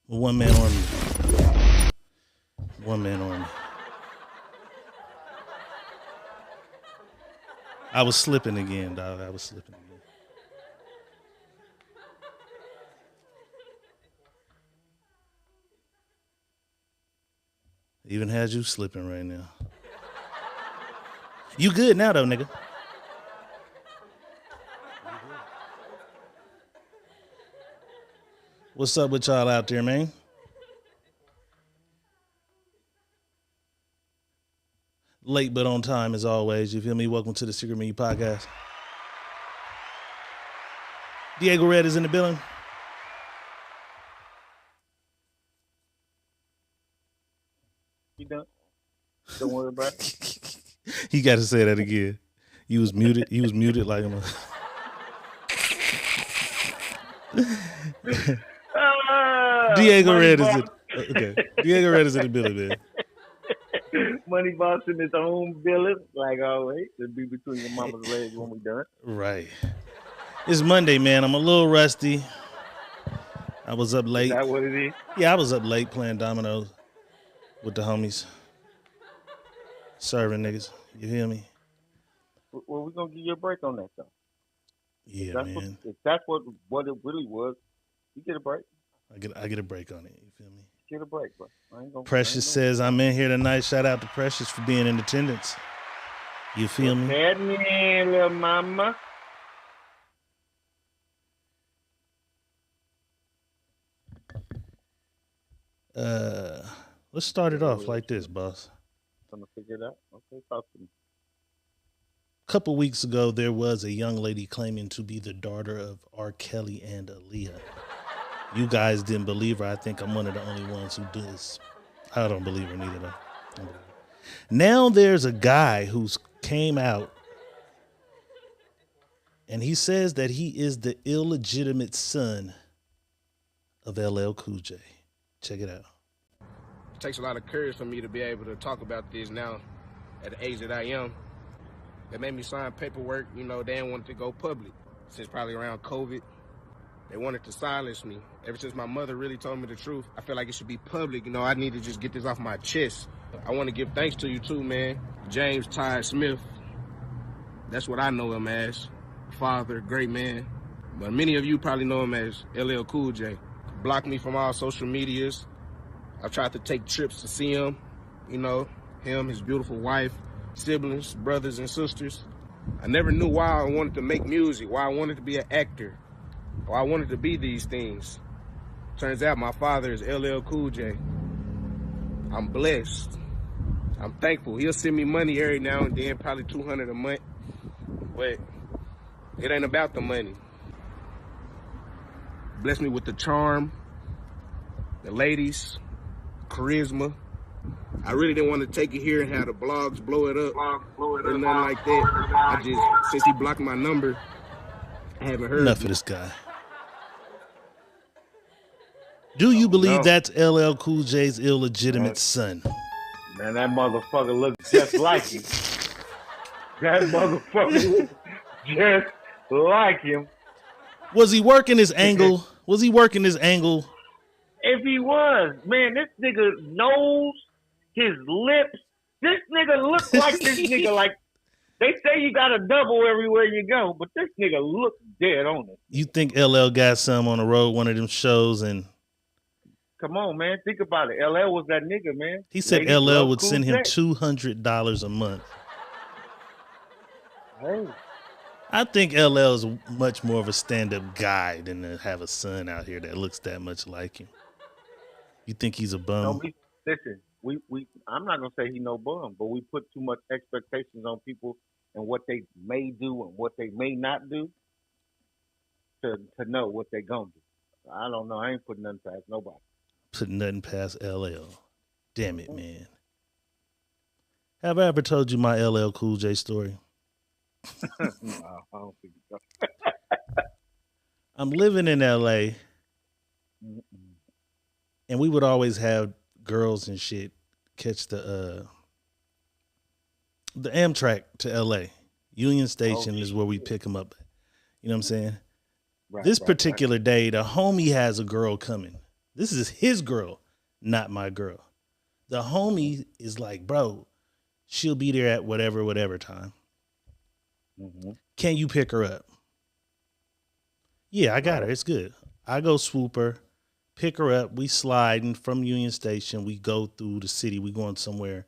One man army. One man army. I was slipping again, dog. I was slipping again. Even has you slipping right now. You good now, though, nigga. What's up with y'all out there, man? Late but on time as always. You feel me? Welcome to the Secret Menu Podcast. Diego Red is in the building. You done? Don't worry about it. He got to say that again. You was muted. He was muted like him. Diego Red is in. Okay. Diego Red is in the building, man. Money Boss in his own building, like always. It'll be between your mama's legs when we done. Right. It's Monday, man. I'm a little rusty. I was up late. Is that what it is? Yeah, I was up late playing dominoes with the homies. Serving niggas. You feel me? Well, we're going to give you a break on that, though. Yeah, that's man. If that's what it really was, you get a break. I get a break on it. You feel me? Get a break, bro. Precious says I'm in here tonight. Shout out to Precious for being in attendance. You feel me? Head me in, little mama. Let's start it off like this, boss. Trying to figure it out. Okay, talk to me. A couple weeks ago, there was a young lady claiming to be the daughter of R. Kelly and Aaliyah. You guys didn't believe her. I think I'm one of the only ones who does. I don't believe her neither, though. Now there's a guy who's came out and he says that he is the illegitimate son of LL Cool J. Check it out. It takes a lot of courage for me to be able to talk about this now at the age that I am. They made me sign paperwork, they didn't want it to go public since probably around COVID. They wanted to silence me. Ever since my mother really told me the truth, I feel like it should be public. I need to just get this off my chest. I want to give thanks to you too, man. James Todd Smith. That's what I know him as. Father, great man. But many of you probably know him as LL Cool J. Blocked me from all social medias. I tried to take trips to see him. Him, his beautiful wife, siblings, brothers and sisters. I never knew why I wanted to make music, why I wanted to be an actor. Or I wanted to be these things. Turns out my father is LL Cool J. I'm blessed. I'm thankful. He'll send me money every now and then, probably $200 a month. But it ain't about the money. Bless me with the charm, the ladies, charisma. I really didn't want to take it here and have the blogs blow it up or nothing like that. Since he blocked my number, I haven't heard enough of this guy. Do you believe that's LL Cool J's illegitimate son? Man, that motherfucker looks just like him. That motherfucker looks just like him. Was he working his angle? Was he working his angle? If he was, man, this nigga nose, his lips, this nigga look like this nigga like. They say you got a double everywhere you go, but this nigga looks dead on it. You think LL got some on the road, one of them shows, and... Come on, man. Think about it. LL was that nigga, man. He said LL would send him $200 a month. Hey. I think LL is much more of a stand-up guy than to have a son out here that looks that much like him. You think he's a bum? No, listen, I'm not gonna say he no bum, but we put too much expectations on people and what they may do and what they may not do to know what they gonna do. I don't know. I ain't putting nothing past nobody. Putting nothing past LL. Damn it, man. Have I ever told you my LL Cool J story? No, I don't think so. I'm living in LA, and we would always have girls and shit catch the Amtrak to LA. Union Station is where we pick them up. You know what I'm saying? Right, This right, particular day, the homie has a girl coming. This is his girl, not my girl. The homie is like, bro, she'll be there at whatever time. Mm-hmm. Can you pick her up? Yeah, I got her. It's good. I go swoop her, pick her up. We sliding from Union Station. We go through the city. We going somewhere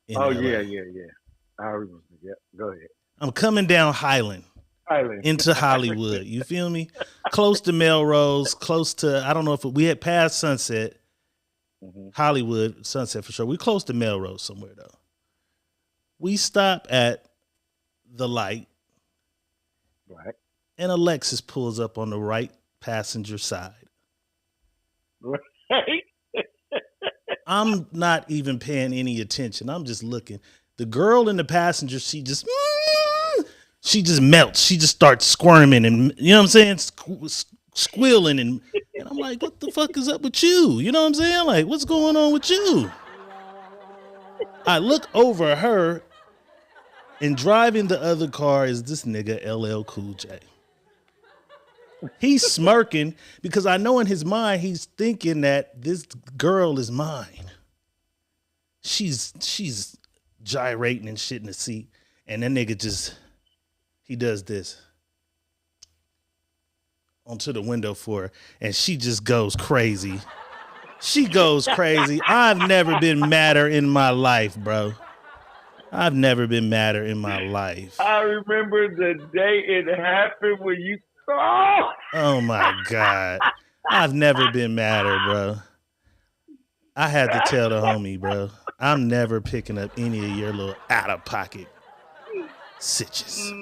in LA. Yeah. I remember. Yeah, go ahead. I'm coming down Highland into Hollywood. You feel me? Close to Melrose, close to, I don't know if we had passed Sunset, Hollywood, Sunset for sure. We close to Melrose somewhere though. We stop at the light. Right. And a Lexus pulls up on the right passenger side. Right. I'm not even paying any attention. I'm just looking. The girl in the passenger seat she just melts. She just starts squirming and, you know what I'm saying? Squealing. And I'm like, what the fuck is up with you? You know what I'm saying? Like, what's going on with you? I look over her, and driving the other car is this nigga LL Cool J. He's smirking because I know in his mind he's thinking that this girl is mine. She's gyrating and shit in the seat, and that nigga he does this onto the window for her, and she just goes crazy. She goes crazy. I've never been madder in my life, bro. I've never been madder in my life. I remember the day it happened when you. Oh my God. I've never been madder, bro. I had to tell the homie, bro. I'm never picking up any of your little out of pocket sitches.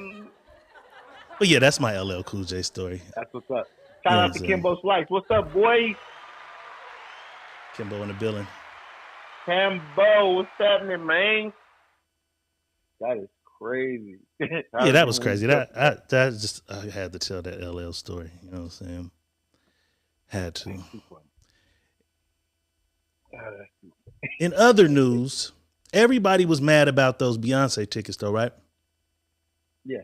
But yeah, that's my LL Cool J story. That's what's up. Shout out to Kimbo Slice. What's up, boy? Kimbo in the building. Kimbo, what's happening, man? That is crazy. Yeah, that was crazy. That I had to tell that LL story. You know what I'm saying? Had to. In other news, everybody was mad about those Beyonce tickets, though, right? Yeah,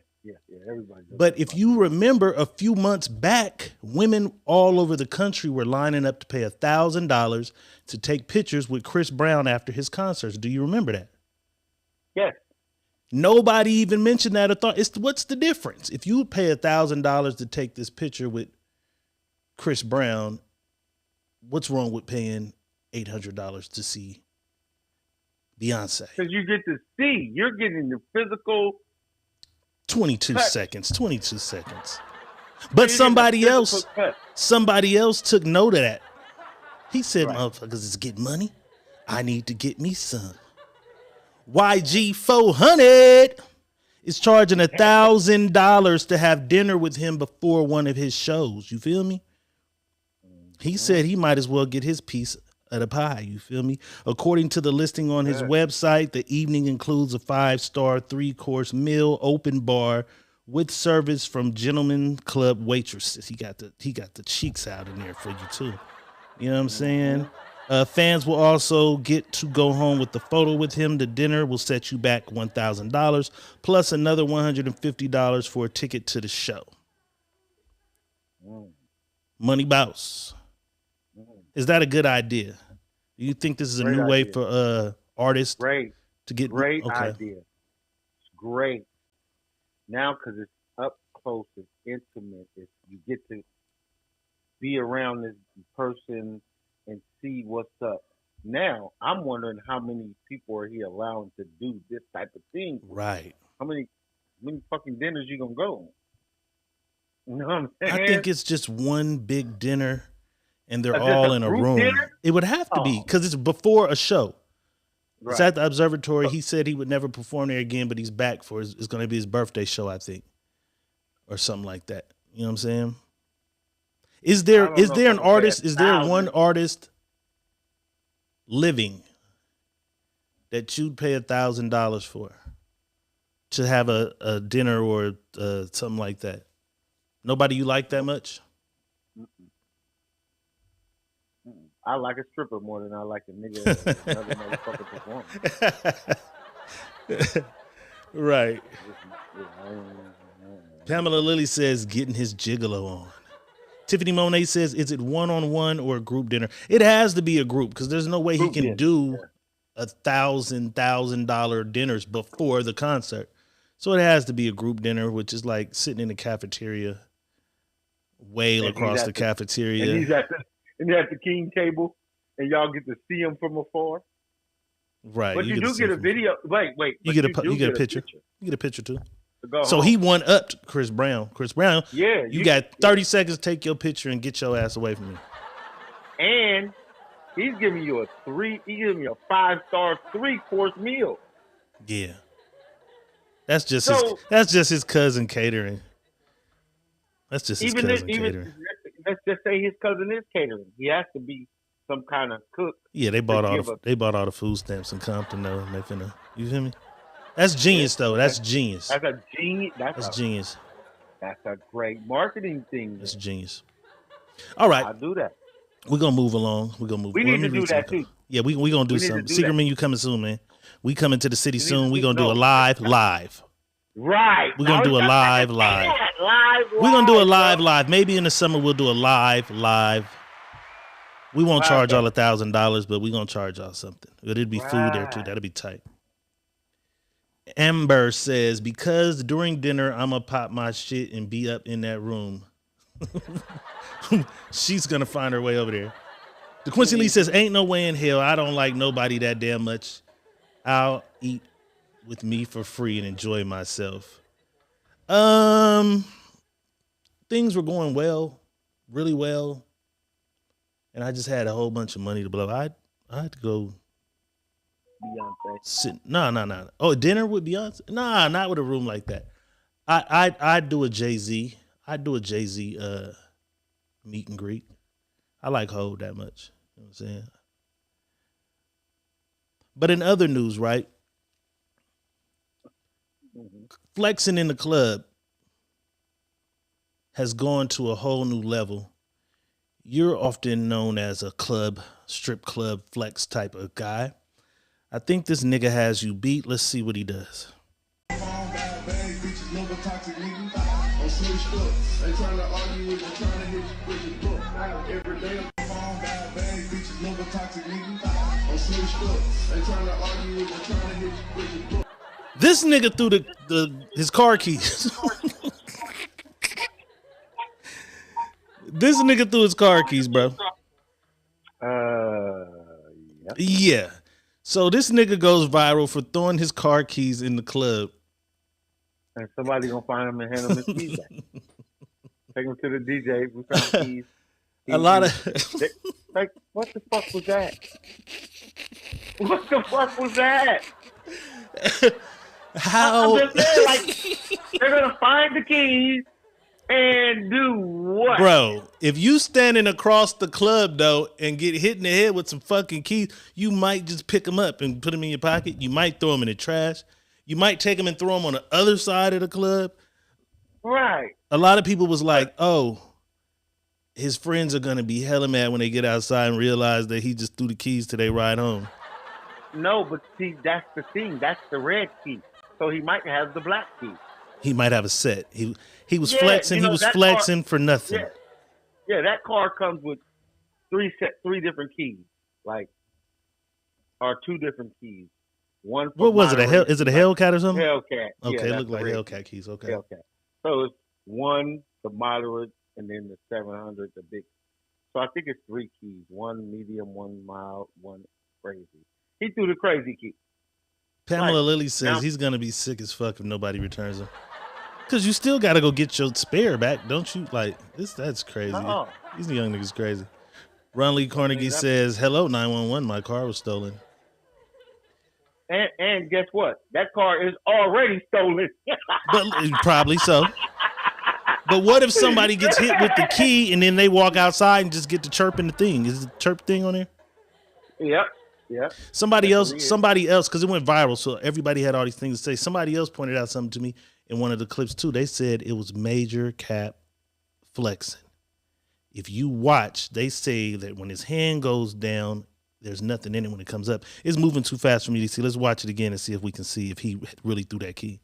everybody. But if you remember, a few months back, women all over the country were lining up to pay $1,000 to take pictures with Chris Brown after his concerts. Do you remember that? Yes. Nobody even mentioned that or thought. What's the difference? If you pay $1,000 to take this picture with Chris Brown, what's wrong with paying $800 to see Beyonce? Because you get to see. You're getting the physical. 22 seconds. But somebody else took note of that. He said, motherfuckers is getting money. I need to get me some. YG 400 is charging $1,000 to have dinner with him before one of his shows. You feel me? He said he might as well get his piece of the pie. You feel me? According to the listing on his website, the evening includes a 5-star 3-course meal, open bar with service from Gentleman Club waitresses. He got the cheeks out in there for you too. You know what I'm saying? Fans will also get to go home with the photo with him. The dinner will set you back $1,000 plus another $150 for a ticket to the show. Money Bouse. Is that a good idea? Do you think this is a Great new idea. way for artists to get great idea? It's great. Now, because it's up close, it's intimate. You get to be around this person and see what's up. Now, I'm wondering how many people are he allowing to do this type of thing? Right. How many fucking dinners you gonna go on? You know what I'm saying? I think it's just one big dinner, and they're all in a room. Dinner? It would have to be because it's before a show. It's at the observatory. He said he would never perform there again, but he's back for it's going to be his birthday show, I think, or something like that. You know what I'm saying? Is there an artist? Is there one artist living that you'd pay $1,000 for to have a dinner or something like that? Nobody you like that much? I like a stripper more than I like a nigga another motherfucker performing. Right. Pamela Lilly says getting his gigolo on. Tiffany Monet says, is it one-on-one or a group dinner? It has to be a group because there's no way he can do $1,000 dinners before the concert. So it has to be a group dinner, which is like sitting in the cafeteria, way across the cafeteria. And he's at the king table, and y'all get to see him from afar. Right. But you do get a video. Wait. You get a picture. You get a picture too. So home. He one-upped Chris Brown. Chris Brown, yeah, you got 30 seconds to take your picture and get your ass away from me. And he's giving you a 5-star 3-course meal. Yeah. That's just his cousin catering. That's just his cousin catering. Let's just say his cousin is catering. He has to be some kind of cook. Yeah, they bought all the food stamps in Compton though, and they finna, you feel me? That's genius though. That's genius. That's a genius. That's genius. That's a great marketing thing. That's genius. All right. I'll do that. We're gonna move along. We need to do that too. Yeah, we gonna do something. Secret Menu coming soon, man. We coming to the city soon. We gonna do a live. Right. We're gonna do a live. We're gonna do a live. Maybe in the summer we'll do a live. We won't charge y'all $1,000, but we're gonna charge y'all something. It'll be food there too. That'll be tight. Amber says, because during dinner I'm gonna pop my shit and be up in that room. She's gonna find her way over there. The Quincy Lee says, ain't no way in hell I don't like nobody that damn much. I'll eat with me for free and enjoy myself. Things were going well, really well, and I just had a whole bunch of money to blow. I had to go Beyonce. No. Oh, dinner with Beyonce? Nah, not with a room like that. I'd do a Jay-Z. I'd do a Jay-Z meet and greet. I like Hov that much. You know what I'm saying? But in other news, right? Flexing in the club has gone to a whole new level. You're often known as a strip club flex type of guy. I think this nigga has you beat. Let's see what he does. This nigga threw his car keys. This nigga threw his car keys, bro. Yeah. So this nigga goes viral for throwing his car keys in the club. And somebody gonna find him and hand him his keys back. Take him to the DJ. We found keys. Like, what the fuck was that? What the fuck was that? How? I'm just saying, like, they're gonna find the keys and do what? Bro, if you standing across the club though and get hit in the head with some fucking keys, you might just pick them up and put them in your pocket. You might throw them in the trash. You might take them and throw them on the other side of the club. Right. A lot of people was like, oh, his friends are going to be hella mad when they get outside and realize that he just threw the keys to their ride home. No, but see, that's the thing. That's the red key. So he might have the black key. He might have a set. He was flexing. He was flexing for nothing. Yeah, that car comes with three different keys, or 2 different keys. One. What was it? Is it a Hellcat or something? Hellcat. Okay, it looked like Hellcat keys. Okay. Hellcat. So it's 1, the moderate, and then the 700, the big. So I think it's 3 keys: 1 medium, 1 mild, 1 crazy. He threw the crazy key. Pamela Lilly says he's gonna be sick as fuck if nobody returns him. Cause you still gotta go get your spare back, don't you? Like this, that's crazy. These young niggas crazy. Ron Lee Carnegie says, "Hello, 911. My car was stolen." And guess what? That car is already stolen. But probably so. But what if somebody gets hit with the key and then they walk outside and just get to chirping the thing? Is the chirp thing on there? Yep. Somebody else, because it went viral, so everybody had all these things to say. Somebody else pointed out something to me in one of the clips too. They said it was Major Cap flexing. If you watch, they say that when his hand goes down, there's nothing in it when it comes up. It's moving too fast for me to see. Let's watch it again and see if we can see if he really threw that key.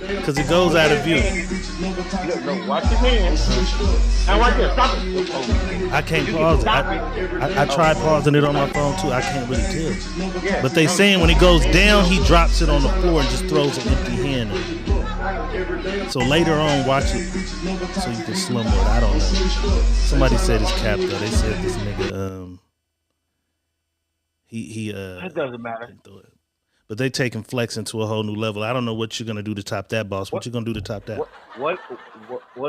Because it goes out of view. No, watch his hands. Now watch this. Stop it. I can't pause it. I tried pausing it on my phone too. I can't really tell. But they saying when it goes down, he drops it on the floor and just throws an empty hand in it. So later on, watch it so you can slumber it. I don't know. Somebody said it's Cap though. They said this nigga That doesn't matter. But they taking flexing to a whole new level. I don't know what you're gonna do to top that, boss. What you gonna do to top that? What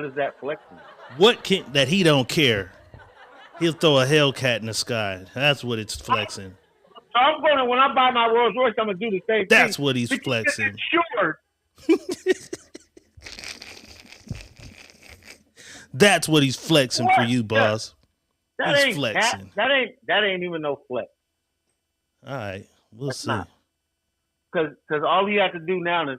is that flexing? What can that he don't care? He'll throw a Hellcat in the sky. That's what it's flexing. So I'm gonna when I buy my Rolls Royce, I'm gonna do the same thing. That's what he's flexing. Sure. That's what he's flexing for you, boss. That he's ain't flexing. That ain't even no flex. All right, we'll see. Because all you have to do now is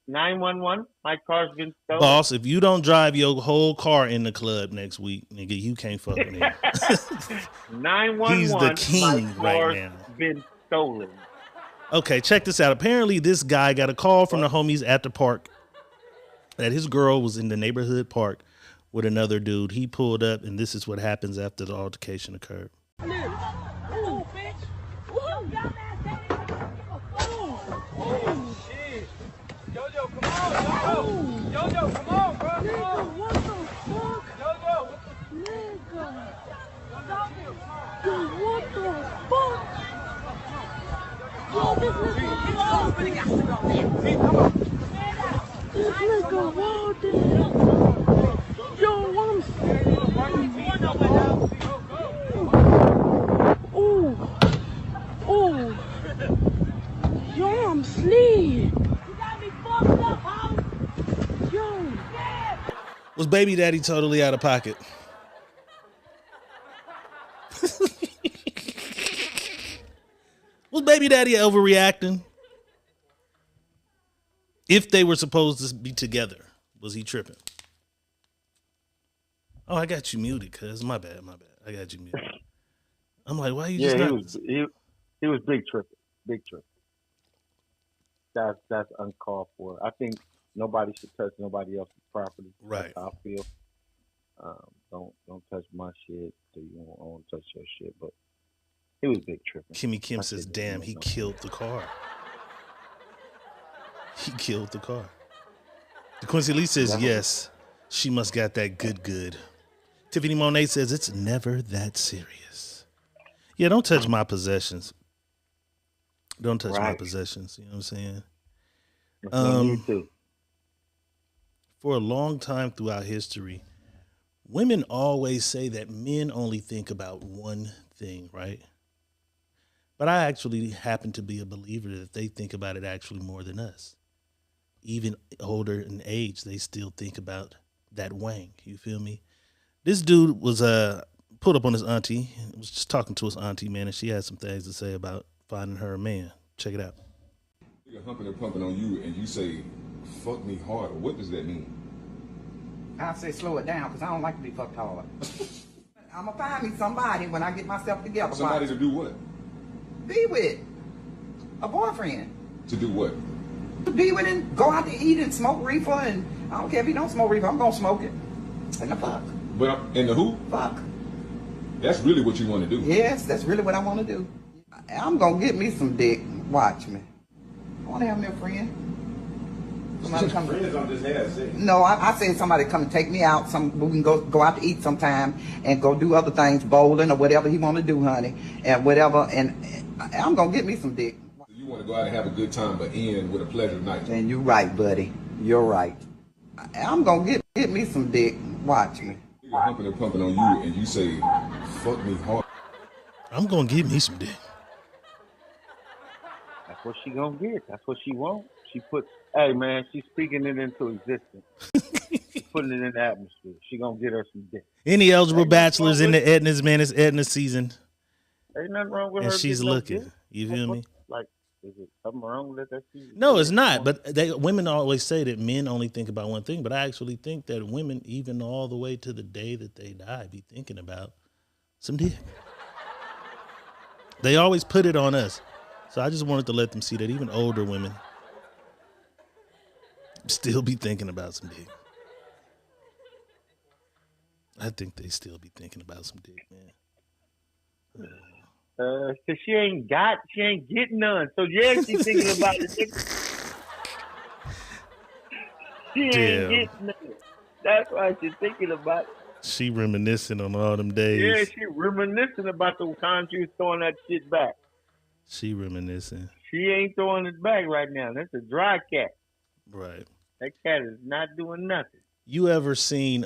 911. My car's been stolen. Boss, if you don't drive your whole car in the club next week, nigga, you can't fuck with him. 911. He's the king right now. Been stolen. Okay, check this out. Apparently, this guy got a call from the homies at the park that his girl was in the neighborhood park with another dude. He pulled up, and this is what happens after the altercation occurred. Yo, come on, bro. Nigga, what the fuck? Nigga. Yo, what the fuck? Yo, this nigga wildin'. Yo, Yo, I'm asleep. You got me fucked up, homie. Yo. Was baby daddy totally out of pocket? Was baby daddy overreacting? If they were supposed to be together, was he tripping? Oh, I got you muted, cuz. My bad. I got you muted. I'm like, why you just not... he was big tripping. Big tripping. That's uncalled for. I think nobody should touch nobody else's property. Right. That's how I feel. Don't touch my shit. So you won't touch your shit. But he was big tripping. Kimmy Kim says, "Damn, he killed the car." He killed the car. Quincy Lee says, "Yes, she must got that good." Tiffany Monet says, "It's never that serious." Yeah, don't touch my possessions. Don't touch my possessions. You know what I'm saying? Me too. For a long time throughout history, women always say that men only think about one thing, right? But I actually happen to be a believer that they think about it actually more than us. Even older in age, they still think about that wang. You feel me? This dude was pulled up on his auntie. Was just talking to his auntie, man, and she had some things to say about finding her a man. Check it out. You're humping and pumping on you, and you say, "Fuck me harder." What does that mean? I say slow it down because I don't like to be fucked hard. I'm going to find me somebody when I get myself together. Somebody to do what? Be with. A boyfriend. To do what? To be with and go out to eat and smoke reefer, and I don't care if he don't smoke reefer, I'm going to smoke it. And the fuck. But in the who? Fuck. That's really what you want to do. Yes, that's really what I want to do. I'm going to get me some dick. Watch me. I want to have me a friend. Somebody come. Friends don't just have sex. No, I said somebody come and take me out. We can go out to eat sometime and go do other things, bowling or whatever he want to do, honey, and whatever. And I'm gonna get me some dick. You You want to go out and have a good time, but end with a pleasure night. And you're right, buddy. You're right. I'm gonna get me some dick. Watch me. Nigga humping and pumping on you, and you say, "Fuck me hard." I'm gonna give me some dick. That's what she gonna get. That's what she wants. She put, hey man, she's speaking it into existence. She's putting it in the atmosphere. She gonna get her some dick. Any eligible bachelors in the Edna's, man? It's Edna season, Ain't nothing wrong with and her. she's getting no looking. dick. You feel me? Like, is it something wrong with that? No, it's not. But women always say that men only think about one thing. But I actually think that women, even all the way to the day that they die, be thinking about some dick. They always put it on us. So I just wanted to let them see that even older women still be thinking about some dick. I think they still be thinking about some dick, man. Cause she ain't getting none. So yeah, she's thinking about it. She ain't getting none. That's why she's thinking about it. She reminiscing on all them days. Yeah, she reminiscing about the time she was throwing that shit back. She reminiscing. She ain't throwing it back right now. That's a dry cat. Right. That cat is not doing nothing. You ever seen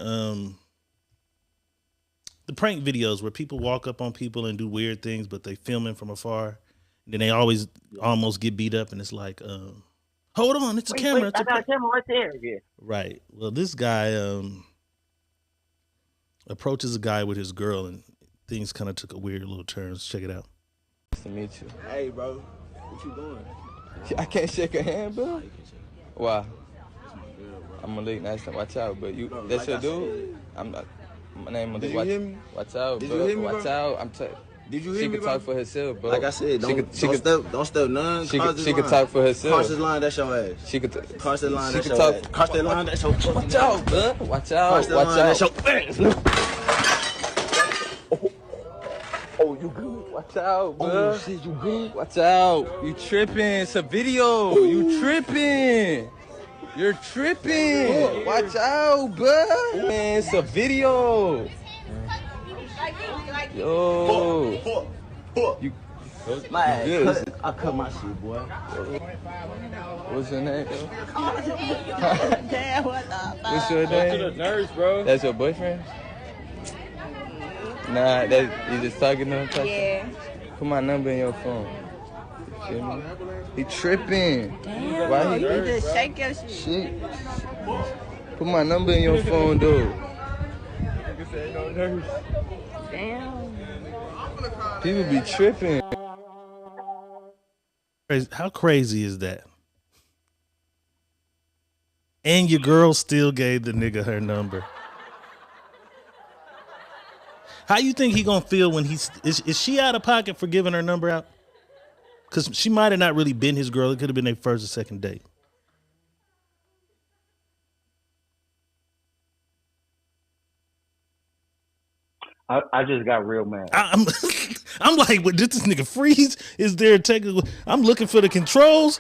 the prank videos where people walk up on people and do weird things, but they filming from afar, and then they always almost get beat up, and it's like, hold on, it's a camera. It's I got a camera right there. Yeah. Right. Well, this guy approaches a guy with his girl, and things kind of took a weird little turn. Let's check it out. Nice to meet you. Hey, bro. What you doing? I can't shake a hand, bro. Why? I'm Malik. Nice to watch out, but you. Bro, That's like your I dude. My name Malik. Did you hear me? Watch out, Did bro. you hear me, watch bro? out. Did you She hear me, can bro? talk for herself, bro. Like I said, don't step none. She Cross this could line. talk for herself. Cross this line, that's your ass. She could Cross that line, she that's could your talk. ass. Cross that line, that's your ass. Watch out, bro. Watch out. Cross that Watch line, out. that's your ass. Oh, you good? Watch out, bro. Oh, shit, you good? Watch out. You tripping. It's a video. You tripping. You're tripping. Watch out, bro. Man, it's a video. Yo. You My good. ass, I cut my shit, boy. What's your name? Damn, what the fuck? What's your name? To the nurse, bro. That's your boyfriend? Nah, you just talking to him? Yeah. Put my number in your phone. You feel me? He tripping. Damn, Why you he just shake your shit. shit? Put my number in your phone, dude. Damn. People be tripping. How crazy is that? And your girl still gave the nigga her number. How you think he gonna feel when is she out of pocket for giving her number out? Because she might have not really been his girl. It could have been their first or second date. I just got real mad. I'm like, what, did this nigga freeze? Is there a technical? I'm looking for the controls.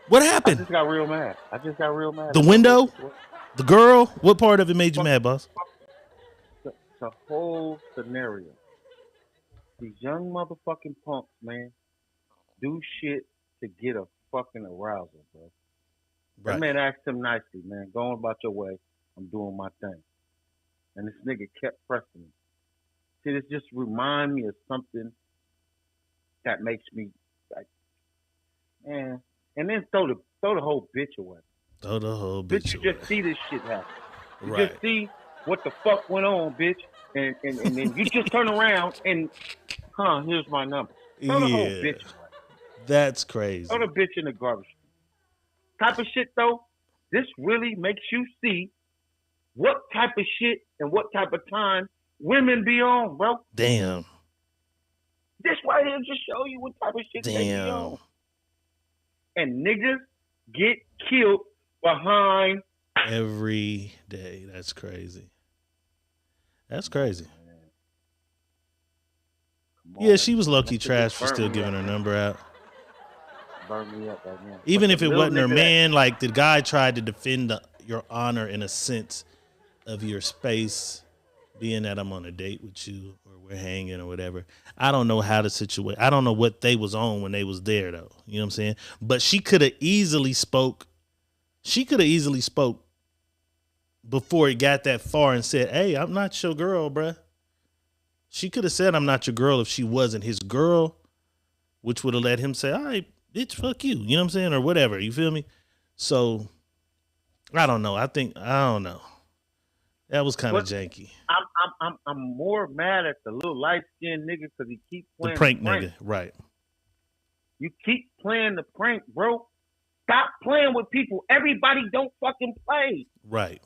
What happened? I just got real mad. The window? The girl? What part of it made you mad, boss? The whole scenario. These young motherfucking punks, man, do shit to get a fucking arousal, bro. Right. That man asked him nicely, man, go on about your way. I'm doing my thing. And this nigga kept pressing me. See, this just remind me of something that makes me like, man. And then throw the whole bitch away. Throw the whole bitch you away. just see this shit happen. You Right. just see what the fuck went on, bitch. And then you just turn around and, here's my number. Throw the whole bitch away. That's crazy. Throw the bitch in the garbage. Type of shit, though, this really makes you see what type of shit and what type of time women be on, bro. Damn. This right here just show you what type of shit they be on. And niggas get killed behind every day. That's crazy. That's crazy. Yeah, she was low-key trash for still giving her number out. Burn me up right now. Even But if the it little wasn't her nigga man, like the guy tried to defend your honor in a sense of your space, being that I'm on a date with you or we're hanging or whatever, I don't know how to situate. I don't know what they was on when they was there though. You know what I'm saying? But she could have easily spoke. She could have easily spoke before it got that far and said, "Hey, I'm not your girl, bruh." She could have said, "I'm not your girl" if she wasn't his girl, which would have let him say, "All right, bitch, fuck you." You know what I'm saying? Or whatever. You feel me? So I don't know. I don't know. That was kind of janky. I'm more mad at the little light skinned nigga because he keeps The playing prank nigga, right? You keep playing the prank, bro. Stop playing with people. Everybody don't fucking play. Right.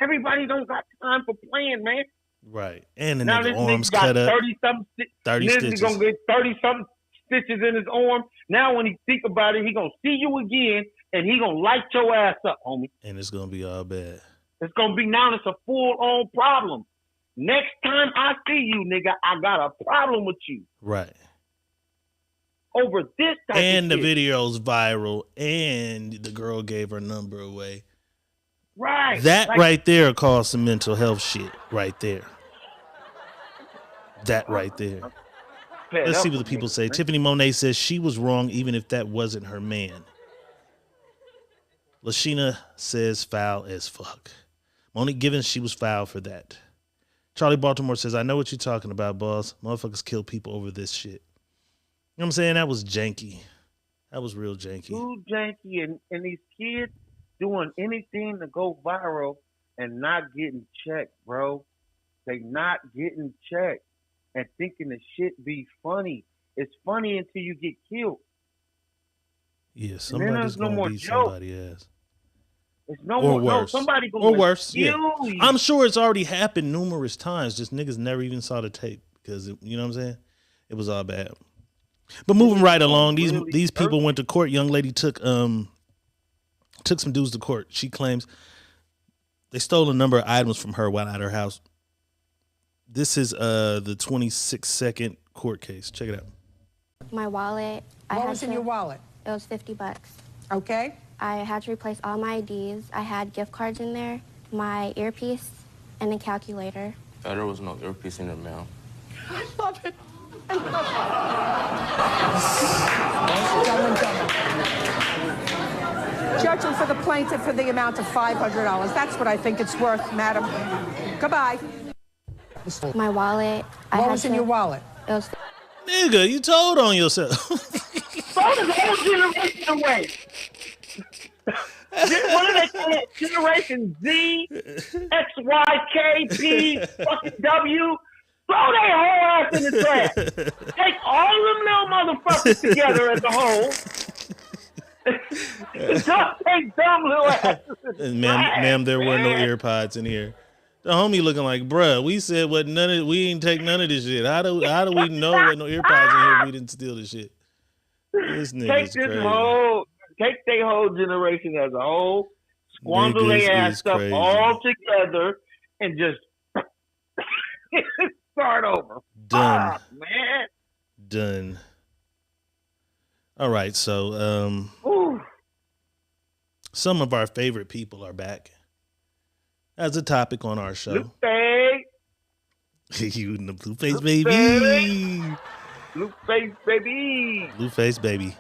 Everybody don't got time for playing, man. Right. And the now nigga this arms nigga got cut up. 30 stitches. Gonna get 30-something stitches in his arm. Now when he think about it, he gonna see you again and he gonna light your ass up, homie. And it's gonna be all bad. It's gonna be now. It's a full-on problem. Next time I see you, nigga, I got a problem with you. Right. Over this type and of the shit. video's viral, and the girl gave her number away. Right. That right there caused some mental health shit right there. That right there. Let's see what the people say. Man. Tiffany Monet says she was wrong even if that wasn't her man. Lashina says foul as fuck. Monique Givens, she was foul for that. Charlie Baltimore says, I know what you're talking about, boss. Motherfuckers kill people over this shit. You know what I'm saying? That was janky. That was real janky. Too janky, and these kids doing anything to go viral and not getting checked, bro. They not getting checked and thinking the shit be funny. It's funny until you get killed. Yeah, somebody's gonna beat somebody ass. It's no more. Worse. No, somebody gonna or worse. kill Yeah. you. I'm sure it's already happened numerous times. Just niggas never even saw the tape because you know what I'm saying. It was all bad. But moving right along, these people went to court. Young lady took some dudes to court. She claims they stole a number of items from her while at her house. This is the 26-second court case. Check it out. My wallet. What was in your wallet? It was $50. Okay. I had to replace all my IDs. I had gift cards in there, my earpiece, and a calculator. There was no earpiece in there, ma'am. I love it. I love it. Judging for the plaintiff for the amount of $500. That's what I think it's worth, madam. Goodbye. My wallet. What was in your wallet? It was. Nigga, you told on yourself. Throw the whole generation away. What do they call it? Generation Z, X, Y, K, P, fucking W. Throw their whole ass in the trash. Take all them little motherfuckers together as a whole. Just take dumb little asses. Ma'am, there were no AirPods in here. The homie looking like, bruh, we said we didn't take none of this shit. How do we know what no AirPods in here? We didn't steal this shit. This nigga's crazy. Take their whole generation as a whole, squander their ass up all together, and just start over. Done. Fuck, man. Done. All right, so some of our favorite people are back as a topic on our show. Blueface. You in the Blueface, baby. Blueface, baby. Blueface, baby.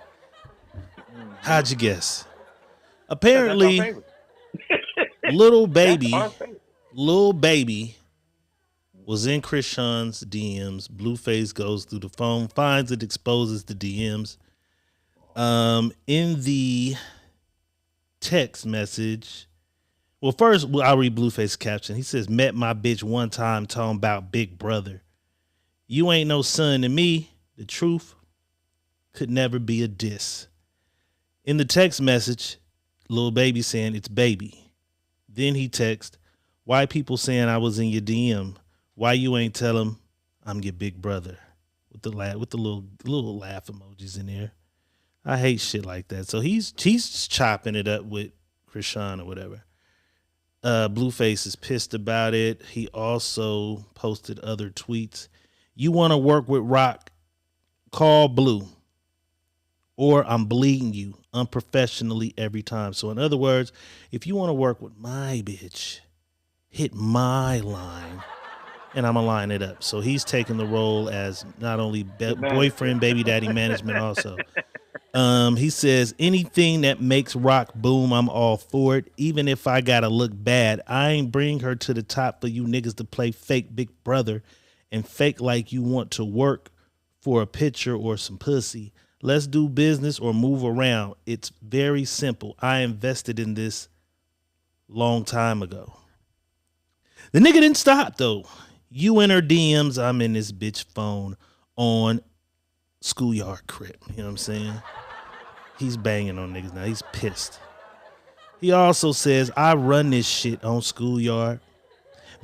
How'd you guess? Apparently, Lil Baby was in Krishan's DMs. Blueface goes through the phone, finds it, exposes the DMs. In the text message, well, first I'll read Blueface's caption. He says, "Met my bitch one time talking about big brother. You ain't no son to me. The truth could never be a diss." In the text message, Lil Baby saying it's baby. Then he text, "Why people saying I was in your DM? Why you ain't tell them I'm your big brother?" With the little laugh emojis in there. I hate shit like that. So he's chopping it up with Krishan or whatever. Blueface is pissed about it. He also posted other tweets. "You want to work with Rock? Call Blue. Or I'm bleeding you unprofessionally every time." So in other words, if you want to work with my bitch, hit my line And I'm going to line it up. So he's taking the role as not only boyfriend, baby daddy management also. He says, anything that makes rock boom, I'm all for it. Even if I got to look bad, I ain't bring her to the top for you niggas to play fake big brother and fake like you want to work for a picture or some pussy. Let's do business or move around. It's very simple. I invested in this long time ago. The nigga didn't stop though. You in her DMs, I'm in this bitch phone on Schoolyard Crip. You know what I'm saying? He's banging on niggas now. He's pissed. He also says, I run this shit on Schoolyard.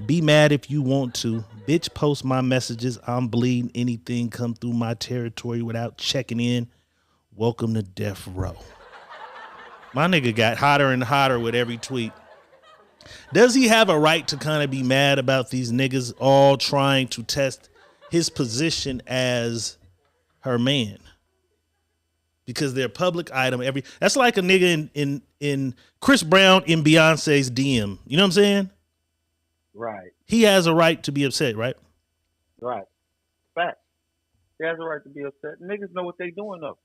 Be mad if you want to. Bitch, post my messages. I'm bleeding anything come through my territory without checking in. Welcome to death row. My nigga got hotter and hotter with every tweet. Does he have a right to kind of be mad about these niggas all trying to test his position as her man? Because they're a public item. That's like a nigga in Chris Brown in Beyonce's DM. You know what I'm saying? Right. He has a right to be upset, right? Right. Fact. He has a right to be upset. Niggas know what they doing though.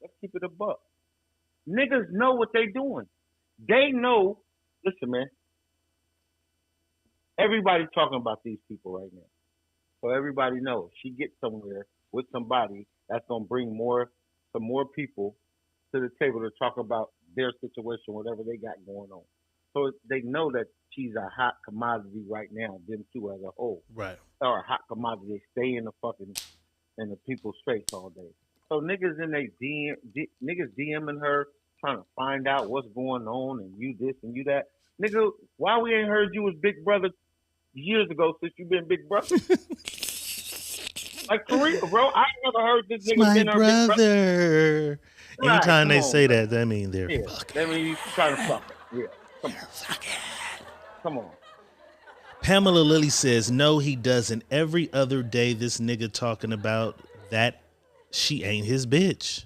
Let's keep it a buck. Niggas know what they doing. They know. Listen, man. Everybody's talking about these people right now. So everybody knows she gets somewhere with somebody that's gonna bring some more people to the table to talk about their situation, whatever they got going on. So they know that she's a hot commodity right now, them two as a whole. Right. Or a hot commodity. They stay in the people's face all day. So niggas in they niggas DMing her, trying to find out what's going on and you this and you that. Nigga, why we ain't heard you as Big Brother years ago since you been Big Brother? Like, for real, bro. I ain't never heard this nigga My been our Big Brother. Anytime they say bro. that means they're fucking. That means you trying to fuck it. Yeah. Come on. Come on. Pamela Lilly says, no, he doesn't. Every other day, this nigga talking about that she ain't his bitch.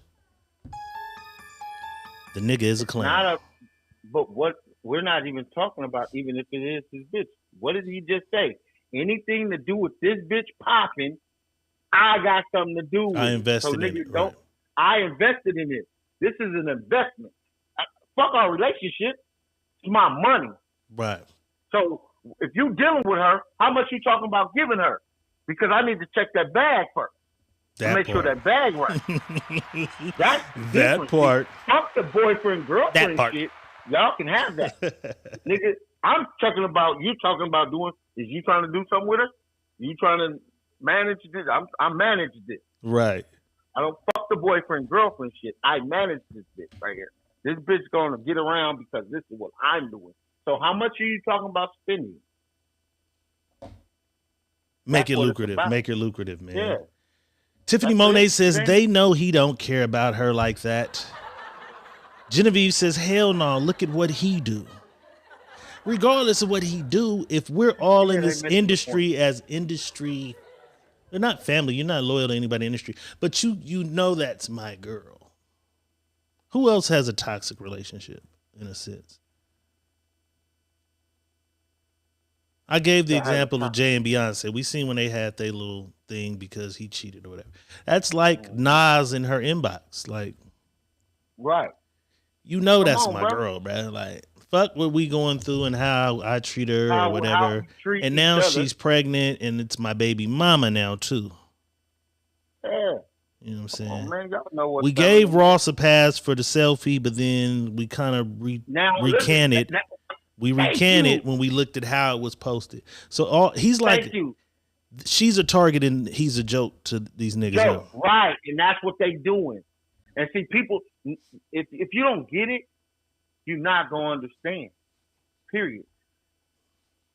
The nigga is a clown. But what we're not even talking about, even if it is his bitch. What did he just say? Anything to do with this bitch popping, I got something to do with. I invested in it. Right. I invested in it. This is an investment. Fuck our relationship. It's my money. Right. So if you dealing with her, how much you talking about giving her? Because I need to check that bag first. To make sure that bag right. That's that part. Fuck the boyfriend girlfriend shit. Y'all can have that. Nigga, I'm talking about you talking about doing. Is you trying to do something with her? You trying to manage this? I manage this. Right. I don't fuck the boyfriend girlfriend shit. I manage this bitch right here. This bitch gonna get around because this is what I'm doing. So how much are you talking about spending? Make it lucrative. Make it lucrative, man. Yeah. Tiffany Monet says they know he don't care about her like that. Genevieve says, hell no, look at what he do. Regardless of what he do, if we're all in this industry as industry, they're not family, you're not loyal to anybody in the industry, but you know that's my girl. Who else has a toxic relationship in a sense? I gave the example of Jay and Beyonce. We seen when they had their little thing because he cheated or whatever. That's like Nas in her inbox. Like, right. You know that's my girl, bro. Like, fuck what we going through and how I treat her or whatever. And now she's pregnant and it's my baby mama now too. Yeah. You know what I'm saying? Oh, man, y'all know what's we gave Ross a pass for the selfie, but then we kind of recanted. We recanted when we looked at how it was posted. So he's like, she's a target and he's a joke to these niggas. Right, and that's what they doing. And see, people, if you don't get it, you're not gonna understand. Period.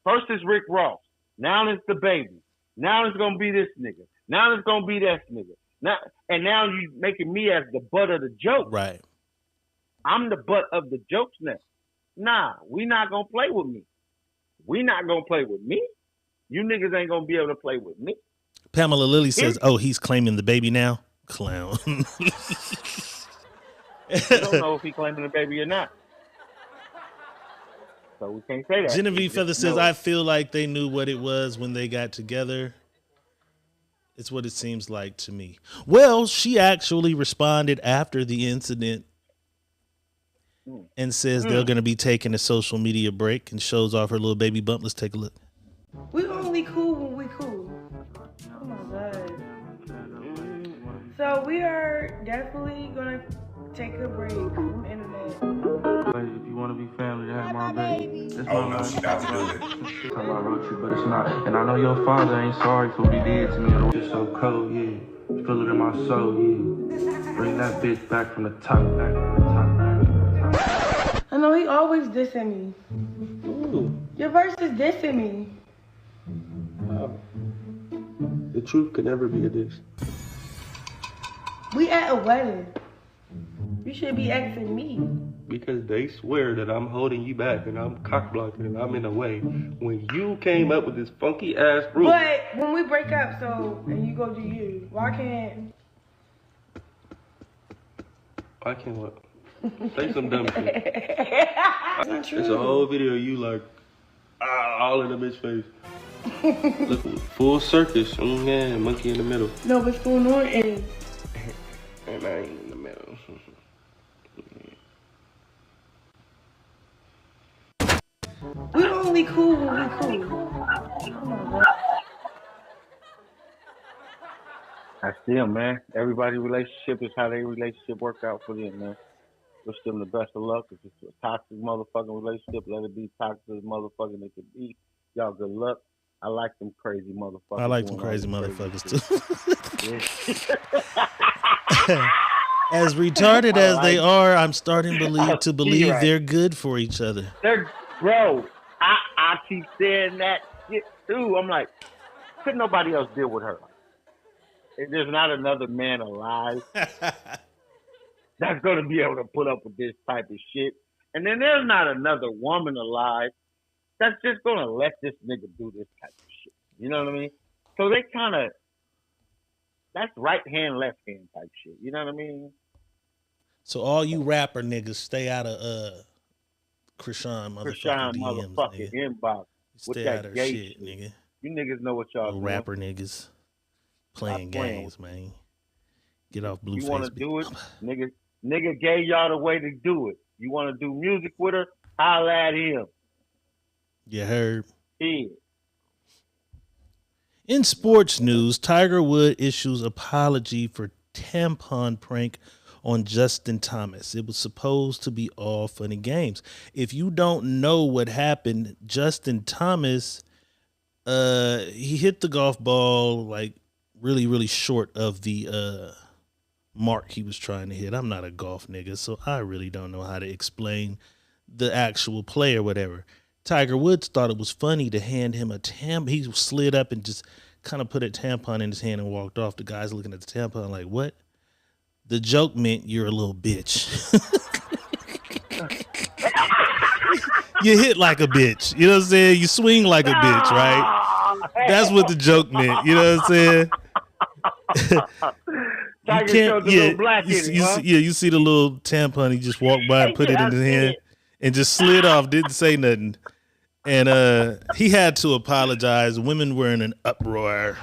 First is Rick Ross. Now it's the baby. Now it's gonna be this nigga. Now it's gonna be that nigga. Now you making me as the butt of the joke. Right. I'm the butt of the jokes now. Nah, we not gonna play with me. We not gonna play with me. You niggas ain't gonna be able to play with me. Pamela Lilly says, "Oh, he's claiming the baby now." Clown. You don't know if he claiming the baby or not. So we can't say that. Genevieve Feather says, I feel like they knew what it was when they got together. It's what it seems like to me. Well, she actually responded after the incident and says they're going to be taking a social media break and shows off her little baby bump. Let's take a look. We only cool when we cool. Oh my God. So we are definitely gonna take a break from internet. If you want to be family, that's my baby. That's my life. She got to do it. Talk about road trip, but it's not. And I know your father ain't sorry for what he did to me. It's so cold, yeah. Feel it in my soul, yeah. Bring that bitch back from the top, back from the top, back from the top. I know he always dissing me. Ooh. Your verse is dissing me. The truth could never be a diss. We at a wedding. You should be asking me. Because they swear that I'm holding you back and I'm cock blocking and I'm in the way. When you came up with this funky ass rule. But when we break up, and you go do you, why can't what? Say some dumb shit. It's not true. It's a whole video of you like, all in the bitch face. Look, full circus. Yeah, monkey in the middle. No, what's going on is... And I ain't in the middle. We only cool when we cool. Oh my God. That's them, man. Everybody's relationship is how their relationship work out for them, man. Wish them the best of luck. If it's a toxic motherfucking relationship, let it be toxic as motherfucking it could be. Y'all good luck. I like them crazy motherfuckers. I like them crazy motherfuckers too. As retarded as they are, I'm starting to believe right. they're good for each other. Bro, I keep saying that shit too. I'm like, could nobody else deal with her? There's not another man alive that's going to be able to put up with this type of shit. And then there's not another woman alive that's just going to let this nigga do this type of shit. You know what I mean? So they kind of, that's right hand, left hand type shit. You know what I mean? So all you rapper niggas stay out of Krishan motherfucking inbox. Stay out of shit, nigga. You niggas know what y'all doing. Rapper niggas playing games, man. Get off Blueface. You want to do it? Nigga gave y'all the way to do it. You want to do music with her? Holla at him. You heard? Yeah. In sports news, Tiger Woods issues apology for tampon prank on Justin Thomas. It was supposed to be all fun and games. If you don't know what happened, Justin Thomas, he hit the golf ball like really, really short of the mark he was trying to hit. I'm not a golf nigga, so I really don't know how to explain the actual play or whatever. Tiger Woods thought it was funny to hand him a tampon. He slid up and just kind of put a tampon in his hand and walked off. The guy's looking at the tampon like, what? The joke meant you're a little bitch. You hit like a bitch. You know what I'm saying? You swing like a bitch, right? That's what the joke meant. You know what I'm saying? You see the little tampon. He just walked by and put it in his hand and just slid off. Didn't say nothing. And he had to apologize. Women were in an uproar.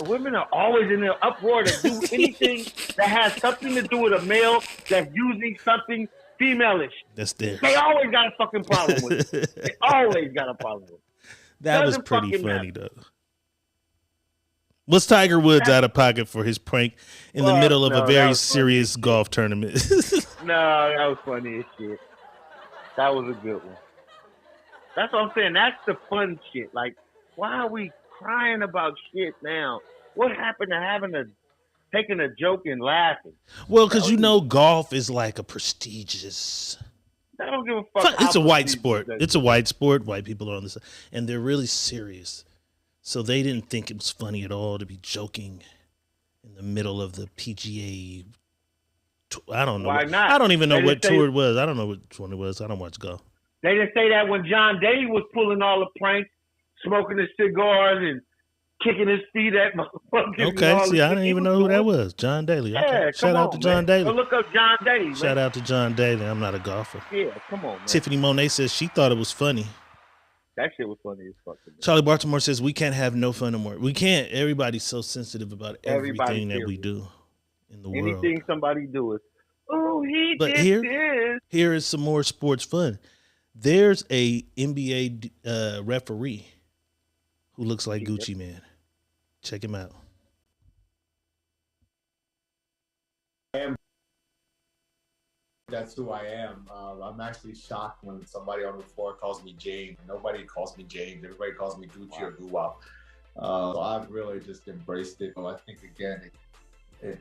Women are always in an uproar to do anything that has something to do with a male that's using something femalish. That's there. They always got a fucking problem with it. They always got a problem with it. That was pretty funny, though. Was Tiger Woods out of pocket for his prank in the middle of a very serious golf tournament? No, that was funny as shit. That was a good one. That's what I'm saying. That's the fun shit. Like, why are we crying about shit now? What happened to taking a joke and laughing? Well, because golf is like a prestigious. I don't give a fuck. It's a white sport. It's a white sport. White people are on this, and they're really serious. So they didn't think it was funny at all to be joking in the middle of the PGA. I don't know. Why not? I don't even know what tour it was. I don't know which one it was. I don't watch golf. They didn't say that when John Day was pulling all the pranks, smoking the cigars and kicking his feet at motherfuckers. Okay, see, I didn't even know who that was. John Daly. Yeah, Okay. come Shout out to on, John man. Daly. Go look up John Daly, man. Shout out to John Daly. I'm not a golfer. Yeah, come on, man. Tiffany Monet says she thought it was funny. That shit was funny as fuck. Charlie Baltimore says we can't have no fun no more. We can't. Everybody's so sensitive about everything that we do in the world. Anything somebody do is, oh, he But did this. here is some more sports fun. There's a NBA referee who looks like Gucci Man. Check him out. That's who I am. I'm actually shocked when somebody on the floor calls me James. Nobody calls me James. Everybody calls me Gucci or Guwap. So I've really just embraced it. I think again, it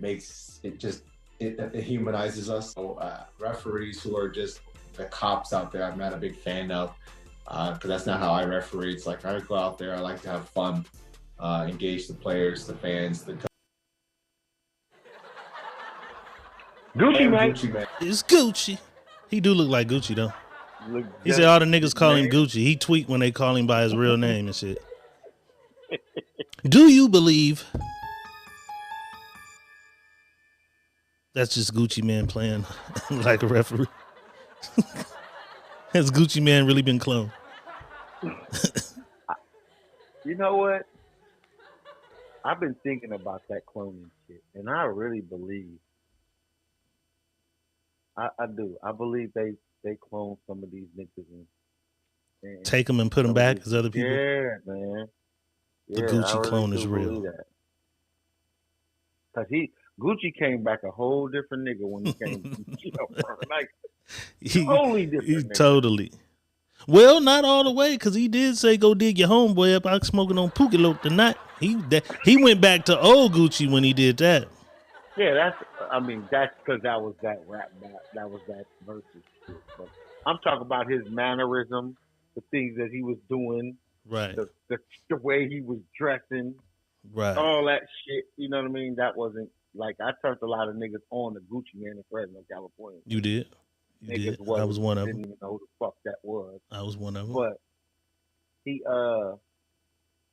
humanizes us. So, referees who are just the cops out there, I'm not a big fan of, because that's not how I referee. It's like I go out there, I like to have fun, engage the players, the fans, the Gucci man. It's Gucci. He do look like Gucci though. He said all the niggas call him Gucci. He tweet when they call him by his real name and shit. Do you believe that's just Gucci Man playing like a referee? Has Gucci Man really been cloned? You know what? I've been thinking about that cloning shit, and I really believe. I do. I believe they clone some of these niggas and take them and put them back as other people. Yeah, man. The Gucci clone is real. Cause Gucci came back a whole different nigga when he came. Like totally different. Totally. Well, not all the way, cause he did say go dig your homeboy up out smoking on Pookie Lope tonight. He went back to old Gucci when he did that. Yeah, that's because that was that rap, that was that versus shit. But I'm talking about his mannerism, the things that he was doing, right? The way he was dressing, right? All that shit. You know what I mean? That wasn't like I turned a lot of niggas on the Gucci Man in Fresno, California. You did. I was one of them. Didn't even know who the fuck that was. I was one of them. But he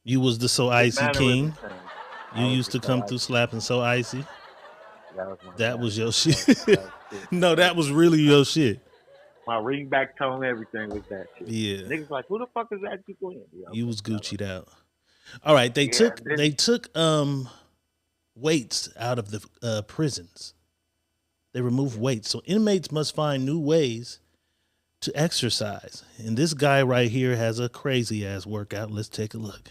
you was the So Icy King. You used to come So through slapping So Icy. That was your shit. No, that was really your shit. My ringback tone, everything was that shit. Yeah. Niggas like, who the fuck is that you playing? You was Gucci'd out. All right, they took weights out of the prisons. They removed weights. So inmates must find new ways to exercise. And this guy right here has a crazy ass workout. Let's take a look.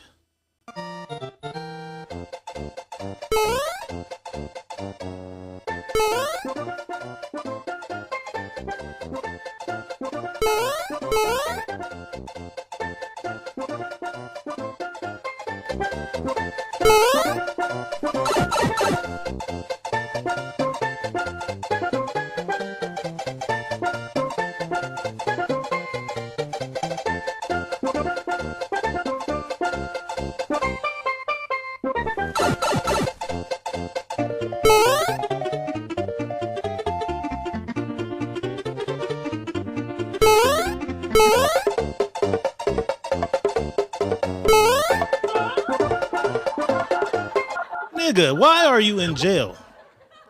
Nigga, why are you in jail?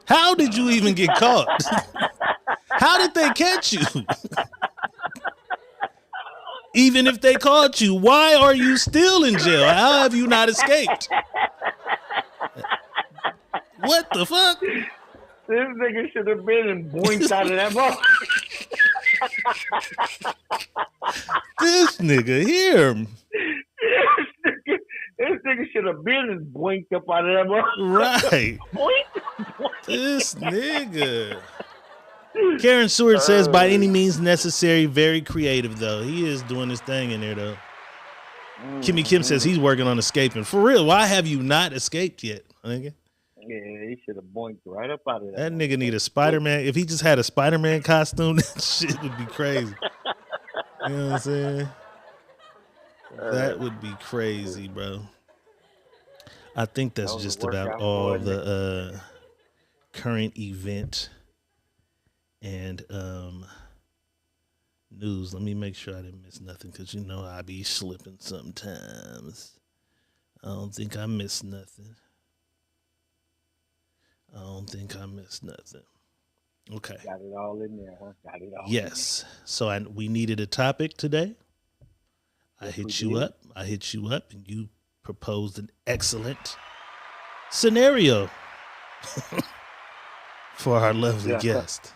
How did you even get caught? How did they catch you? Even if they caught you, why are you still in jail? How have you not escaped? What the fuck? This nigga should have been and boinked out of that motherfucker. This nigga here. This nigga should have been and boinked up out of that motherfucker. Right. This nigga. Karen Stewart says, by any means necessary, very creative, though. He is doing his thing in there, though. Kimmy Kim says he's working on escaping. For real, why have you not escaped yet, nigga? Yeah, he should have boinked right up out of that. That nigga need a Spider-Man. If he just had a Spider-Man costume, that shit would be crazy. You know what I'm saying? That would be crazy, bro. I think that's just about all the current event and news. Let me make sure I didn't miss nothing, because you know I be slipping sometimes. I don't think I missed nothing. Okay. Got it all in there, huh? Got it all. Yes. So we needed a topic today. I Yes, hit we you did. up. And you proposed an excellent scenario for our lovely guest.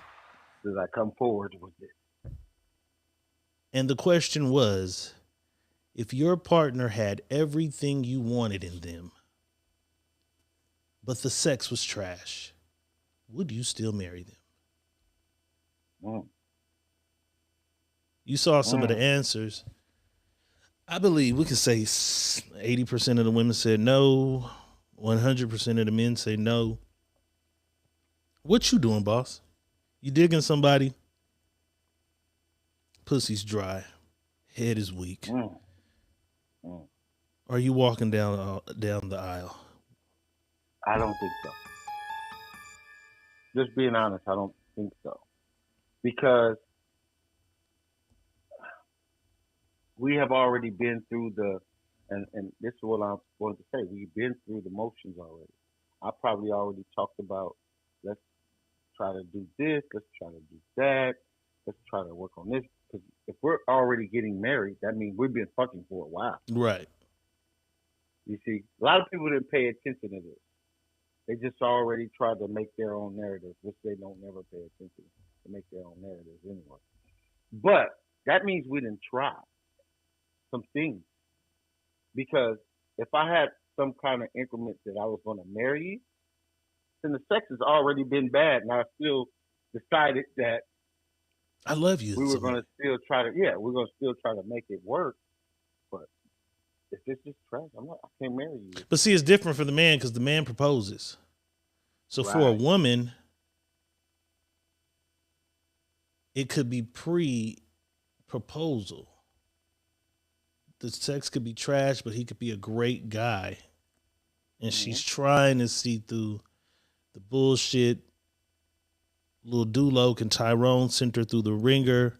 Did I come forward with it? And the question was, if your partner had everything you wanted in them, but the sex was trash, would you still marry them? You saw some of the answers. I believe we can say 80% of the women said no. 100% of the men say no. What you doing, boss? You digging somebody? Pussy's dry. Head is weak. Are you walking down the aisle? I don't think so. Just being honest, I don't think so. Because we have already been through and this is what I'm going to say. We've been through the motions already. I probably already talked about, let's try to do this, let's try to do that, let's try to work on this. Because if we're already getting married, that means we've been fucking for a while. Right. You see, a lot of people didn't pay attention to this. They just already tried to make their own narrative, which they don't never pay attention to make their own narratives anyway. But that means we didn't try some things. Because if I had some kind of increment that I was going to marry you, then the sex has already been bad, and I still decided that I love you. We were going to still try to, we're going to still try to make it work. But if it's just trash, I can't marry you. But see, it's different for the man because the man proposes. So for a woman, it could be pre-proposal. The sex could be trash, but he could be a great guy. And she's trying to see through the bullshit. Lil Dulo and Tyrone sent her through the ringer.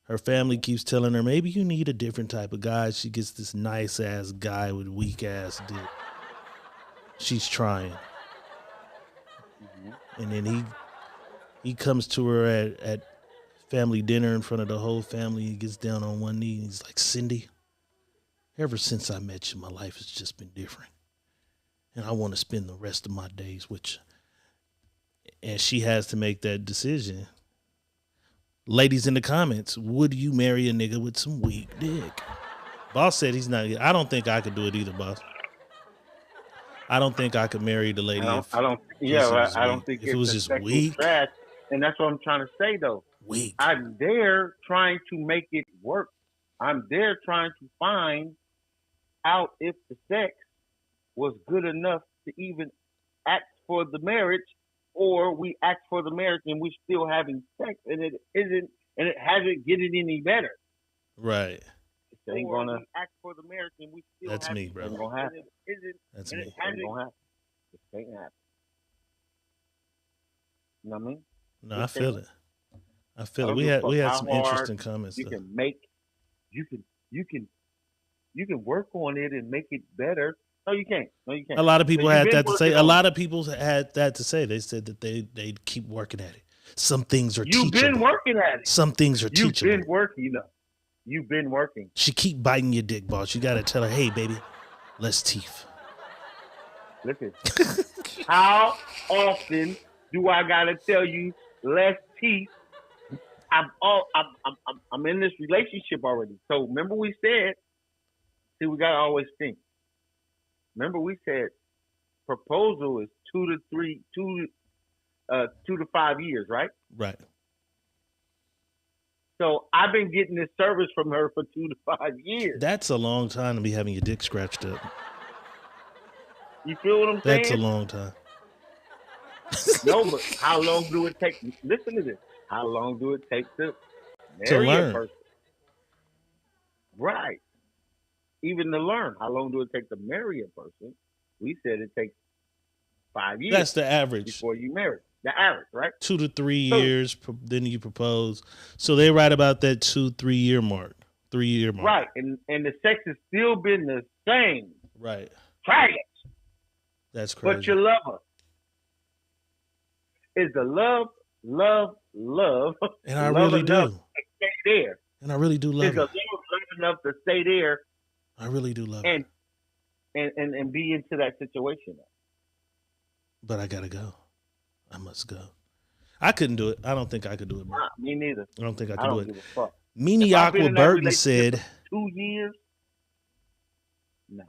Her family keeps telling her, maybe you need a different type of guy. She gets this nice ass guy with weak ass dick. She's trying. And then he comes to her at family dinner in front of the whole family. He gets down on one knee and he's like, Cindy, ever since I met you, my life has just been different. And I want to spend the rest of my days with you. And she has to make that decision. Ladies in the comments, would you marry a nigga with some weak dick? Boss said he's not. I don't think I could do it either, boss. I don't think I could marry the lady. I don't think if it was just weak. Trash. And that's what I'm trying to say, though. Weak. I'm there trying to make it work. I'm there trying to find out if the sex was good enough to even ask for the marriage, or we ask for the marriage and we're still having sex and it isn't, and it hasn't getting any better. Right. It ain't gonna ask for the marriage and we still. That's me, bro. Ain't gonna happen. That's me. me. It ain't gonna happen. It ain't happen. You know what I mean? No, I feel it. I feel it. We had some interesting comments. You can make. You can work on it and make it better. No, you can't. A lot of people had that to say. A lot of people had that to say. They said that they keep working at it. Some things are teachable. You've been working at it. Some things are teachable. You've been working. You've been working. She keep biting your dick, boss. You got to tell her, hey, baby, less teeth. Listen, how often do I got to tell you less teeth? I'm in this relationship already. So remember we said, we got to always think. Remember we said proposal is 2 to 5 years, right? Right. So I've been getting this service from her for 2 to 5 years. That's a long time to be having your dick scratched up. You feel what I'm saying? That's a long time. No, but how long do it take? Listen to this. How long do it take to marry a person? Right. Even to learn. How long do it take to marry a person? We said it takes 5 years. That's the average. Before you marry. The average, right? 2 to 3 years, then you propose. So they right about that 2-3 year mark. 3 year mark. Right. And the sex has still been the same. Right. Faggots. That's crazy. But you love her. Is the love, and I love really enough do. to stay there? And I really do love Is the her. love enough to stay there? I really do love and, her. And be into that situation. But I gotta go. I must go. I couldn't do it. I don't think I could do it, bro. Nah, me neither. I don't think I could I don't do it. give a fuck. Mimi Aqua Burton said 2 years. Nah.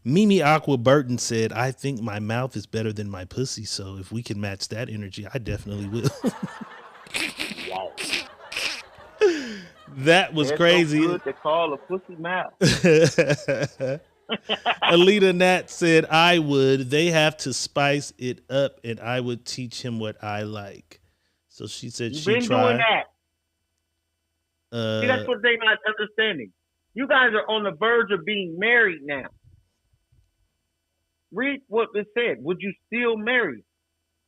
Mimi Aqua Burton said, I think my mouth is better than my pussy, so if we can match that energy, I definitely will. Wow. That was crazy. So good to call a pussy mouth. Alita Nat said, I would. They have to spice it up, and I would teach him what I like. So she said You've she been tried. doing that. See, that's what they're not understanding. You guys are on the verge of being married now. Read what it said. Would you still marry?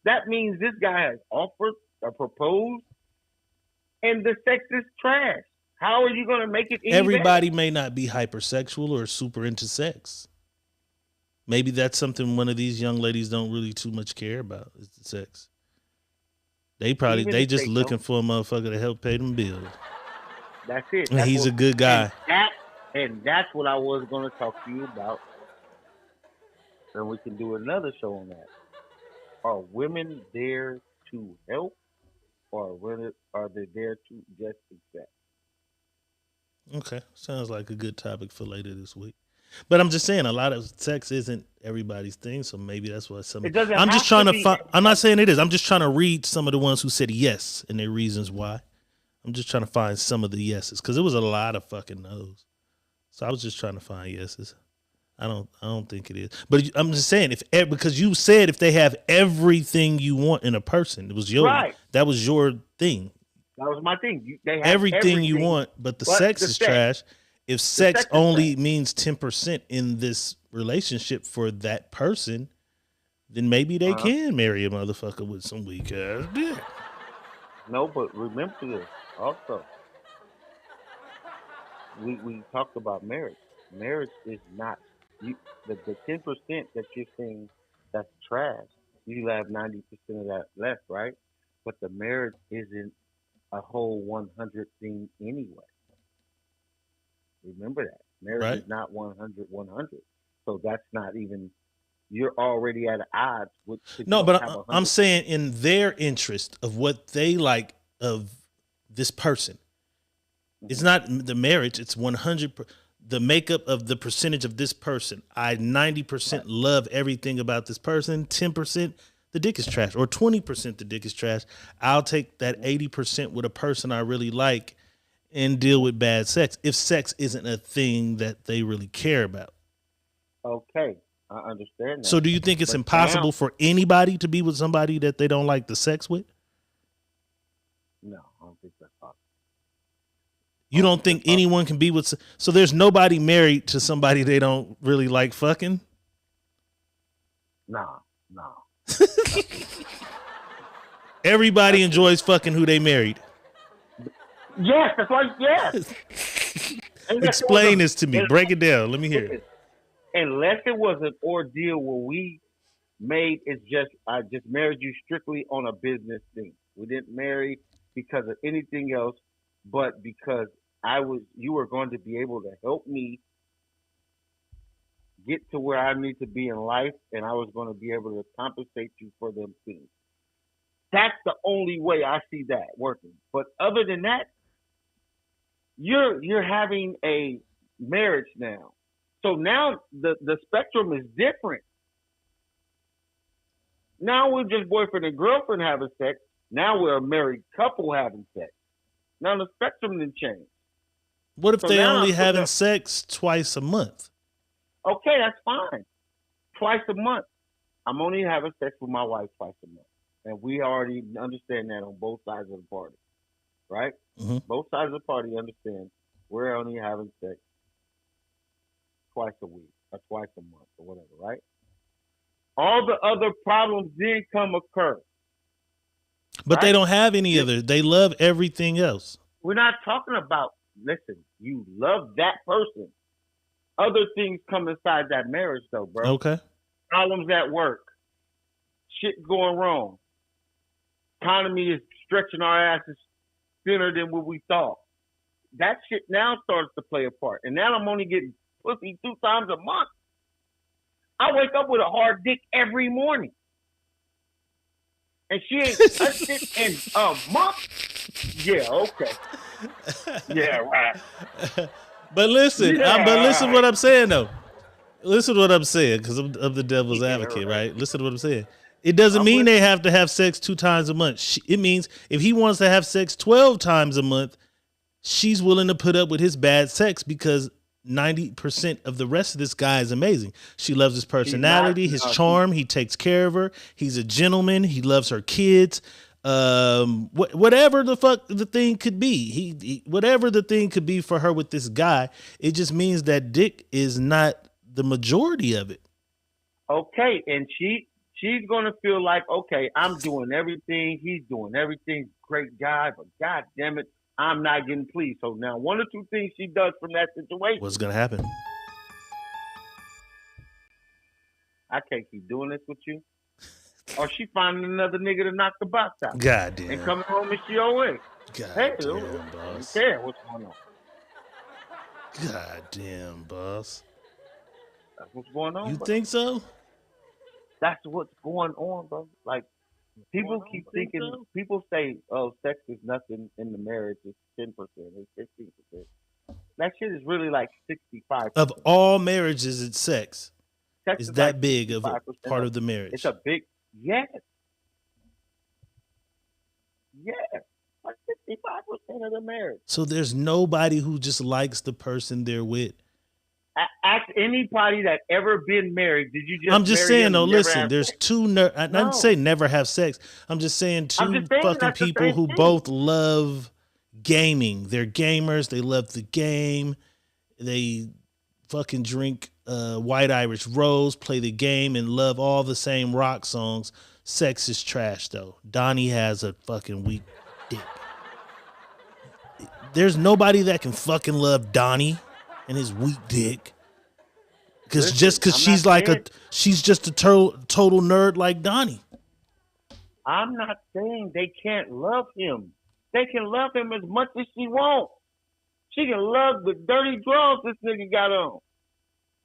That means this guy has offered or proposed, and the sex is trash. How are you going to make it any Everybody better? may not be hypersexual or super into sex. Maybe that's something one of these young ladies don't really too much care about is the sex. They just looking for a motherfucker to help pay them bills. That's it. And he's a good guy. And that's what I was going to talk to you about. And we can do another show on that. Are women there to help, or are they there to just accept? Okay, sounds like a good topic for later this week. But I'm just saying, a lot of sex isn't everybody's thing, so maybe that's why some. I'm just trying to find. I'm not saying it is. I'm just trying to read some of the ones who said yes and their reasons why. I'm just trying to find some of the yeses because it was a lot of fucking no's. So I was just trying to find yeses. I don't think it is. But I'm just saying because you said if they have everything you want in a person, it was that was your thing. That was my thing. They have everything you want, but the sex is trash. If sex only means 10% in this relationship for that person, then maybe they can marry a motherfucker with some weak ass dick. No, but remember this also. We talked about marriage. Marriage is not the 10% that you're saying that's trash. You have 90% of that left, right? But the marriage isn't a whole 100 thing anyway. Remember that. Marriage is not 100. So that's not even, you're already at odds with. No, but I'm saying in their interest of what they like of this person. It's not the marriage, it's 100%. The makeup of the percentage of this person. I 90% love everything about this person. 10% the dick is trash, or 20% the dick is trash. I'll take that 80% with a person I really like and deal with bad sex if sex isn't a thing that they really care about. Okay, I understand that. So do you think it's impossible for anybody to be with somebody that they don't like the sex with? No, I don't think that's possible. You don't think anyone can be with... So there's nobody married to somebody they don't really like fucking? No. Everybody enjoys fucking who they married. Yes, that's right. Yes. Explain this to me. Break it down. Let me hear it. Unless it was an ordeal where we made it I just married you strictly on a business thing. We didn't marry because of anything else, but because you were going to be able to help me get to where I need to be in life, and I was going to be able to compensate you for them things. That's the only way I see that working. But other than that, you're having a marriage now. So now the spectrum is different. Now we're just boyfriend and girlfriend having sex. Now we're a married couple having sex. Now the spectrum didn't change. What if they only having sex twice a month? Okay, that's fine. Twice a month. I'm only having sex with my wife twice a month. And we already understand that on both sides of the party. Right? Mm-hmm. Both sides of the party understand we're only having sex twice a week or twice a month or whatever, right? All the other problems did occur. But they don't have any other. They love everything else. We're not talking about, listen, you love that person. other things come inside that marriage, though, bro. Okay. Problems at work, shit going wrong. Economy is stretching our asses thinner than what we thought. That shit now starts to play a part. And now I'm only getting pussy 2 times a month. I wake up with a hard dick every morning. And she ain't touched it in a month? Yeah, okay. Yeah, right. But listen, Yeah, but listen right. what I'm saying though. Listen to what I'm saying, because I'm the devil's advocate, right? Listen to what I'm saying. It doesn't mean they have to have sex 2 times a month. It means if he wants to have sex 12 times a month, she's willing to put up with his bad sex because 90% of the rest of this guy is amazing. She loves his personality, his charm. He takes care of her. He's a gentleman. He loves her kids. Whatever the fuck the thing could be, he whatever the thing could be for her with this guy, it just means that dick is not the majority of it. Okay, and she's gonna feel like, okay, I'm doing everything, he's doing everything, great guy, but god damn it, I'm not getting pleased. So now 1 or 2 things she does from that situation. What's gonna happen? I can't keep doing this with you. Or she finding another nigga to knock the box out. God damn. And coming home and she away. God hey, damn, boss. Care what's going on. God damn, boss. That's what's going on. You bro. think so? That's what's going on, bro. Like, people keep thinking, people say, oh, sex is nothing in the marriage. It's 10%, it's 15%. That shit is really like 65%. Of all marriages, it's sex. Sex is is that like big of a part of the marriage? It's a big, yes. Yes. Like 65% of the marriage. So there's nobody who just likes the person they're with. Ask anybody that ever been married. Did you just? I'm just saying though. Listen, there's sex? 2. I didn't say never have sex. I'm just saying 2 fucking people who both love gaming. They're gamers. They love the game. They fucking drink White Irish Rose, play the game, and love all the same rock songs. Sex is trash though. Donnie has a fucking weak dick. There's nobody that can fucking love Donnie and his weak dick. Because she's just a total nerd like Donnie. I'm not saying they can't love him. They can love him as much as she wants. She can love the dirty drawers this nigga got on.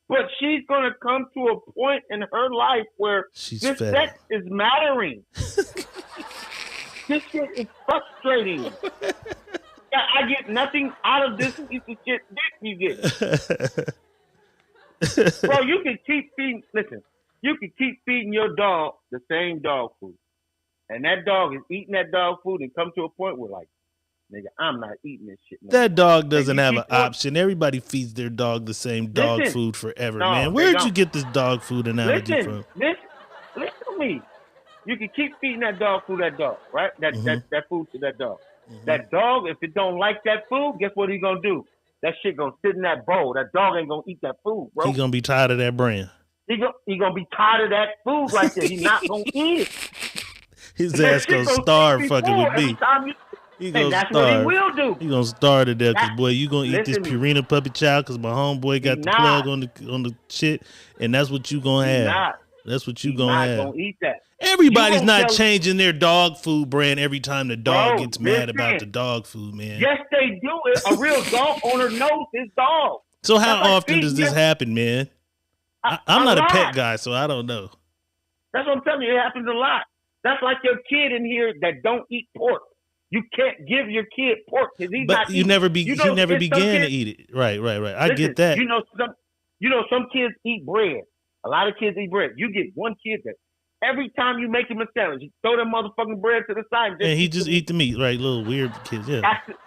But she's going to come to a point in her life where this sex is mattering. This shit is frustrating. I get nothing out of this piece of shit dick you get. Bro, you can keep feeding, you can keep feeding your dog the same dog food. And that dog is eating that dog food and come to a point where like, nigga, I'm not eating this shit. That dog doesn't have an option. Everybody feeds their dog the same dog food forever, man. Where'd you get this dog food analogy from? Listen to me. You can keep feeding that dog food, that dog, right? That food to that dog. Mm-hmm. That dog, if it don't like that food, guess what he gonna do? That shit gonna sit in that bowl. That dog ain't gonna eat that food, bro. He gonna be tired of that brand. He gonna be tired of that food right there. He not gonna eat it. His ass gonna starve fucking with me. He gonna that's starve. what he will do. He gonna starve to death, cause boy, you gonna eat this Purina puppy chow, cause my homeboy got the plug on the shit, and that's what you gonna have. That's what you gonna have. Gonna eat that. Everybody's not changing their dog food brand every time the dog gets mad about the dog food, man. Yes, they do. A real dog owner knows his dog. So how often does this happen, man? I'm not a pet guy, so I don't know. That's what I'm telling you. It happens a lot. That's like your kid in here that don't eat pork. You can't give your kid pork because he's not. But you never began to eat it. Right. I get that. You know some kids eat bread. A lot of kids eat bread. You get one kid that every time you make him a sandwich, you throw that motherfucking bread to the side. And he just eat the meat, right? Little weird kids. Yeah.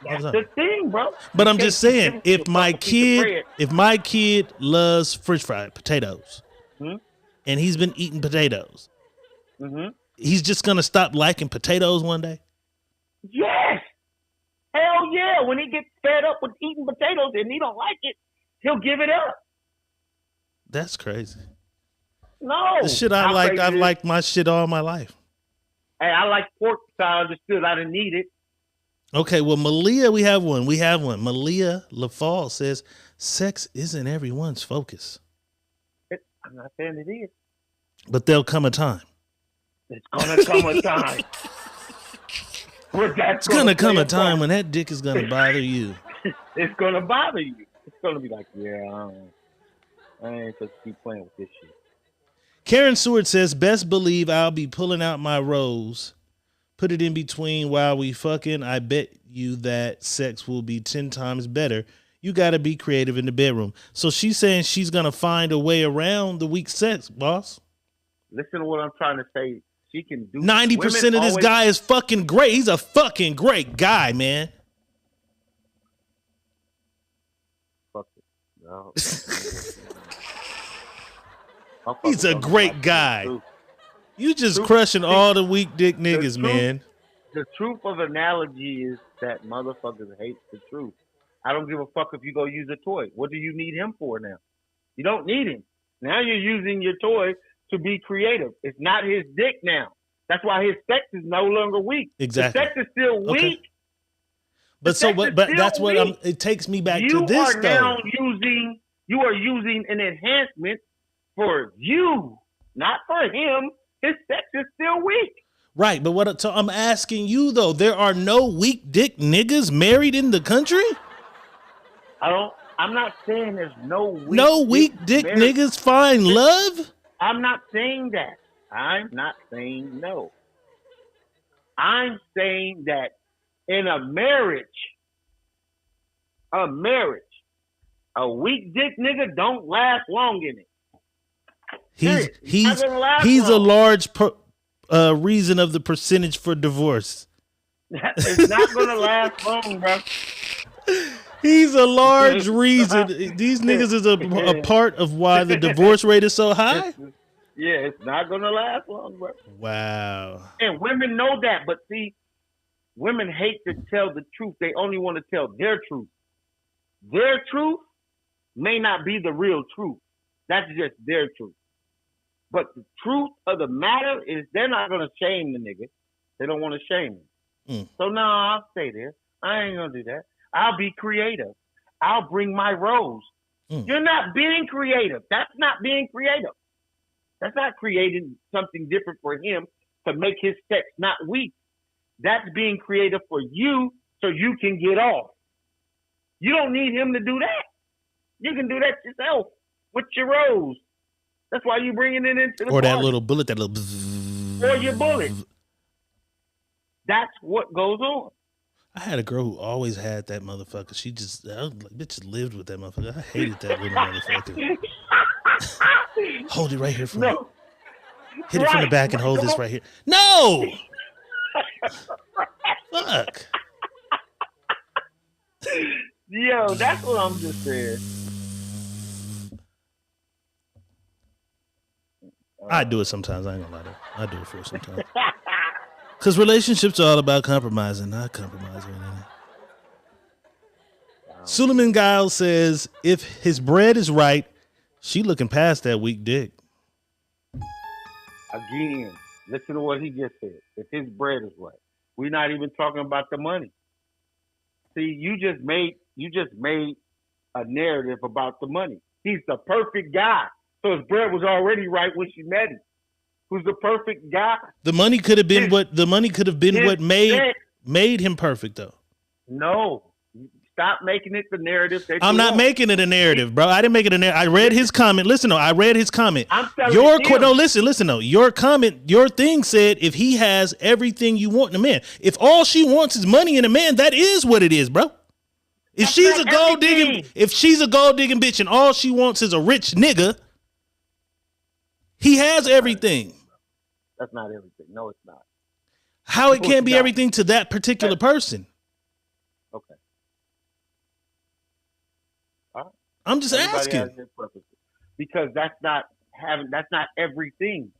That's the thing, bro. But I'm just saying, if my kid loves French fried potatoes, and he's been eating potatoes, he's just gonna stop liking potatoes one day. Yes. Hell yeah. When he gets fed up with eating potatoes and he don't like it, he'll give it up. That's crazy. No. The shit I like, I've liked my shit all my life. Hey, I like pork style just because I didn't eat it. Okay, well, Malia, we have one. Malia LaFall says, sex isn't everyone's focus. I'm not saying it is. But there'll come a time. It's gonna come a time. It's gonna come a time when that dick is gonna bother you. It's gonna bother you. It's gonna be like, yeah, I ain't supposed to keep playing with this shit. Karen Seward says, best believe I'll be pulling out my rose, put it in between while we fucking. I bet you that sex will be 10 times better. You got to be creative in the bedroom. So she's saying she's going to find a way around the weak sex, boss. Listen to what I'm trying to say. She can do 90% of this guy is fucking great. He's a fucking great guy, man. Fuck it. No. He's a great guy. You just crushing all the weak dick niggas, man. The truth of the analogy is that motherfuckers hate the truth. I don't give a fuck if you go use a toy. What do you need him for now? You don't need him. Now you're using your toy to be creative. It's not his dick now. That's why his sex is no longer weak. Exactly. The sex is still weak. Okay. But that's what it takes me back to this, though. You are using an enhancement for you, not for him. His sex is still weak. Right, but so I'm asking you, though, there are no weak dick niggas married in the country? I'm not saying there's no weak dick niggas find love? I'm not saying that. I'm not saying no. I'm saying that in a marriage, a weak dick nigga don't last long in it. He's a large reason of the percentage for divorce. It's not gonna last long, bro. He's a large reason. These niggas is a part of why the divorce rate is so high. Yeah, it's not gonna last long, bro. Wow. And women know that, but see, women hate to tell the truth. They only want to tell their truth. Their truth may not be the real truth. That's just their truth. But the truth of the matter is they're not gonna shame the nigga. They don't want to shame him. So no, I'll say this. I ain't gonna do that. I'll be creative. I'll bring my rose. You're not being creative. That's not being creative. That's not creating something different for him to make his sex not weak. That's being creative for you so you can get off. You don't need him to do that. You can do that yourself with your rose. That's why you're bringing it into the Or that party. little bullet, that little... Or your bullet. That's what goes on. I had a girl who always had that motherfucker. She just, bitch lived with that motherfucker. I hated that little motherfucker. Hold it right here for me. Hit it from the back and hold this right here. No! Fuck. Yo, that's what I'm just saying. I do it sometimes. I ain't gonna lie to you. I do it for her sometimes. Because relationships are all about compromising, not compromising. Suleiman Giles says, if his bread is right, she looking past that weak dick. Again, listen to what he just said. If his bread is right. We're not even talking about the money. See, you just made a narrative about the money. He's the perfect guy. So his bread was already right when she met him. Who's the perfect guy? The money could have been what made him perfect, though. No. Stop making it the narrative. I'm not making it a narrative, bro. I didn't make it a narrative. I read his comment. Listen, though, I read his comment. I'm telling you. No, listen, though. Your comment, your thing said if he has everything you want in a man. If all she wants is money in a man, that is what it is, bro. If she's a gold digging bitch and all she wants is a rich nigga, he has everything. That's not everything. No, it's not. How it can't be everything to that particular person? Okay. I'm just asking. Because that's not everything.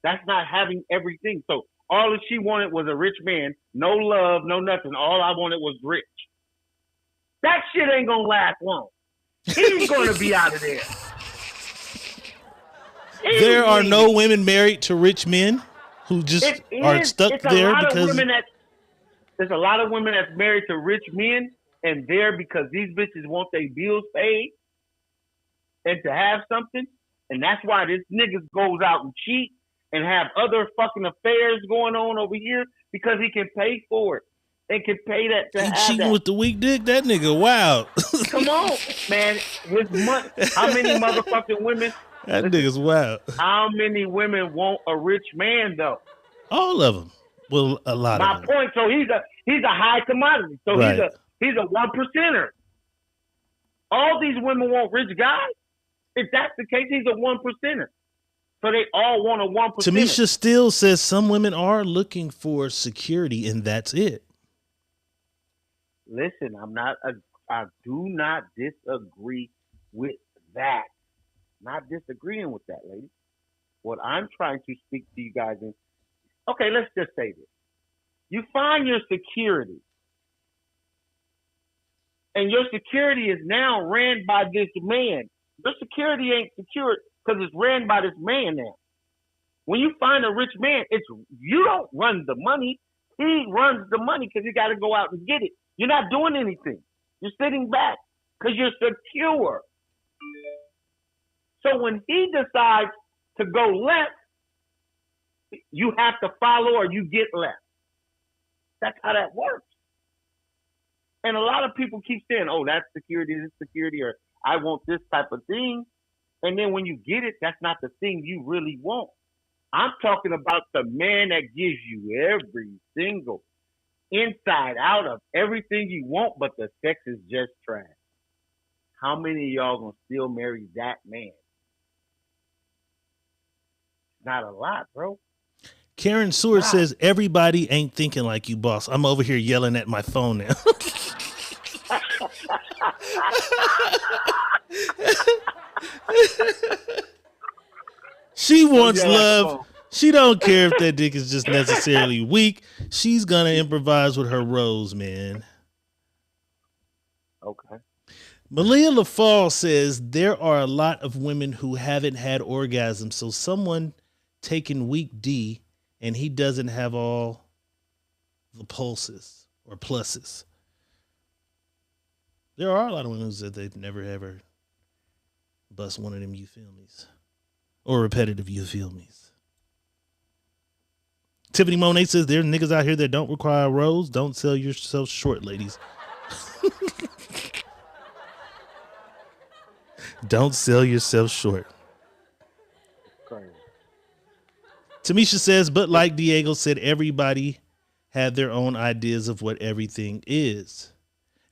That's not having everything. So all that she wanted was a rich man, no love, no nothing. All I wanted was rich. That shit ain't gonna last long. He's gonna be out of there. There are no women married to rich men who just are stuck there because there's a lot of women that's married to rich men and there because these bitches want their bills paid and to have something. And that's why this niggas goes out and cheat and have other fucking affairs going on over here because he can pay for it and can pay that to He have cheating that. with the weak dick? That nigga wild. Come on, man. His money. How many motherfucking women? That nigga's wild. How many women want a rich man though? All of them. Well, a lot My of them. point. So he's a high commodity. So Right. he's a 1%er. All these women want rich guys. If that's the case, he's a 1%er. So they all want a 1%. Tamisha still says some women are looking for security, and that's it. Listen, I do not disagree with that. Not disagreeing with that, lady. What I'm trying to speak to you guys is, okay, let's just say this. You find your security, and your security is now ran by this man. Your security ain't secure because it's ran by this man now. When you find a rich man, you don't run the money. He runs the money because you got to go out and get it. You're not doing anything. You're sitting back because you're secure. So when he decides to go left, you have to follow or you get left. That's how that works. And a lot of people keep saying, oh, that's security, this security, or I want this type of thing. And then when you get it, that's not the thing you really want. I'm talking about the man that gives you every single inside out of everything you want, but the sex is just trash. How many of y'all gonna still marry that man? Not a lot, bro. Karen Seward says everybody ain't thinking like you, boss. I'm over here yelling at my phone now. She wants love. She don't care if that dick is just necessarily weak. She's gonna improvise with her rose, man. Okay. Malia LaFall says there are a lot of women who haven't had orgasms, so someone taking weak D and he doesn't have all the pulses or pluses. There are a lot of women who said they've never ever bust one of them you feel me's or repetitive you feel me's. Tiffany Monet says there's niggas out here that don't require rose. Don't sell yourself short, ladies. Don't sell yourself short. Crazy. Tamisha says, but like Diego said, everybody had their own ideas of what everything is.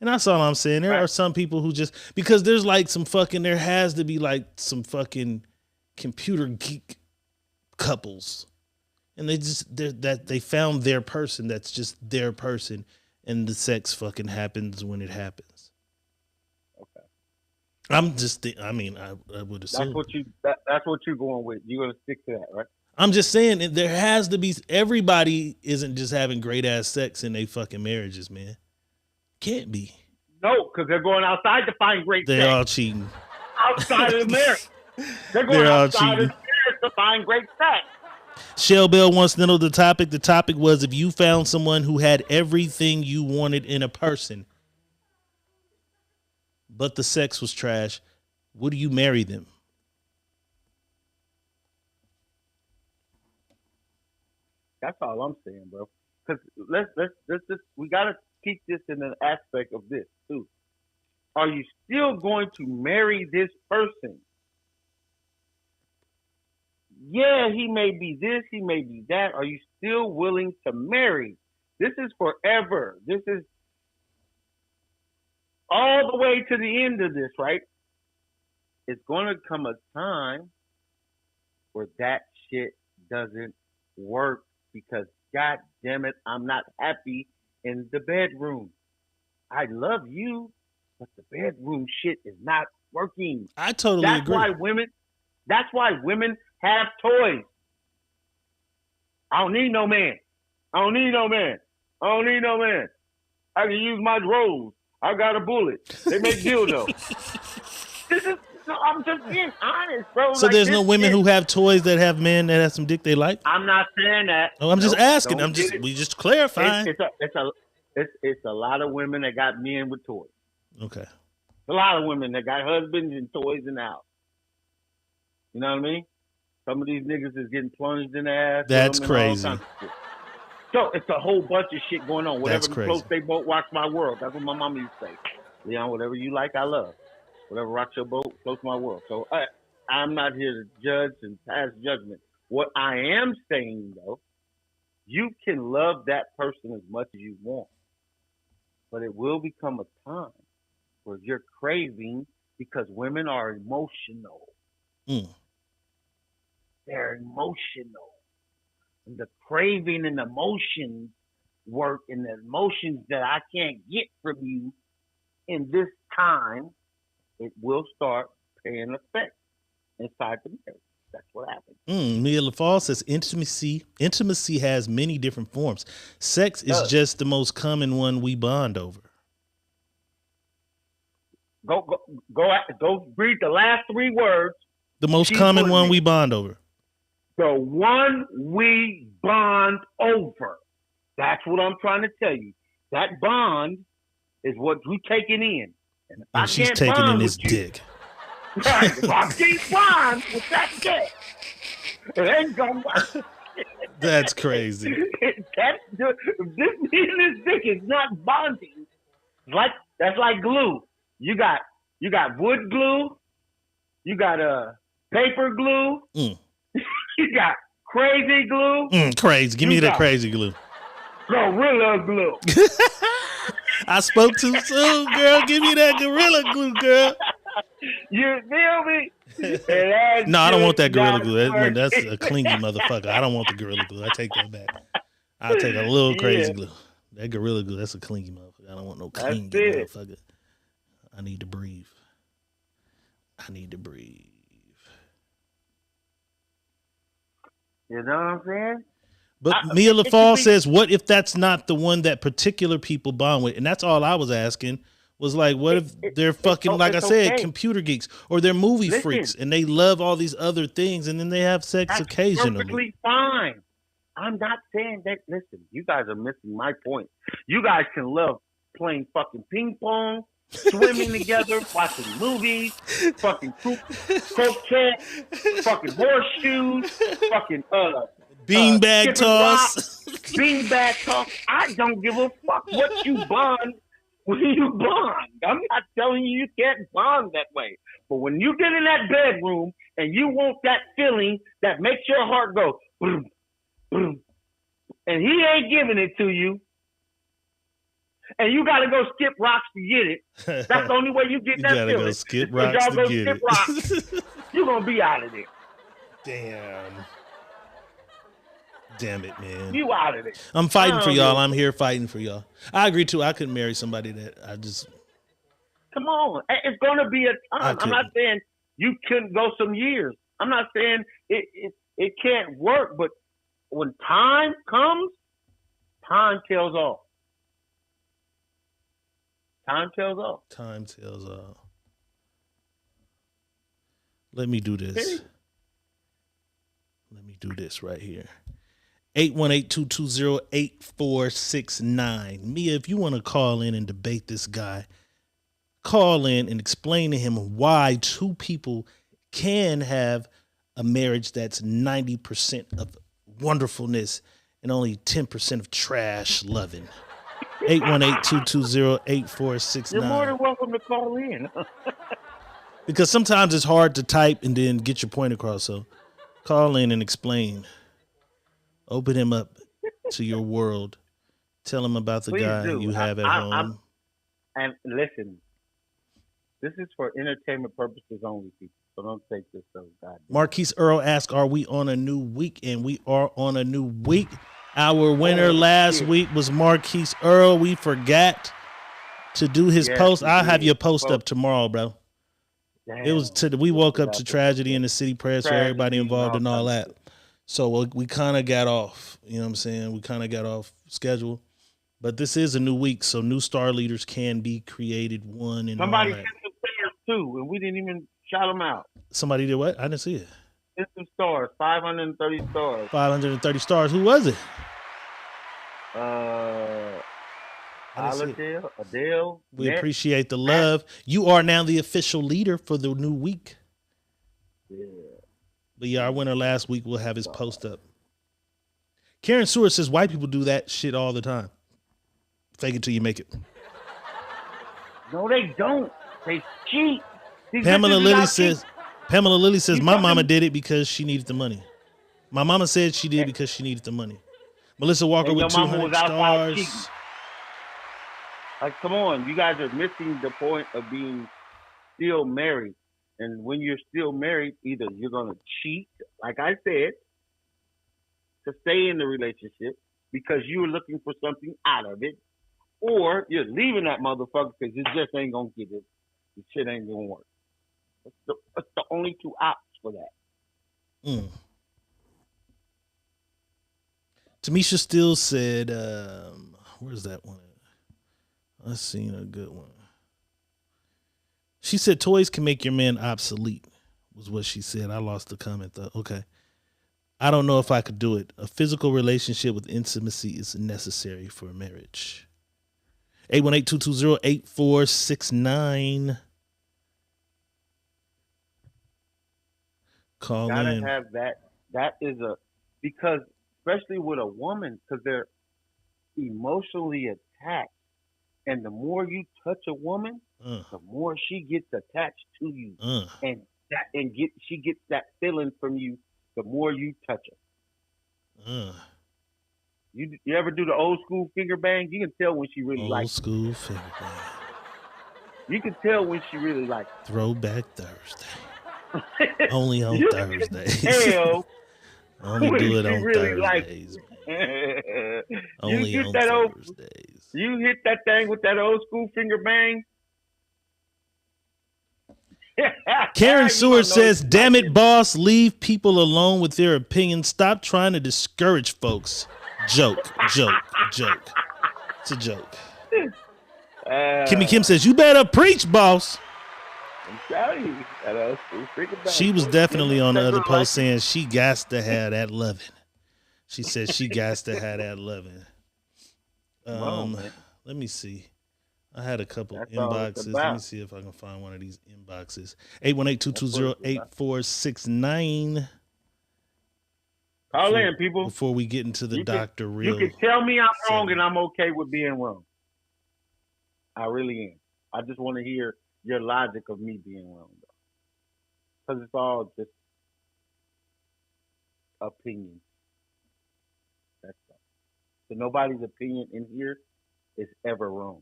And that's all I'm saying. There are some people who just, because there's like some fucking, there has to be like some fucking computer geek couples. And they found their person that's just their person. And the sex fucking happens when it happens. Okay. I'm just, I would assume. That's what you're going with. You're going to stick to that, right? I'm just saying there has to be, everybody isn't just having great ass sex in their fucking marriages, man. Can't be. No, because they're going outside to find great sex. They're all cheating. Outside of the marriage. They're going outside of the marriage to find great sex. Shell Bell wants to know the topic. The topic was if you found someone who had everything you wanted in a person, but the sex was trash, would you marry them? That's all I'm saying, bro. Because let's just, we got to keep this in an aspect of this too. Are you still going to marry this person? Yeah, he may be this, he may be that. Are you still willing to marry? This is forever. This is all the way to the end of this, right? It's going to come a time where that shit doesn't work because, God damn it, I'm not happy in the bedroom. I love you, but the bedroom shit is not working. I totally agree. That's why women have toys. I don't need no man. I don't need no man. I don't need no man. I can use my rose. I got a bullet. They make dildo. I'm just being honest, bro. So like, there's no women who have toys that have men that have some dick they like? I'm not saying that. Oh, I'm just asking. We just clarifying. It's a lot of women that got men with toys. Okay. A lot of women that got husbands and toys in the house. You know what I mean? Some of these niggas is getting plunged in the ass. That's with them and all crazy. kinds of shit. So it's a whole bunch of shit going on. Whatever That's crazy. floats they boat, rocks my world. That's what my mama used to say. Leon, whatever you like, I love. Whatever rocks your boat, floats my world. So I'm not here to judge and pass judgment. What I am saying, though, you can love that person as much as you want. But it will become a time where you're craving, because women are emotional. They're emotional. And the craving and emotions work, and the emotions that I can't get from you in this time, it will start paying effect inside the marriage. That's what happens. Mia LaFall says intimacy has many different forms. Sex is just the most common one we bond over. Go read the last three words. The most common one we bond over. The one we bond over. That's what I'm trying to tell you. That bond is what we taking in. And she's taking in this dick. Right. If I can't bond with that dick, it ain't gonna work. That's crazy. This dick is not bonding. That's like glue. You got wood glue. You got paper glue. You got crazy glue. Crazy. Give me that crazy glue. Gorilla glue. I spoke too soon, girl. Give me that gorilla glue, girl. You feel me? No, I don't want that gorilla glue. That's a clingy motherfucker. I don't want the gorilla glue. I take that back. I'll take a little crazy glue. That gorilla glue, that's a clingy motherfucker. I don't want no clingy motherfucker. I need to breathe. You know what I'm saying? But Mia LaFall says, what if that's not the one that particular people bond with? And that's all I was asking, was like, what if they're fucking, like I said, computer geeks, or they're movie freaks, and they love all these other things, and then they have sex occasionally. Perfectly fine. I'm not saying that. Listen, you guys are missing my point. You guys can love playing fucking ping pong, swimming together, watching movies, fucking croquet, fucking horseshoes, fucking beanbag toss. Beanbag toss. I don't give a fuck what you bond when you bond. I'm not telling you can't bond that way. But when you get in that bedroom and you want that feeling that makes your heart go boom, boom, and he ain't giving it to you, and you got to go skip rocks to get it. That's the only way you get that feeling. You got to go skip rocks to get it. Rocks, you're going to be out of there. Damn it, man. You out of there. I'm fighting for y'all. I'm here fighting for y'all. I agree, too. I couldn't marry somebody that I just... Come on. It's going to be a time. I'm not saying you couldn't go some years. I'm not saying it can't work, but when time comes, time tells all. Time tells all. Time tells all. Let me do this. Let me do this right here. 818-220-8469. Mia, if you want to call in and debate this guy, call in and explain to him why two people can have a marriage that's 90% of wonderfulness and only 10% of trash loving. 818-220-8469. You're more than welcome to call in. Because sometimes it's hard to type and then get your point across. So call in and explain. Open him up to your world. Tell him about the Please guy do. you have at home. And listen, this is for entertainment purposes only, people. So don't take this so goddamn. Marquise Earl asks, are we on a new week? And we are on a new week. Our winner last week was Marquise Earl. We forgot to do his post. I'll have your post up tomorrow, bro. Damn. It was we woke up to tragedy in the city, prayers for everybody involved and all that. So we kind of got off, you know what I'm saying? We kind of got off schedule. But this is a new week, so new star leaders can be created. Somebody sent some stars too, and we didn't even shout them out. Somebody did what? I didn't see it. Sent some stars, 530 stars. 530 stars. Who was it? That's it. Adele. We Matt, appreciate the love. You are now the official leader for the new week. Yeah. But yeah, our winner last week will have his post up. Karen Seward says white people do that shit all the time. Fake it till you make it. No, they don't. They cheat. These Pamela bitches Lilly out says cheat. Pamela Lilly says You my mama fucking- did it because she needed the money. My mama said she did because she needed the money. Melissa Walker And with your mama 200 was outside cheating. stars. Like, come on, you guys are missing the point of being still married. And when you're still married, either you're gonna cheat, like I said, to stay in the relationship because you're looking for something out of it, or you're leaving that motherfucker because it just ain't gonna get it. The shit ain't gonna work. That's the only two options for that. Tamisha Still said, where's that one? I seen a good one. She said toys can make your man obsolete, was what she said. I lost the comment though. Okay. I don't know if I could do it. A physical relationship with intimacy is necessary for marriage. 818-220-8469. Call Gotta in. have that. That is because especially with a woman, because they're emotionally attached, and the more you touch a woman, the more she gets attached to you, she gets that feeling from you. The more you touch her. You ever do the old school finger bang? You can tell when she really likes it. Old school finger bang. You can tell when she really likes it. Throwback Thursday. Only on Thursdays. Hell, only do it on really Thursdays. Only on Thursdays. You hit that thing with that old school finger bang. Karen Seward says, damn it, boss, leave people alone with their opinions. Stop trying to discourage folks. Joke. It's a joke. Kimmy Kim says, you better preach, boss. I'm telling you. That old school finger bang. She was definitely on the other post saying she got to have that loving. She said she got to have that loving. Let me see. I had a couple inboxes. Let me see if I can find one of these inboxes. 818-220-8469. Call in, people. Before we get into the doctor real. You can tell me I'm wrong and I'm okay with being wrong. I really am. I just want to hear your logic of me being wrong, though. Because it's all just opinion. That's all. So nobody's opinion in here is ever wrong.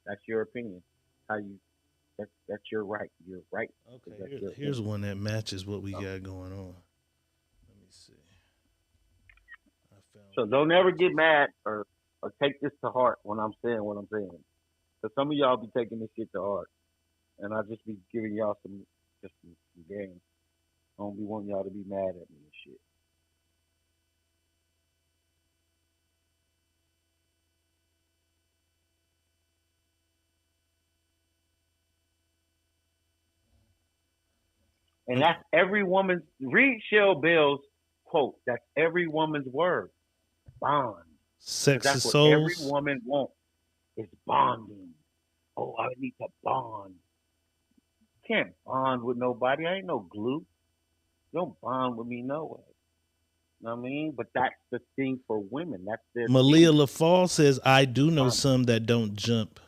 That's your opinion. That's your right. You're right. Okay, here's one that matches what we got going on. Let me see. So don't ever get mad or take this to heart when I'm saying what I'm saying. Because some of y'all be taking this shit to heart. And I'll just be giving y'all some game. I don't be wanting y'all to be mad at me and shit. And that's every woman's, read Shell Bell's quote. That's every woman's word. Bond. Sex that's is what souls. every woman wants is bonding. Oh, I need to bond. Can't bond with nobody. I ain't no glue. You don't bond with me no way. You know what I mean? But that's the thing for women. That's their Malia thing. LaFall says, I do know some that don't jump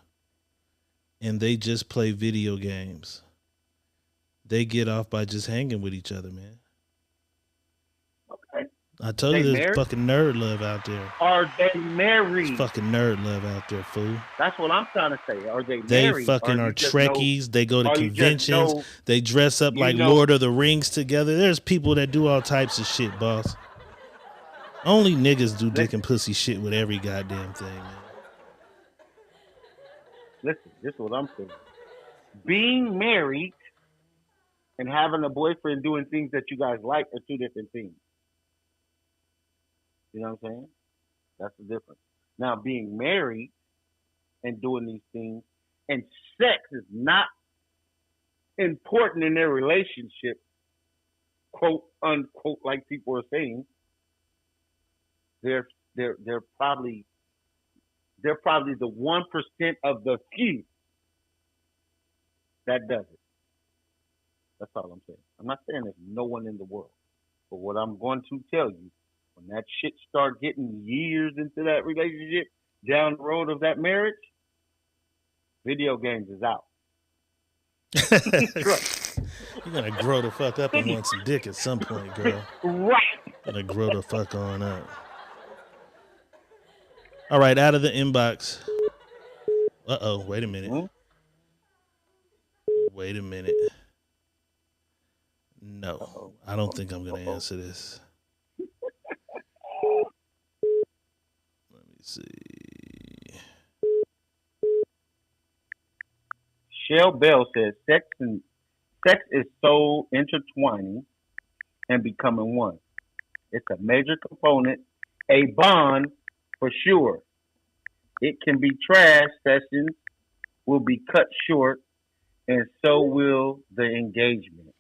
and they just play video games. They get off by just hanging with each other, man. Okay. I told you there's married? fucking nerd love out there. Are they married? There's fucking nerd love out there, fool. That's what I'm trying to say. Are they They married? fucking are Trekkies. They go to conventions. They dress up like Lord of the Rings together. There's people that do all types of shit, boss. Only niggas do dick and pussy shit with every goddamn thing, man. Listen, this is what I'm saying. Being married and having a boyfriend doing things that you guys like are two different things. You know what I'm saying? That's the difference. Now, being married and doing these things, and sex is not important in their relationship, quote unquote, like people are saying. They're probably they're probably the 1% of the few that does it. That's all I'm saying. I'm not saying there's no one in the world. But what I'm going to tell you, when that shit start getting years into that relationship, down the road of that marriage, video games is out. You're gonna grow the fuck up and want some dick at some point, girl. Right. You're gonna grow the fuck on up. All right, out of the inbox. Uh-oh, wait a minute. Wait a minute. No, I don't think I'm going to answer this. Let me see. Shell Bell says sex is so intertwining and becoming one. It's a major component, a bond for sure. It can be trash. Sessions will be cut short, and so will the engagement.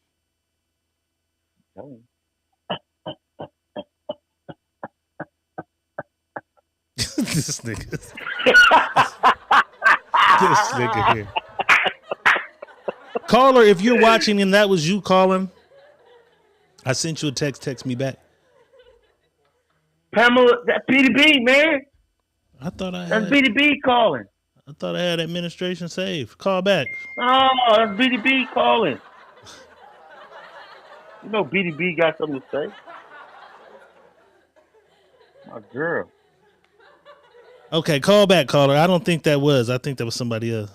This nigga. This nigga here. Caller, if you're watching and that was you calling, I sent you a text. Text me back. Pamela, that BDB, man. I thought I had. That's BDB calling. I thought I had administration saved. Call back. Oh, that's BDB calling. You know BDB got something to say. My girl. Okay, call back, caller. I don't think that was. I think that was somebody else.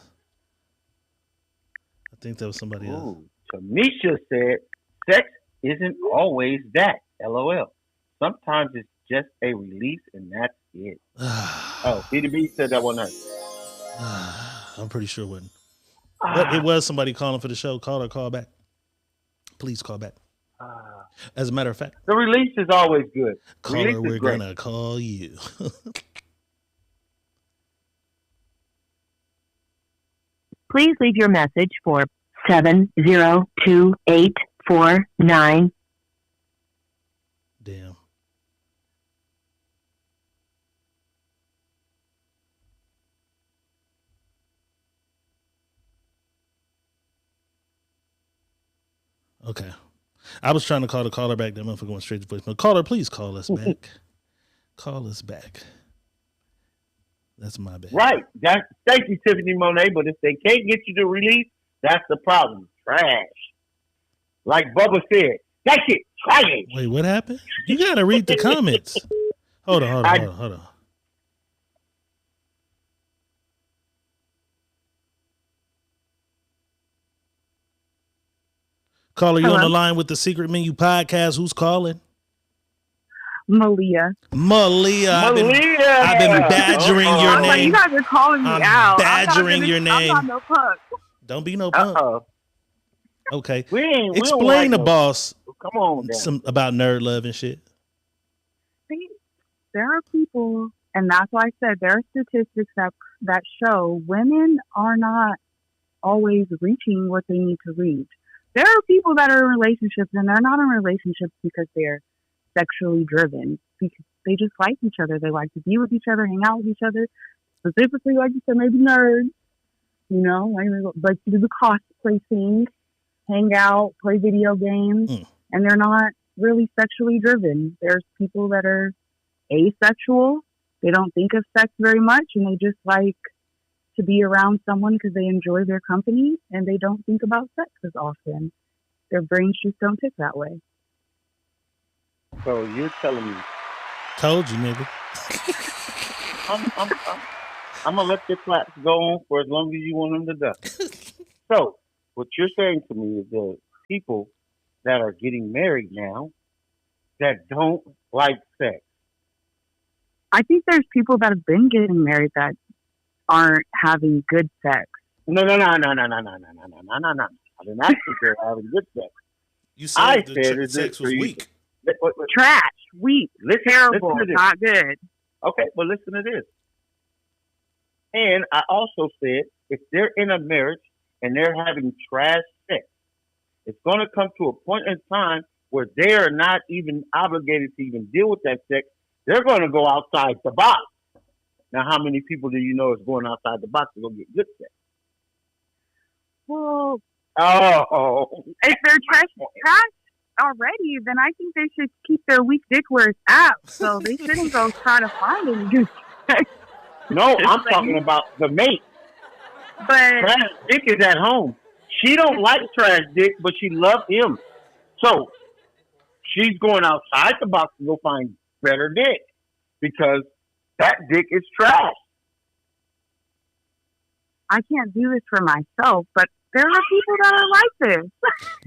Tamisha said, sex isn't always that. LOL. Sometimes it's just a release and that's it. Oh, BDB said that one night. I'm pretty sure it wasn't. But it was somebody calling for the show. Call or call back. Please call back. As a matter of fact, the release is always good. Caller, we're gonna call you. Please leave your message for 702-849. Damn. Okay. I was trying to call the caller back. That motherfucker went straight to voicemail. Caller, please call us back. Call us back. That's my bad. Right. Thank you, Tiffany Monet. But if they can't get you to release, that's the problem. Trash. Like Bubba said, that shit trash. Wait, what happened? You gotta read the comments. Hold on. Caller, you on the line with the Secret Menu podcast. Who's calling? Malia. I've been badgering your name. Like, you guys are calling me out. Badgering your name. I'm not no punk. Don't be no punk. Okay. We explain to boss. Come on, about nerd love and shit. See, there are people, and that's why I said there are statistics that show women are not always reaching what they need to reach. There are people that are in relationships, and they're not in relationships because they're sexually driven, because they just like each other. They like to be with each other, hang out with each other. Specifically, like you said, maybe nerds, you know, like to do the cosplay thing, hang out, play video games, and they're not really sexually driven. There's people that are asexual. They don't think of sex very much, and they just like to be around someone because they enjoy their company, and they don't think about sex as often. Their brains just don't tick that way. So you're telling me? Told you, nigga. I'm gonna let your claps go on for as long as you want them to go. So what you're saying to me is the people that are getting married now that don't like sex. I think there's people that have been getting married that aren't having good sex. No. I didn't ask if they're having good sex. You said sex was weak. Trash, weak, terrible, not good. Okay, but listen to this. And I also said if they're in a marriage and they're having trash sex, it's going to come to a point in time where they are not even obligated to even deal with that sex. They're going to go outside the box. Now, how many people do you know is going outside the box to go get good sex? Well, Oh, if they're trash already, then I think they should keep their weak dick where it's at. So they shouldn't go try to find any good sex. no, I'm talking about the mate. But Trash dick is at home. She don't like trash dick, but she loves him. So she's going outside the box to go find better dick because that dick is trash. I can't do this for myself, but there are people that are like this.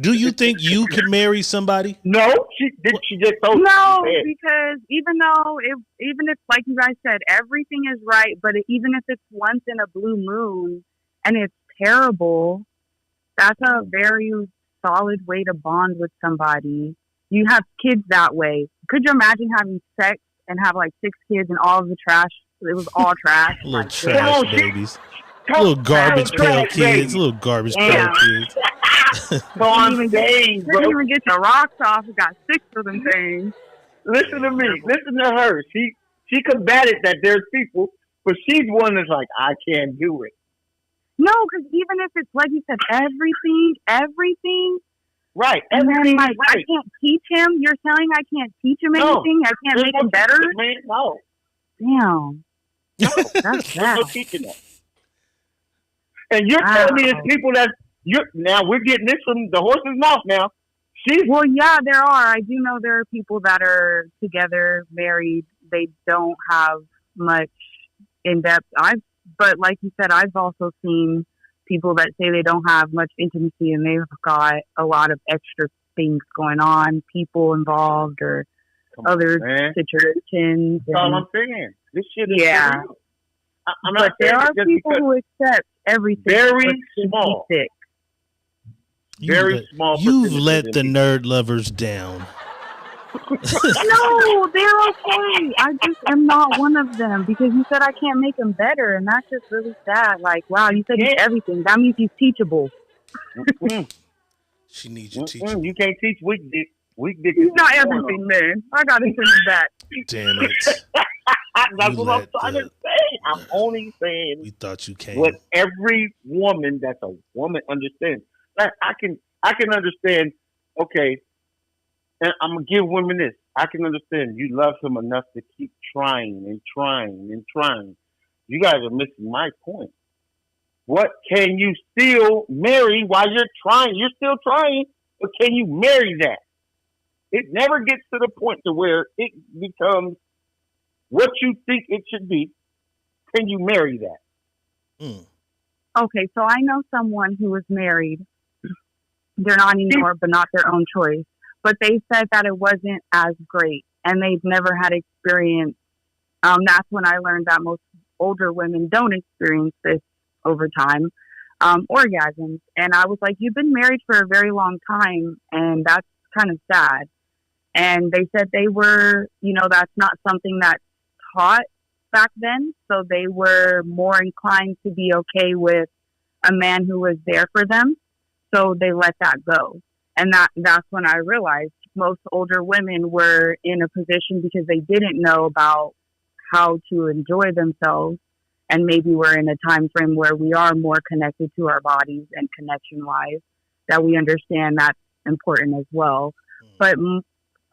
Do you think you could marry somebody? No, she just told No, me. because even if like you guys said, everything is right, but even if it's once in a blue moon and it's terrible, that's a very solid way to bond with somebody. You have kids that way. Could you imagine having sex and have like 6 kids and all of the trash? It was all trash. Little trash babies. Little garbage pail kids. Little garbage pail kids. Couldn't even get the rocks off. We got 6 of them things. Listen to me. Listen to her. She combated that there's people, but she's one that's like, I can't do it. No, because even if it's like you said, everything. Right. And then like I can't teach him. You're telling I can't teach him anything. I can't make him better. Man, no. Damn. No, that's no teaching that. And you're telling me it's people that now we're getting this from the horse's mouth now. Well, yeah, there are. I do know there are people that are together, married. They don't have much in depth. But like you said, I've also seen people that say they don't have much intimacy and they've got a lot of extra things going on, people involved or other situations. That's all I'm saying. This shit is real. I'm but there are people who accept everything. Very small. Very small. You've let the nerd lovers down. No, they're okay. I just am not one of them because you said I can't make them better, and that's just really sad. Like, wow, you said he's everything. That means he's teachable. She needs you teachable. You can't teach weak dick. Weak dick is not everything, man. I got to send him back. Damn it. That's what I'm trying to say. I'm only saying we thought you came. What every woman that's a woman understands. Like I can understand, okay, and I'm gonna give women this. I can understand you love him enough to keep trying and trying and trying. You guys are missing my point. What can you still marry while you're trying? You're still trying, but can you marry that? It never gets to the point to where it becomes what you think it should be. Can you marry that? Okay, so I know someone who was married. They're not anymore, but not their own choice. But they said that it wasn't as great, and they've never had experience. That's when I learned that most older women don't experience this over time, orgasms. And I was like, you've been married for a very long time, and that's kind of sad. And they said they were, that's not something that's taught back then. So they were more inclined to be okay with a man who was there for them. So they let that go. And that's when I realized most older women were in a position because they didn't know about how to enjoy themselves. And maybe we're in a time frame where we are more connected to our bodies and connection-wise, that we understand that's important as well. But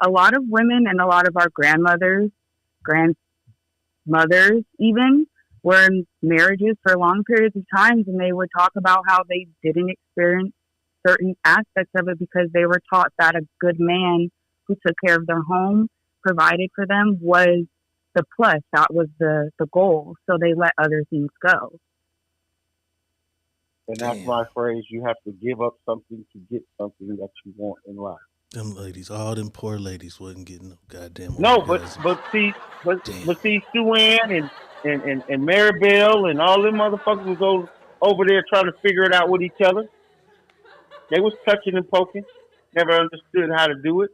a lot of women and a lot of our grandmothers even, were in marriages for long periods of times, and they would talk about how they didn't experience certain aspects of it because they were taught that a good man who took care of their home, provided for them, was the plus. That was the goal. So they let other things go. And that's my phrase. You have to give up something to get something that you want in life. Them ladies, all them poor ladies wasn't getting no goddamn. No, but see, Sue Ann and Maribel and all them motherfuckers was over there trying to figure it out with each other. They was touching and poking, never understood how to do it.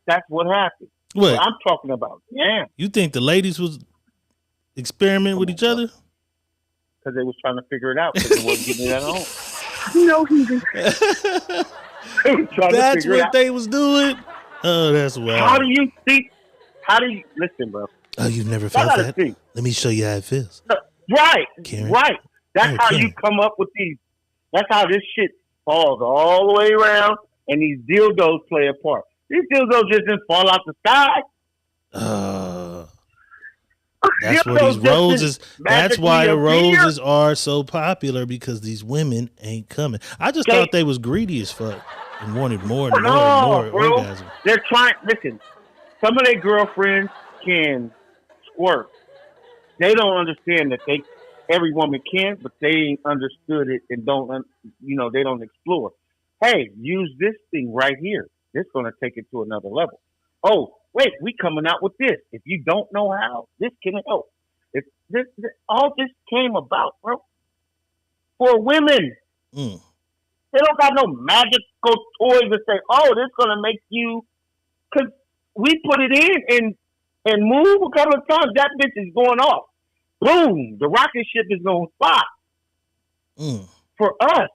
That's what happened. What I'm talking about? Yeah. You think the ladies was experimenting with each other? Because they was trying to figure it out because they wasn't getting it at home. No, he was. That's what they was doing. Oh, that's wild. How do you listen, bro? Oh, you've never I felt gotta that? see. Let me show you how it feels. Right, Karen? right. That's Oh, how Karen. you come up with these. That's how this shit falls all the way around, and these dildos play a part. These dildos just didn't fall out the sky. That's where these Dildos just roses. didn't That's magically why the appear. roses are so popular, because these women ain't coming. I just thought they was greedy as fuck and wanted more and more and No, more bro. orgasm. They're trying. Listen, some of their girlfriends can squirt. They don't understand that every woman can, but they ain't understood it and they don't explore. Hey, use this thing right here. This gonna take it to another level. Oh, wait, we coming out with this. If you don't know how, this can help. If all this came about, bro, for women. They don't got no magical toys to say, oh, this gonna make you. Cause we put it in and move a couple of times, that bitch is going off. Boom! The rocket ship is gonna spot. For us,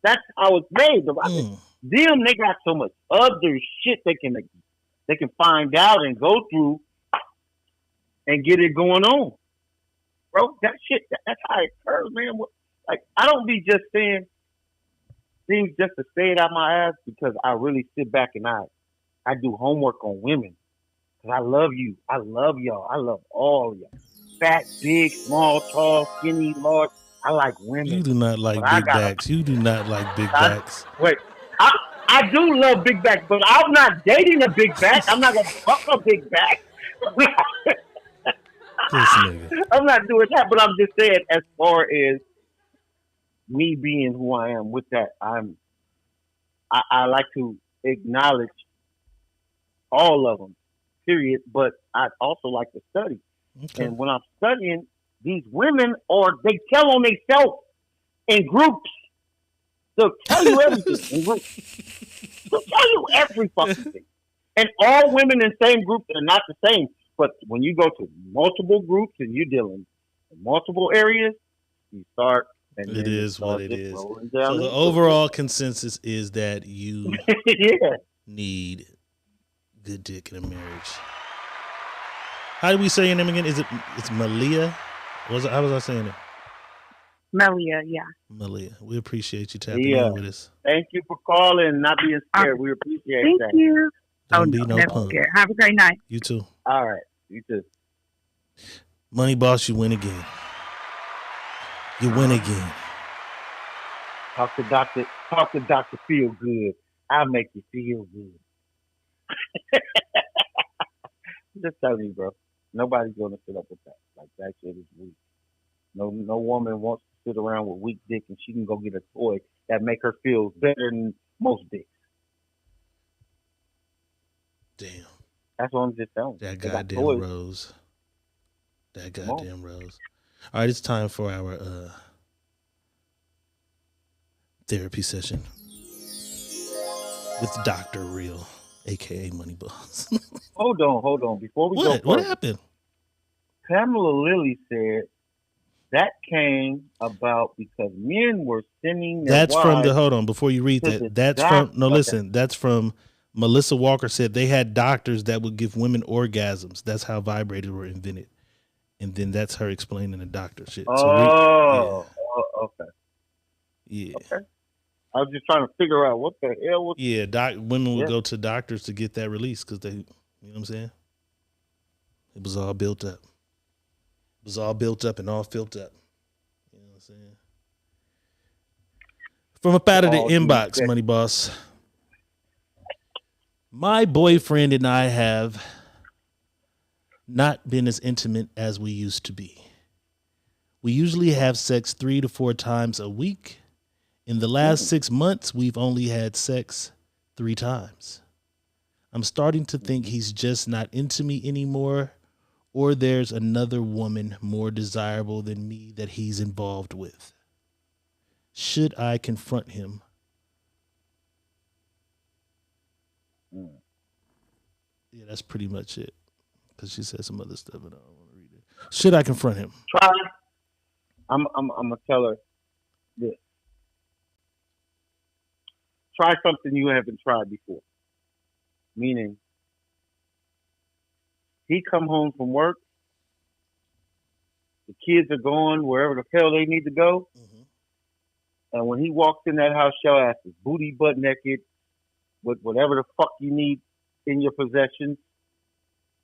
that's how it's made. The rocket. Them, they got so much other shit they can find out and go through and get it going on, bro. That shit. That's how it occurs, man. Like, I don't be just saying things just to say it out my ass, because I really sit back and I do homework on women. Cause I love you. I love y'all. I love all of y'all. Fat, big, small, tall, skinny, large. I like women. You do not like big backs. You do not like big backs. Wait, I do love big backs, but I'm not dating a big back. I'm not gonna fuck a big back. This nigga. I'm not doing that, but I'm just saying, as far as me being who I am with that, I like to acknowledge all of them, period. But I also like to study. Okay. And when I'm studying, these women they tell on themselves in groups. They'll tell you everything in groups. They'll tell you every fucking thing. And all women in the same group are not the same. But when you go to multiple groups and you're dealing in multiple areas, you start. And It is what it is. So the the overall consensus is that you yeah. need good dick in a marriage. How do we say your name again? It's Malia? How was I saying it? Melia, yeah. Malia. We appreciate you tapping in with us. Thank you for calling and not being scared. We appreciate Thank that. you. Don't be no never punk. scared. Have a great night. You too. All right. You too. Money Boss, you win again. You win again. Talk to Dr. Feel Good. I'll make you feel good. Just telling you, bro. Nobody's gonna sit up with that. Like, that shit is weak. No woman wants to sit around with weak dick, and she can go get a toy that make her feel better than most dicks. Damn. That's what I'm just telling you. That goddamn Rose. That goddamn Rose. All right, it's time for our therapy session with Dr. Real, aka Money Boss. Hold on. Before we go, What happened? Pamela Lilly said that came about because men were sending their That's from wives hold on, before you read to that. the That's doctor. from listen, that's from Melissa Walker said they had doctors that would give women orgasms. That's how vibrators were invented. And then that's her explaining the doctor shit. Okay. Yeah. Okay. I was just trying to figure out what the hell was. Yeah, women would go to doctors to get that release because they, you know what I'm saying? It was all built up. It was all built up and all filled up. You know what I'm saying? From up out of the inbox, Money Boss. My boyfriend and I have not been as intimate as we used to be. We usually have sex 3 to 4 times a week. In the last 6 months, we've only had sex 3 times. I'm starting to think he's just not into me anymore, or there's another woman more desirable than me that he's involved with. Should I confront him? Yeah, that's pretty much it. Because she said some other stuff, but I don't want to read it. Should I confront him? Try. I'm gonna tell her this. Try something you haven't tried before. Meaning, he come home from work The kids are going wherever the hell they need to go. And when he walks in that house, your ass is booty butt naked with whatever the fuck you need in your possessions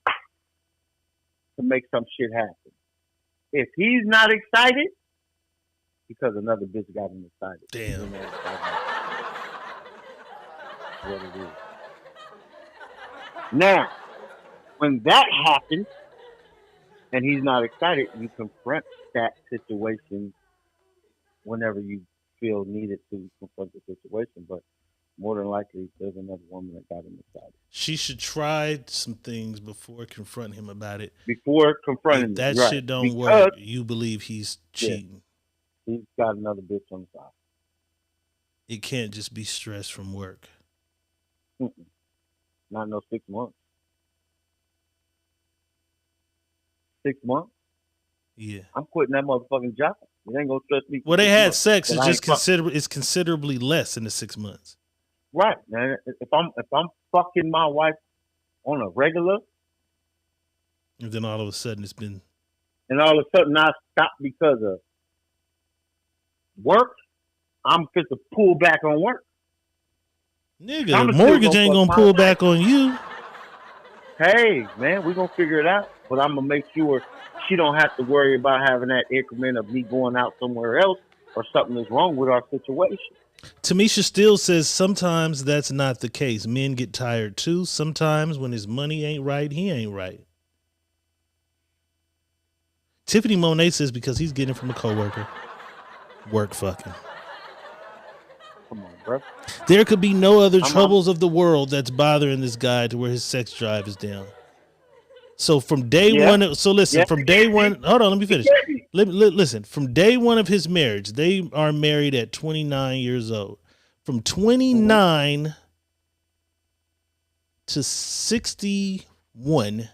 to make some shit happen. If he's not excited, because another bitch got him excited. Damn. What it is. Now, when that happens and he's not excited, you confront that situation whenever you feel needed to confront the situation. But more than likely, there's another woman that got him excited. She should try some things before confronting him about it. Before confronting if that right. shit don't because, work, you believe he's cheating. Yeah, he's got another bitch on the side. It can't just be stress from work. Not no 6 months. 6 months? Yeah. I'm quitting that motherfucking job. It ain't gonna stress me. Well, they had sex. It's just considerably less in the 6 months. Right, man. If I'm fucking my wife on a regular, and then all of a sudden it's been, and all of a sudden I stop because of work, I'm fit to pull back on work. Nigga, the mortgage ain't gonna pull back on you. Hey, man, we're gonna figure it out. But I'm gonna make sure she don't have to worry about having that increment of me going out somewhere else or something is wrong with our situation. Tamisha Steele says sometimes that's not the case. Men get tired too. Sometimes when his money ain't right, he ain't right. Tiffany Monet says because he's getting it from a coworker. Work fucking. Come on, bro. There could be no other troubles of the world that's bothering this guy to where his sex drive is down. So from day one, so listen, from day one, hold on, let me finish. Listen, from day one of his marriage, they are married at 29 years old. From 29 to 61,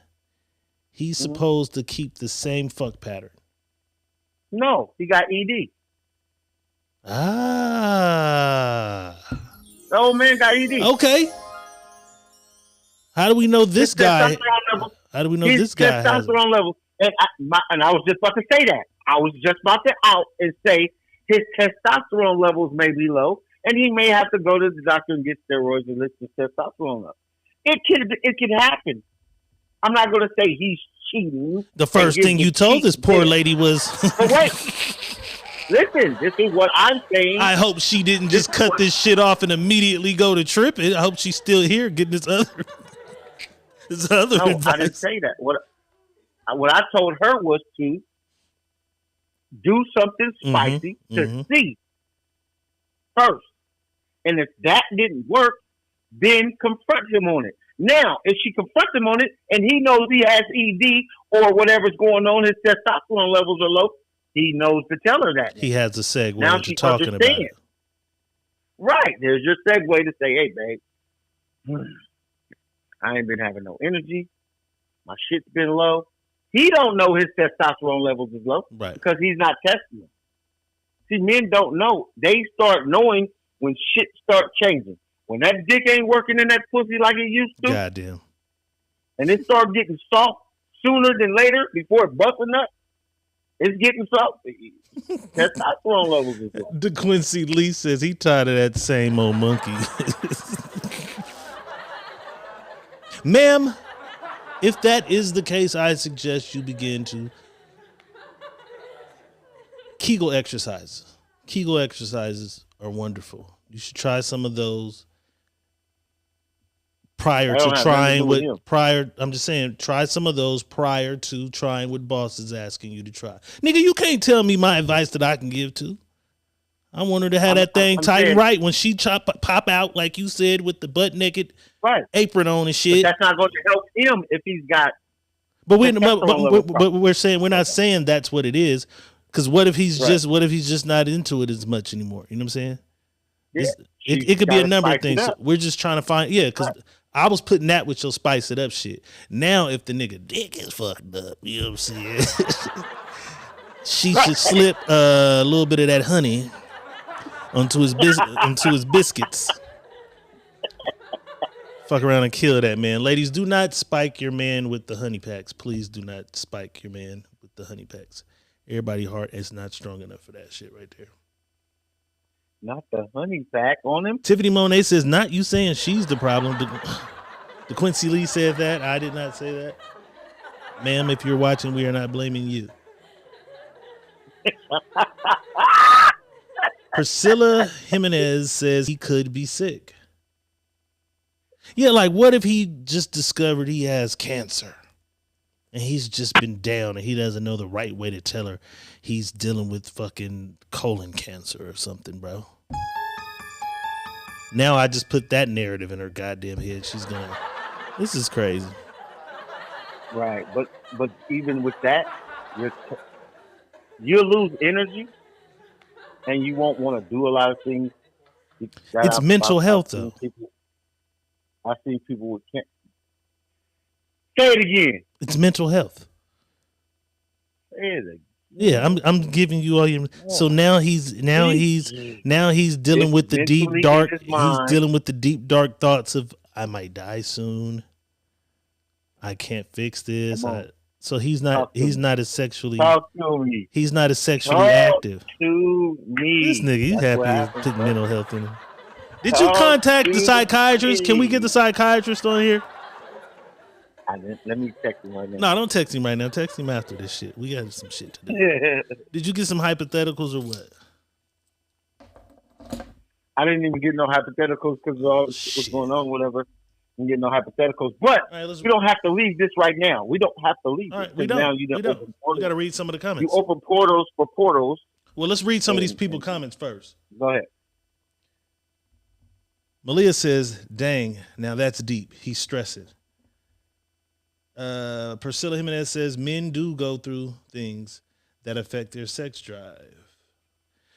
he's supposed to keep the same fuck pattern. No, he got ED. Ah. The old man got ED. Okay. How do we know this guy? How do we know this guy has testosterone level? And I was just about to say that. I was just about to out and say his testosterone levels may be low, and he may have to go to the doctor and get steroids and lift his testosterone up. It could happen. I'm not going to say he's cheating. The first thing you told this poor lady was. But wait. Listen, this is what I'm saying. I hope she didn't just cut this shit off and immediately go to tripping. I hope she's still here getting this other no, advice. I didn't say that. What I told her was to do something spicy to see first. And if that didn't work, then confront him on it. Now, if she confronts him on it and he knows he has ED or whatever's going on, his testosterone levels are low, he knows to tell her that. He has a segue now into talking about it. Right. There's your segue to say, hey, babe, I ain't been having no energy. My shit's been low. He don't know his testosterone levels is low because he's not testing them. See, men don't know. They start knowing when shit start changing. When that dick ain't working in that pussy like it used to. Goddamn. And it start getting soft sooner than later before it busting up. It's getting soft. Testosterone levels is low. DeQuincy Lee says he tired of that same old monkey. Ma'am, if that is the case, I suggest you begin to Kegel exercises. Kegel exercises are wonderful. You should try some of those prior to trying with I'm just saying, try some of those prior to trying what boss is asking you to try. Nigga, you can't tell me my advice that I can give to. I want her to have that thing tight right when she pop out, like you said, with the butt naked apron on and shit. But that's not going to help him if he's got. But we're saying we're not saying that's what it is, because what if he's just not into it as much anymore? You know what I'm saying? Yeah, it could be a number of things. We're just trying to find because I was putting that with your spice it up shit. Now if the nigga dick is fucked up, you know what I'm saying? She should slip a little bit of that honey onto his biscuits. Fuck around and kill that man. Ladies, do not spike your man with the honey packs. Please do not spike your man with the honey packs. Everybody's heart is not strong enough for that shit right there. Not the honey pack on him. Tiffany Monet says, not you saying she's the problem. The Quincy Lee said that. I did not say that. Ma'am, if you're watching, we are not blaming you. Priscilla Jimenez says he could be sick. Yeah, like what if he just discovered he has cancer and he's just been down and he doesn't know the right way to tell her he's dealing with fucking colon cancer or something, bro. Now I just put that narrative in her goddamn head. She's gonna, this is crazy. Right, but even with that, you'll lose energy and you won't want to do a lot of things. It's mental health, though. I see people with cancer. Say it again. It's mental health. Say it again. Yeah, I'm giving you all your. So now he's dealing with the deep dark. He's dealing with the deep dark thoughts of I might die soon. I can't fix this. So he's not as sexually. Talk to me. He's not as sexually active. To me. This nigga, he's happy as put mental health in him. Did you contact the psychiatrist? Can we get the psychiatrist on here? Let me text him right now. No, don't text him right now. Text him after this shit. We got some shit to do. Did you get some hypotheticals or what? I didn't even get no hypotheticals because of all what's going on, whatever. Didn't get no hypotheticals. But we don't have to leave this right now. We don't have to leave. All right, we don't. Now We got to read some of the comments. You open portals for portals. Well, let's read some of these people comments first. Go ahead. Malia says, dang, now that's deep. He's stressing. Priscilla Jimenez says, men do go through things that affect their sex drive.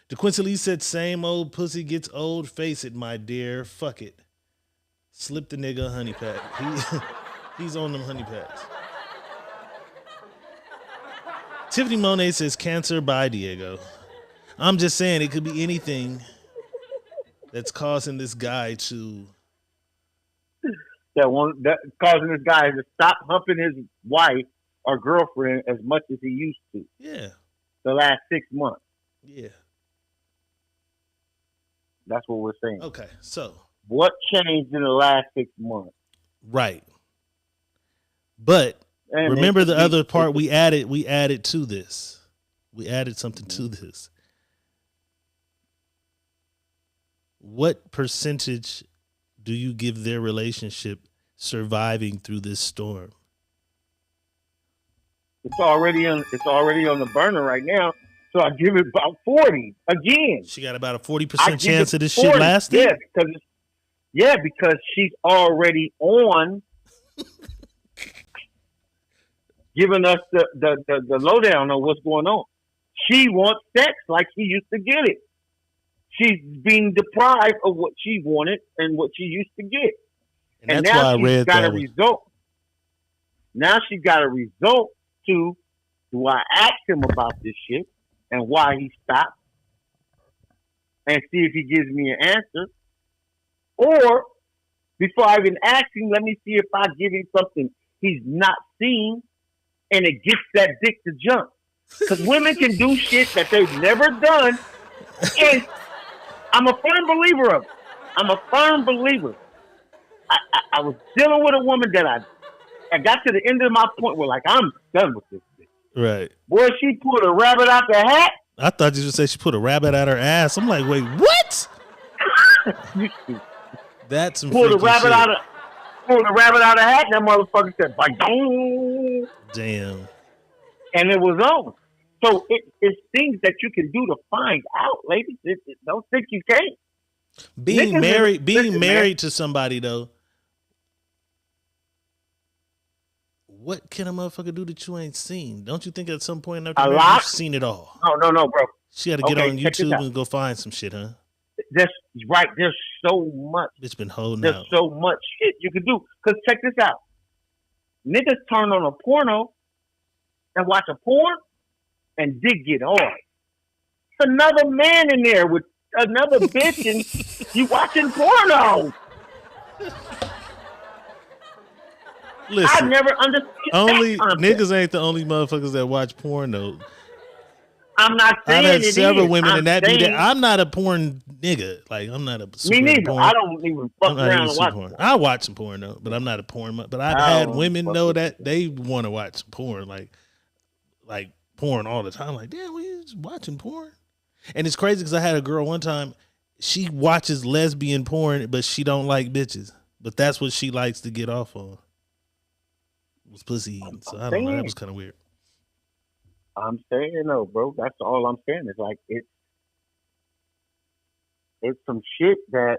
DeQuincy Lee said, same old pussy gets old. Face it, my dear. Fuck it. Slip the nigga a honey pack. He's on them honey packs. Tiffany Monet says, cancer by Diego. I'm just saying it could be anything that's causing this guy to that causing this guy to stop humping his wife or girlfriend as much as he used to. Yeah. The last 6 months. Yeah. That's what we're saying. Okay, so what changed in the last 6 months? Right. But remember the other part we added to this. We added something to this. What percentage do you give their relationship surviving through this storm? It's already on the burner right now. So I give it about 40 again. She got about a 40% chance of this shit lasting? Yeah, because she's already on giving us the lowdown on what's going on. She wants sex like she used to get it. She's being deprived of what she wanted and what she used to get. And that's why I read that. Result. Now she got a result to, do I ask him about this shit and why he stopped and see if he gives me an answer? Or, before I even ask him, let me see if I give him something he's not seen and it gets that dick to jump. Because women can do shit that they've never done, and I'm a firm believer of it. I'm a firm believer. I was dealing with a woman that I got to the end of my point where, like, I'm done with this bitch. Right. Boy, she pulled a rabbit out the hat. I thought you would say she put a rabbit out her ass. I'm like, wait, what? That's some pulled a rabbit shit. out of the hat, and that motherfucker said, "Bang!" Damn. And it was on. So it's things that you can do to find out, ladies. Don't think you can't. Being married to somebody though, what can a motherfucker do that you ain't seen? Don't you think at some point after marriage you've seen it all? No, bro. She got to get on YouTube and go find some shit, huh? That's right. There's so much. It's been holding There's out. so much shit you can do. Because check this out. Niggas turn on a porno and watch a porn and dig get hard. It's another man in there with another bitch and you watching porno. Listen, I never understood only that concept. niggas ain't the only motherfuckers that watch porno. I'm not saying I've had it several is. women I'm and that be that. saying, I'm not a porn nigga. Like I'm not a super me into neither. porn. I don't even I'm fuck not around into and super watch porn. porn. I watch some porn though, but I'm not a porn. But I've I had don't women fuck know with that it. they want to watch porn, like porn all the time. Like, damn, we just watching porn. And it's crazy because I had a girl one time. She watches lesbian porn, but she don't like bitches. But that's what she likes to get off on. Was pussy eating. So I don't know. That was kind of weird. I'm saying no, bro. That's all I'm saying. It's like it's some shit that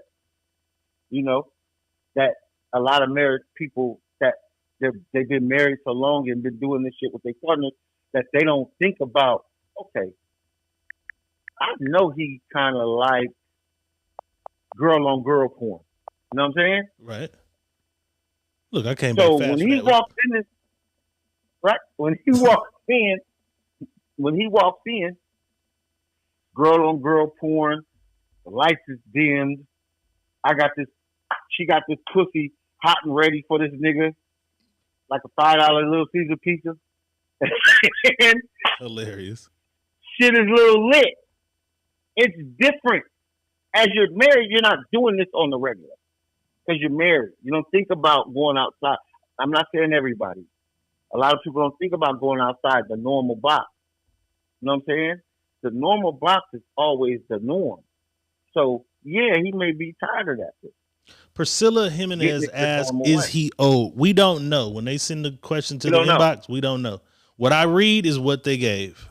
that a lot of married people that they've been married so long and been doing this shit with their partners that they don't think about. Okay, I know he kind of like girl on girl porn. You know what I'm saying? Right. Look, I came back So fast. when for he that one. walks in this, right? When he walks in, girl on girl porn, the lights is dimmed. She got this pussy hot and ready for this nigga, like a $5 Little Caesar pizza. And Hilarious. shit is a little lit. It's different. As you're married, you're not doing this on the regular. Because you're married. You don't think about going outside. I'm not saying everybody. A lot of people don't think about going outside the normal box. You know what I'm saying? The normal box is always the norm. So, yeah, he may be tired of that. Priscilla Jimenez asks, is he old? We don't know. When they send the question to the inbox, we don't know. What I read is what they gave.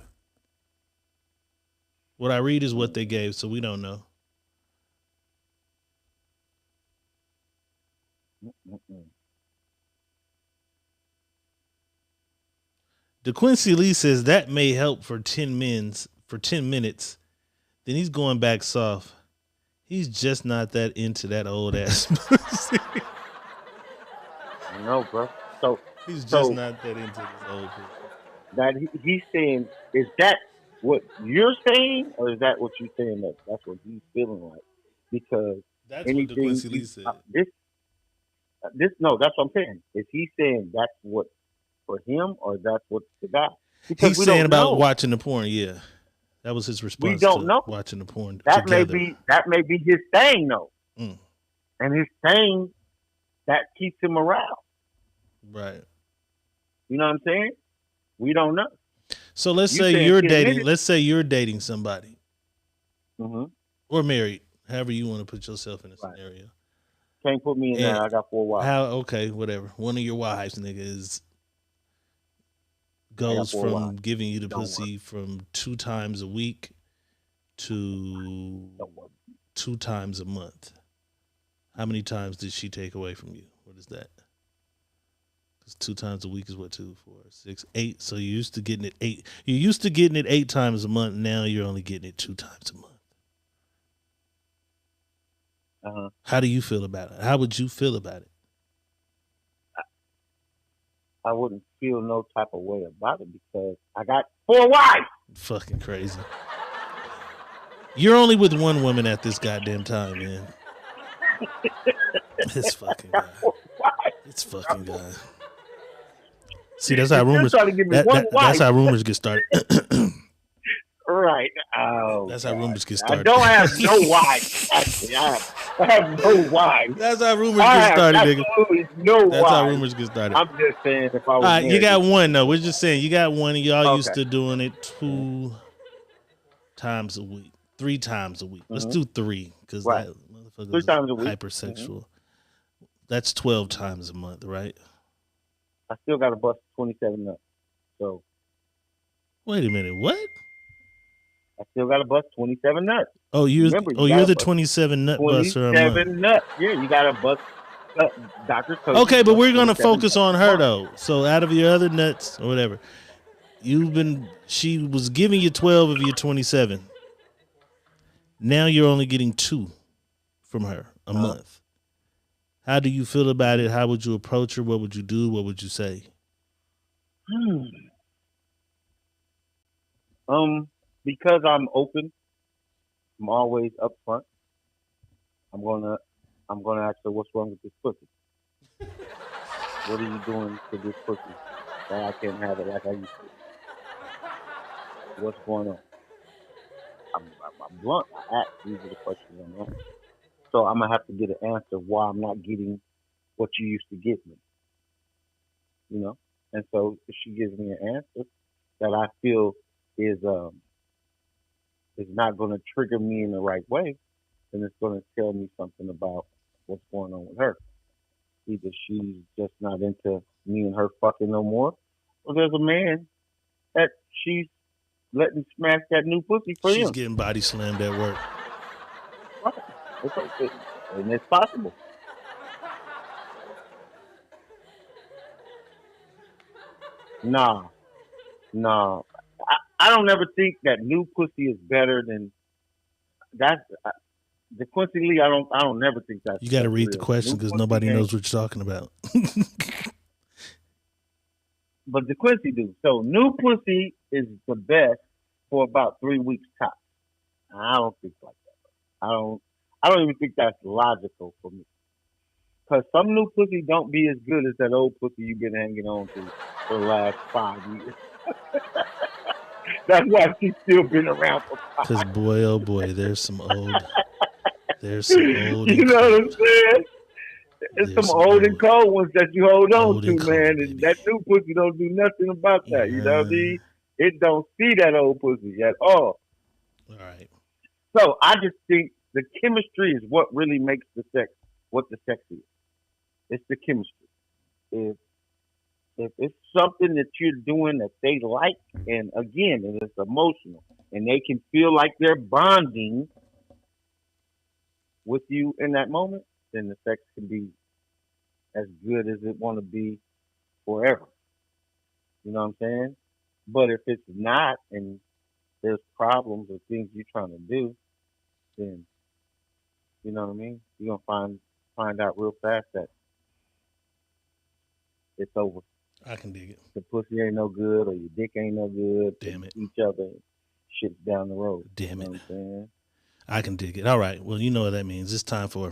So we don't know. DeQuincy Lee says that may help for 10 minutes. Then he's going back soft. He's just not that into that old ass pussy. I know, bro. So he's just not that into this old pussy. That he's saying, is that what you're saying, or is that what you're saying that that's what he's feeling like? Because that's what DeQuincy Lee said. No, that's what I'm saying. Is he saying that's what for him, or that's what the guy? Because he's saying about watching the porn. Yeah, that was his response. We don't know watching the porn. That together. may be his thing, though, and his thing that keeps him around. Right. You know what I'm saying? We don't know. So let's say you're dating. Let's say you're dating somebody, or married. However you want to put yourself in a scenario. Can't put me in there. I got 4 wives. Okay, whatever. One of your wives, nigga, goes from giving you the pussy from 2 times a week to 2 times a month. How many times did she take away from you? What is that? Because 2 times a week is what, 2, 4, 6, 8. So you're used to getting it 8. You're used to getting it 8 times a month. Now you're only getting it 2 times a month. How do you feel about it? How would you feel about it? I wouldn't feel no type of way about it because I got 4 wives. Fucking crazy. You're only with one woman at this goddamn time, man. This fucking guy. It's fucking guy. See, that's how rumors. That's how rumors get started. Right. Oh, that's how rumors get started. I don't have no wives. Actually, I have no wives. That's how rumors get started, nigga. No that's wives. how rumors get started. I'm just saying if I was. All right, you got one though. We're just saying you got one, and y'all used to doing it 2 times a week, 3 times a week. Let's do 3 because that motherfucker 3 times a week. Hypersexual. That's 12 times a month, right? I still got to bust 27 nuts. So. Wait a minute. What? I still got to bust 27 nuts. Oh, you're the 27 nut buster. 27 nuts. Yeah, you got to bust Dr. Coach. Okay, but we're going to focus on her, though. So out of your other nuts or whatever, she was giving you 12 of your 27. Now you're only getting 2 from her a month. How do you feel about it? How would you approach her? What would you do? What would you say? Because I'm open, I'm always upfront. I'm gonna ask her what's wrong with this pussy. What are you doing to this pussy that I can't have it like I used to? What's going on? I'm blunt. I ask, these are the questions I'm asking. So I'm gonna have to get an answer why I'm not getting what you used to give me. You know, and so if she gives me an answer that I feel is not going to trigger me in the right way, then it's going to tell me something about what's going on with her. Either she's just not into me and her fucking no more, or there's a man that she's letting smash that new pussy for She's him. getting body slammed at work. Right. It's okay. And it's possible. Nah. I don't ever think that new pussy is better than that's the Quincy Lee. I don't never think that's You got to read the real. question New because pussy nobody ain't. knows what you're talking about. But the Quincy do. So new pussy is the best for about 3 weeks tops. I don't think like that. I don't even think that's logical for me. Cause some new pussy don't be as good as that old pussy you've been hanging on to for the last 5 years. That's why she's still been around for 5. Because boy, oh boy, there's some old You know what I'm saying? It's some old and cold ones that you hold on to, man. And that new pussy don't do nothing about that. You know what I mean? It don't see that old pussy at all. All right. So I just think the chemistry is what really makes the sex what the sex is. It's the chemistry. If it's something that you're doing that they like, and again, and it's emotional, and they can feel like they're bonding with you in that moment, then the sex can be as good as it want to be forever. You know what I'm saying? But if it's not, and there's problems or things you're trying to do, then you know what I mean. You're gonna find out real fast that it's over. I can dig it. The pussy ain't no good, or your dick ain't no good. Damn it. Each other, shit's down the road. Damn it. You know what I'm saying? I can dig it. All right. Well, you know what that means. It's time for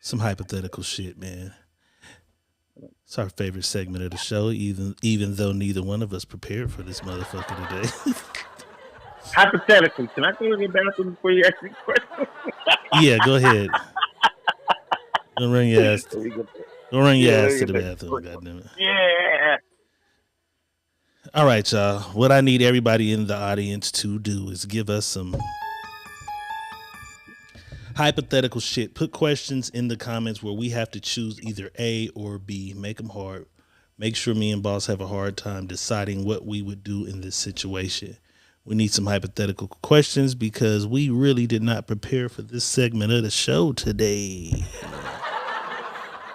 some hypothetical shit, man. It's our favorite segment of the show, even though neither one of us prepared for this motherfucker today. Hypothetically, can I go to the bathroom before you ask me a question? Yeah, go ahead. Don't run your ass. Don't run your ass to the bathroom, goddammit. Yeah. All right, y'all. What I need everybody in the audience to do is give us some hypothetical shit. Put questions in the comments where we have to choose either A or B. Make them hard. Make sure me and Boss have a hard time deciding what we would do in this situation. We need some hypothetical questions because we really did not prepare for this segment of the show today.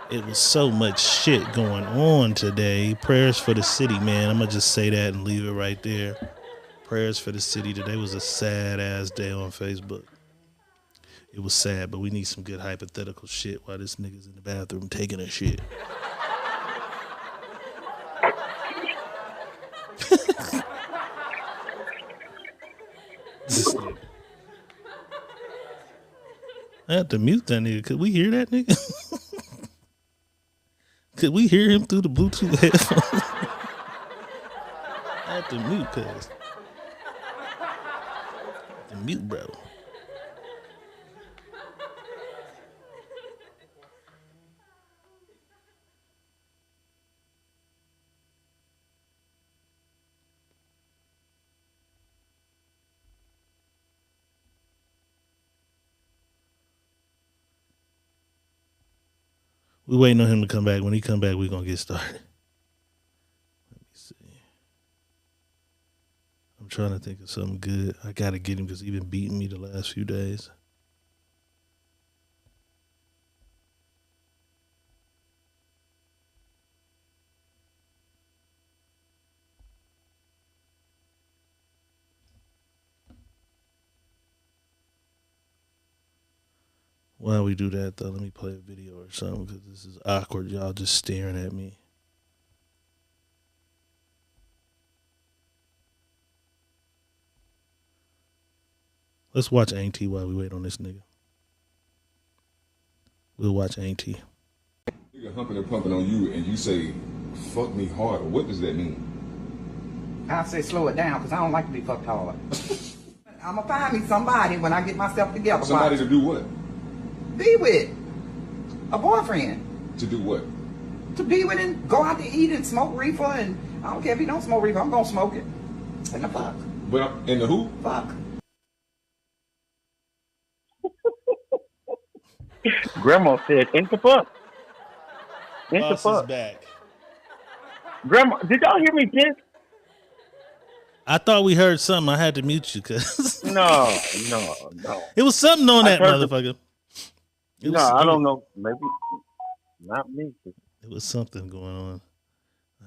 It was so much shit going on today. Prayers for the city, man. I'm going to just say that and leave it right there. Prayers for the city. Today was a sad-ass day on Facebook. It was sad, but we need some good hypothetical shit while this nigga's in the bathroom taking a shit. This nigga. I have to mute that nigga. Could we hear that nigga? Could we hear him through the Bluetooth headphones? I have to mute, cuz. The mute, bro. We waiting on him to come back. When he come back, we're going to get started. Let me see. I'm trying to think of something good. I got to get him because he's been beating me the last few days. While we do that, though, let me play a video or something because this is awkward. Y'all just staring at me. Let's watch Auntie while we wait on this nigga. We'll watch Auntie. Nigga humping and pumping on you and you say, fuck me harder. What does that mean? I say slow it down because I don't like to be fucked hard. I'm going to find me somebody when I get myself together. Somebody to do what? Be with. A boyfriend. To do what? To be with and go out to eat and smoke reefer, and I don't care if he don't smoke reefer, I'm going to smoke it. And the fuck. But in the who? Fuck. Grandma said, "Into fuck." Into Boss is fuck. back. Grandma, did y'all hear me piss? I thought we heard something. I had to mute you because No. it was something on that heard motherfucker. I don't know. Maybe not me. It was something going on.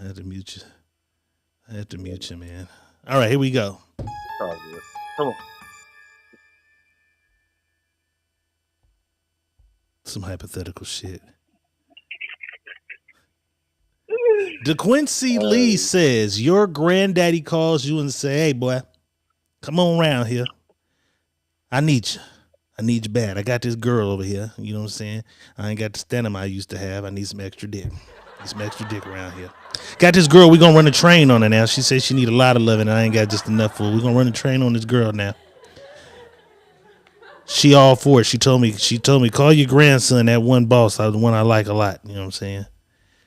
I had to mute you. Man. All right, here we go. Oh, yeah. Come on. Some hypothetical shit. DeQuincy Lee says your granddaddy calls you and say, "Hey boy, come on around here. I need you. I need you bad. I got this girl over here. You know what I'm saying? I ain't got the stamina I used to have. I need some extra dick. Need some extra dick around here. Got this girl. We gonna run a train on her now. She says she need a lot of loving. And I ain't got just enough for her. We gonna run a train on this girl now. She all for it. She told me, call your grandson, that one boss, the one I like a lot. You know what I'm saying?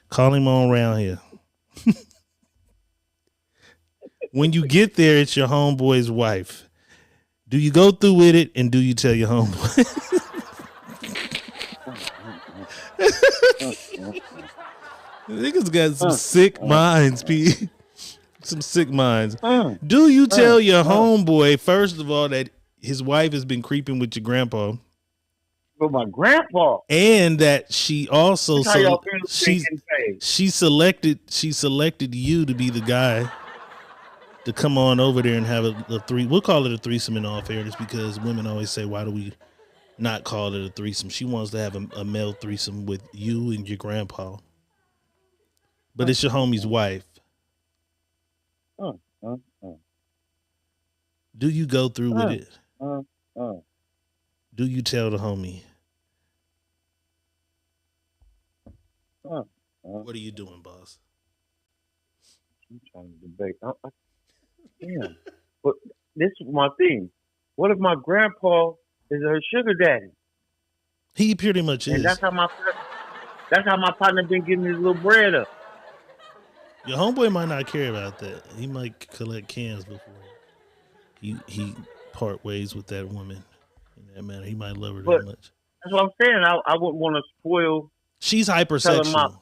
Call him on around here. When you get there, it's your homeboy's wife. Do you go through with it, and do you tell your homeboy? Niggas got some sick minds, P. Some sick minds. Do you tell your homeboy, first of all, that his wife has been creeping with your grandpa? With my grandpa. And that she also she selected you to be the guy to come on over there and have a three. We'll call it a threesome in all fairness, because women always say, why do we not call it a threesome? She wants to have a male threesome with you and your grandpa. But it's your homie's wife. Do you go through with it? Do you tell the homie? What are you doing, boss? I'm trying to debate. Yeah, but this is my thing. What if my grandpa is her sugar daddy? He pretty much is. And that's how my partner been getting his little bread up. Your homeboy might not care about that. He might collect cans before he part ways with that woman in that manner. He might love her that much. That's what I'm saying. I wouldn't want to spoil. She's hypersexual.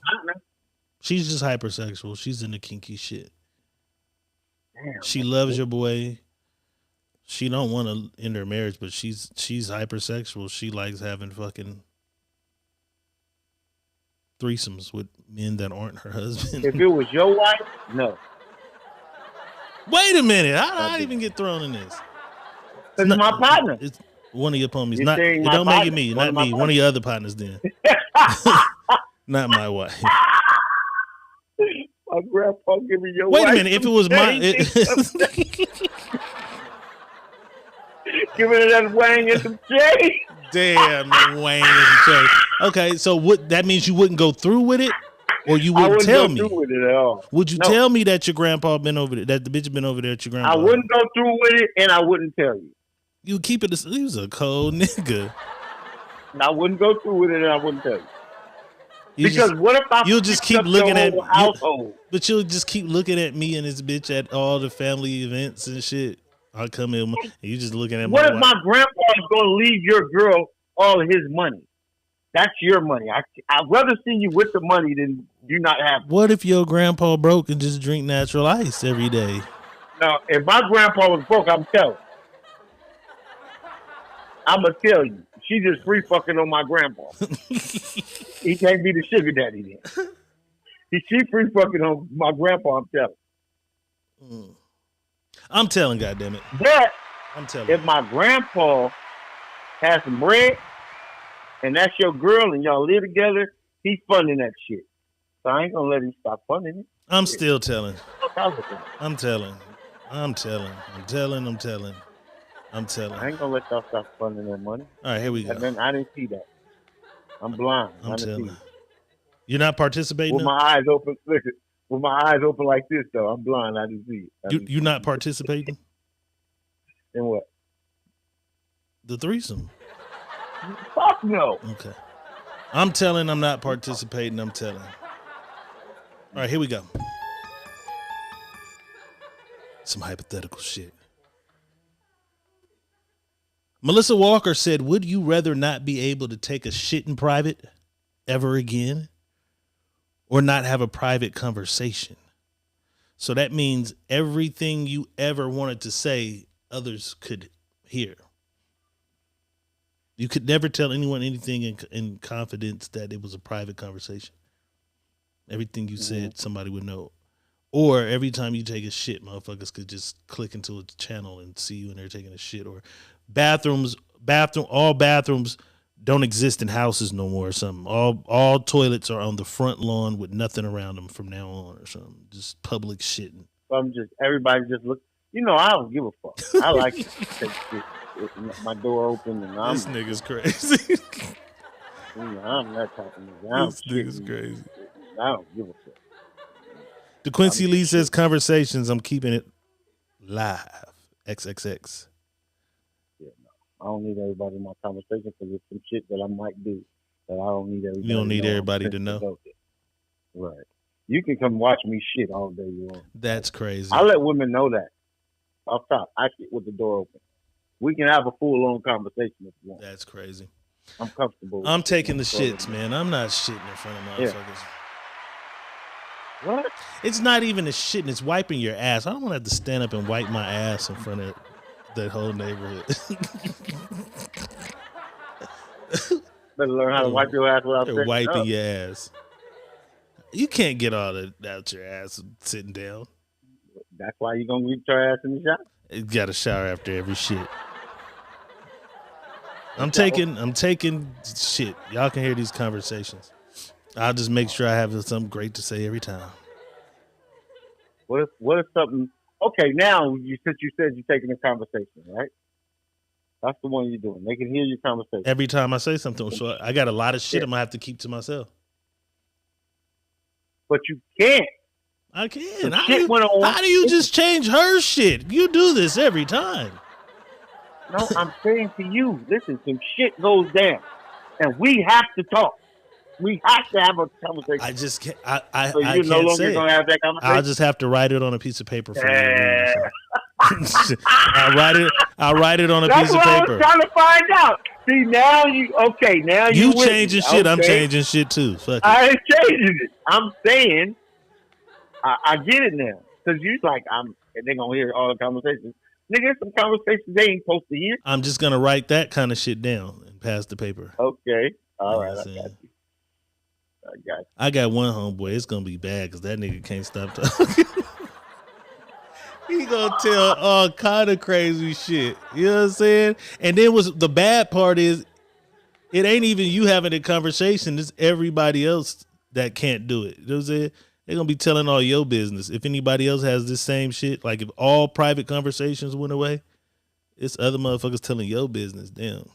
She's just hypersexual. She's into kinky shit. Damn, she loves your boy. She don't want to end her marriage, but she's hypersexual. She likes having fucking threesomes with men that aren't her husband. If it was your wife, no. Wait a minute. How did I even get thrown in this? It's my partner. It's one of your homies. You're Not it my don't partner. make it me, not me. One of your other partners then. Not my wife. My grandpa give me your Wait wife. a minute. If it was my give me that wang and some J. Damn, that wang and some J. Okay, so what that means, you wouldn't go through with it? Or you wouldn't tell me? I wouldn't go through with it at all. Would you tell me that your grandpa been over there, that the bitch been over there at your grandpa? I wouldn't go through with it, and I wouldn't tell you. You keep it. He was a cold nigga. I wouldn't go through with it, and I wouldn't tell you. What if you'll just keep looking at household? But you'll just keep looking at me and this bitch at all the family events and shit. I'll come in and you just looking at What if my grandpa is going to leave your girl all of his money? That's your money. I'd rather see you with the money than you not have it. What if your grandpa broke and just drink natural ice every day? Now, if my grandpa was broke, I'm telling. I'm going to tell you. She just free fucking on my grandpa. He can't be the sugar daddy then. She free fucking on my grandpa, I'm telling. I'm telling, goddammit. But I'm telling. If my grandpa has some bread and that's your girl and y'all live together, he's funding that shit. So I ain't gonna let him stop funding it. I'm still telling. I'm telling. I ain't gonna let y'all stop funding no money. All right, here we go. I didn't see that. I'm blind. I'm telling. You're not participating? With my eyes open. Listen, with my eyes open like this, though. I'm blind. I didn't see it. You not participating In what? the threesome? Fuck no. Okay. I'm telling. I'm not participating. I'm telling. All right, here we go. Some hypothetical shit. Melissa Walker said, would you rather not be able to take a shit in private ever again or not have a private conversation? So that means everything you ever wanted to say, others could hear. You could never tell anyone anything in confidence that it was a private conversation. Everything you said, somebody would know. Or every time you take a shit, motherfuckers could just click into a channel and see you in there taking a shit. Or all bathrooms don't exist in houses no more or something. All toilets are on the front lawn with nothing around them from now on or something. Just public shitting. Everybody just look. I don't give a fuck. I like to take shit with my door open and I'm. This nigga's crazy. I'm not talking to you. This nigga's crazy. I don't give a fuck. DeQuincy Lee says conversations. I'm keeping it live. XXX. Yeah, no. I don't need everybody in my conversation because there's some shit that I might do that I don't need everybody. You don't need to know. everybody to know. Right. You can come watch me shit all day you want. That's crazy. I let women know that. Off top, I sit with the door open. We can have a full-on conversation if you want. That's crazy. I'm comfortable. I'm taking the shits, man. I'm not shitting in front of motherfuckers. Yeah. What? It's not even a shitting. It's wiping your ass. I don't want to have to stand up and wipe my ass in front of that whole neighborhood. Better learn how to wipe your ass without They're wiping your ass. You can't get all that out your ass sitting down. That's why you're going to get your ass in the shower. You got to shower after every shit. I'm taking shit. Y'all can hear these conversations. I'll just make sure I have something great to say every time. What if something? Okay, now since you said you're taking a conversation, right? That's the one you're doing. They can hear your conversation every time I say something. So I got a lot of shit I'm gonna have to keep to myself. But you can't. I can. How do you just change her shit? You do this every time. No, I'm saying to you, listen, some shit goes down, and we have to talk. We have to have a conversation. I just can't. So I you're can't no longer say going to have that conversation? I'll just have to write it on a piece of paper for you to read. I'll write it on a piece of paper. That's what I was trying to find out. See, now you changing shit. I'm changing shit too. Fuck I ain't changing it. I'm saying I get it now. Because you like they're gonna hear all the conversations. Nigga, some conversations they ain't supposed to hear. I'm just gonna write that kind of shit down and pass the paper. Okay. All right, I got you. I got one homeboy. It's gonna be bad because that nigga can't stop talking. He gonna tell all kind of crazy shit. You know what I'm saying? And then the bad part is, it ain't even you having a conversation. It's everybody else that can't do it. You know what I'm saying? They're gonna be telling all your business. If anybody else has this same shit, like if all private conversations went away, it's other motherfuckers telling your business. Damn.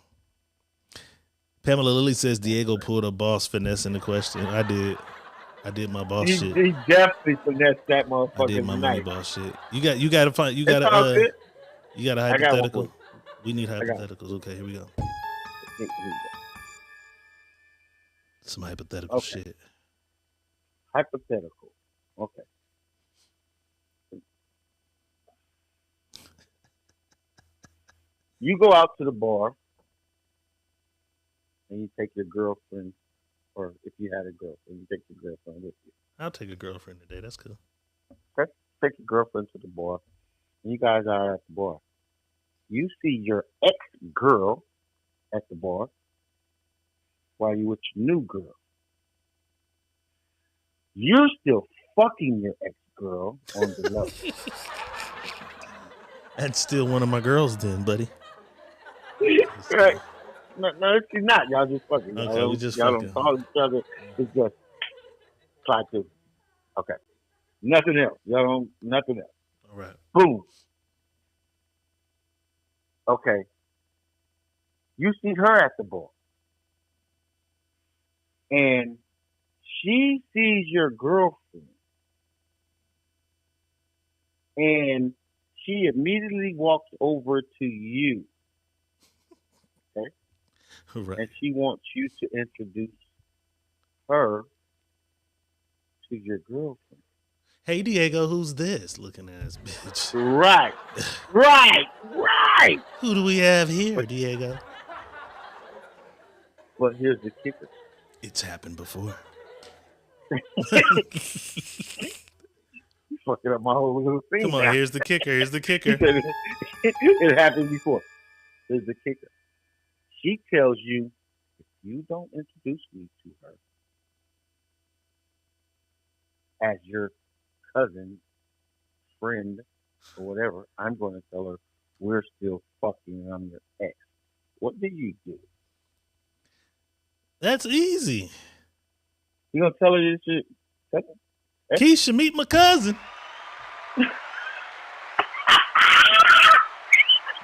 Pamela Lilly says Diego pulled a boss finesse in the question. I did my boss shit. He definitely finessed that motherfucker. I did my money boss shit. You got a hypothetical. We need hypotheticals. Okay, here we go. Some hypothetical shit. Hypothetical. Okay. You go out to the bar and you take your girlfriend, or if you had a girlfriend, you take your girlfriend with you. I'll take a girlfriend today. That's cool. Okay. Take your girlfriend to the bar. And you guys are at the bar. You see your ex-girl at the bar while you're with your new girl. You're still fucking your ex-girl on the low. That's still one of my girls then, buddy. Right. No, she's not. Y'all just fucking. Okay, we just y'all fucking. Don't call each other. It's just try to. Okay. Nothing else. Y'all don't. Nothing else. All right. Boom. Okay. You see her at the bar, and she sees your girlfriend and she immediately walks over to you, okay? Right. And she wants you to introduce her to your girlfriend. Hey, Diego, who's this looking ass bitch? Right. Who do we have here, Diego? But here's the kicker. It's happened before. You fucking up my whole little thing. Come on, now. here's the kicker. Here's the kicker. It happened before. Here's the kicker. She tells you, if you don't introduce me to her as your cousin, friend, or whatever, I'm going to tell her we're still fucking and I'm your ex. What do you do? That's easy. You gonna tell her this shit? Keisha, meet my cousin.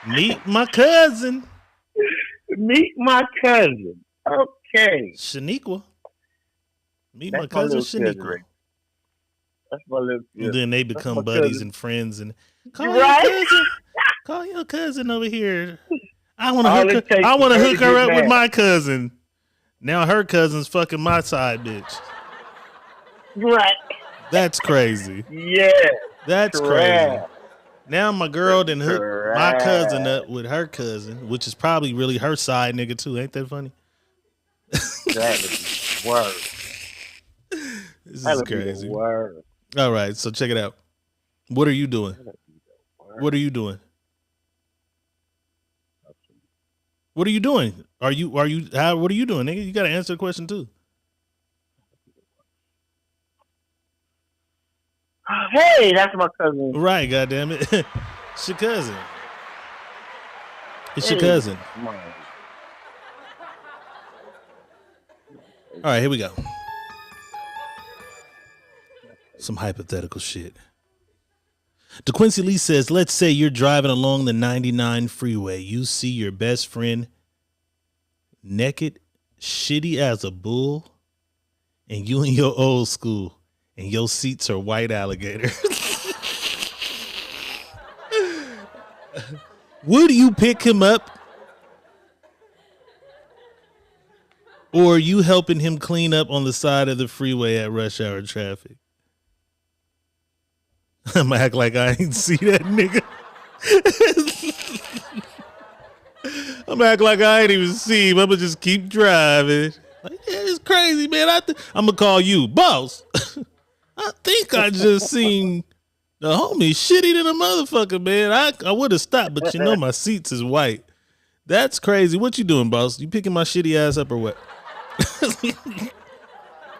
Meet my cousin. Meet my cousin. Okay. Shaniqua. Meet That's my cousin little cousin, Shaniqua. Rick. That's my little cousin. And then they That's become my buddies cousin. and friends and call Right? your cousin. Call your cousin over here. I want All to it hook takes her. I is want to her to hook her get up with mad. my cousin. Now her cousin's fucking my side bitch. Right. That's crazy. Yeah. That's Correct. crazy. Now my girl done hooked my Correct. cousin up with her cousin, which is probably really her side nigga too. Ain't that funny? That is word. This That is would be the crazy. word. All right, so check it out. What are you doing? What are you doing? What are you doing? What are you doing, nigga? You gotta answer the question too. Hey, that's my cousin. Right, goddamn it. It's your cousin. It's your Hey, cousin. come on. All right, here we go. Some hypothetical shit. DeQuincy Lee says, let's say you're driving along the 99 freeway. You see your best friend naked, shitty as a bull, and you in your old school, and your seats are white alligator. Would you pick him up? Or are you helping him clean up on the side of the freeway at rush hour traffic? I'm gonna act like I ain't see that nigga. I'm gonna act like I ain't even see him. I'm gonna just keep driving. Like, yeah, it's crazy, man. I'm gonna call you, boss. I think I just seen the homie shitty than a motherfucker, man. I would have stopped, but you know my seats is white. That's crazy. What you doing, boss? You picking my shitty ass up or what?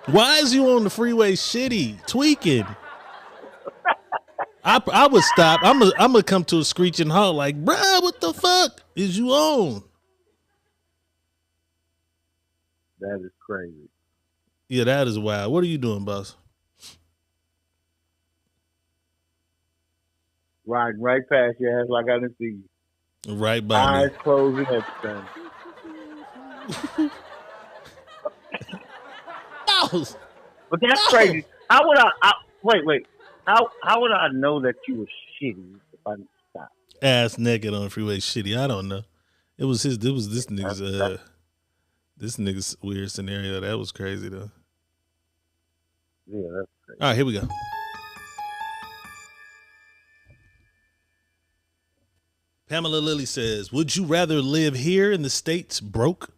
Why is you on the freeway shitty, tweaking? I would stop. I'm gonna come to a screeching halt like, bruh, what the fuck is you on? That is crazy. Yeah, that is wild. What are you doing, boss? Riding right past your ass like I didn't see you. Right by Eyes me. closed and everything. Boss. But that's crazy. How would I wait. How would I know that you were shitty if I didn't stop? Ass naked on the freeway shitty. I don't know. It was this nigga's this nigga's weird scenario. That was crazy though. Yeah, that's crazy. All right, here we go. Pamela Lilly says, would you rather live here in the States broke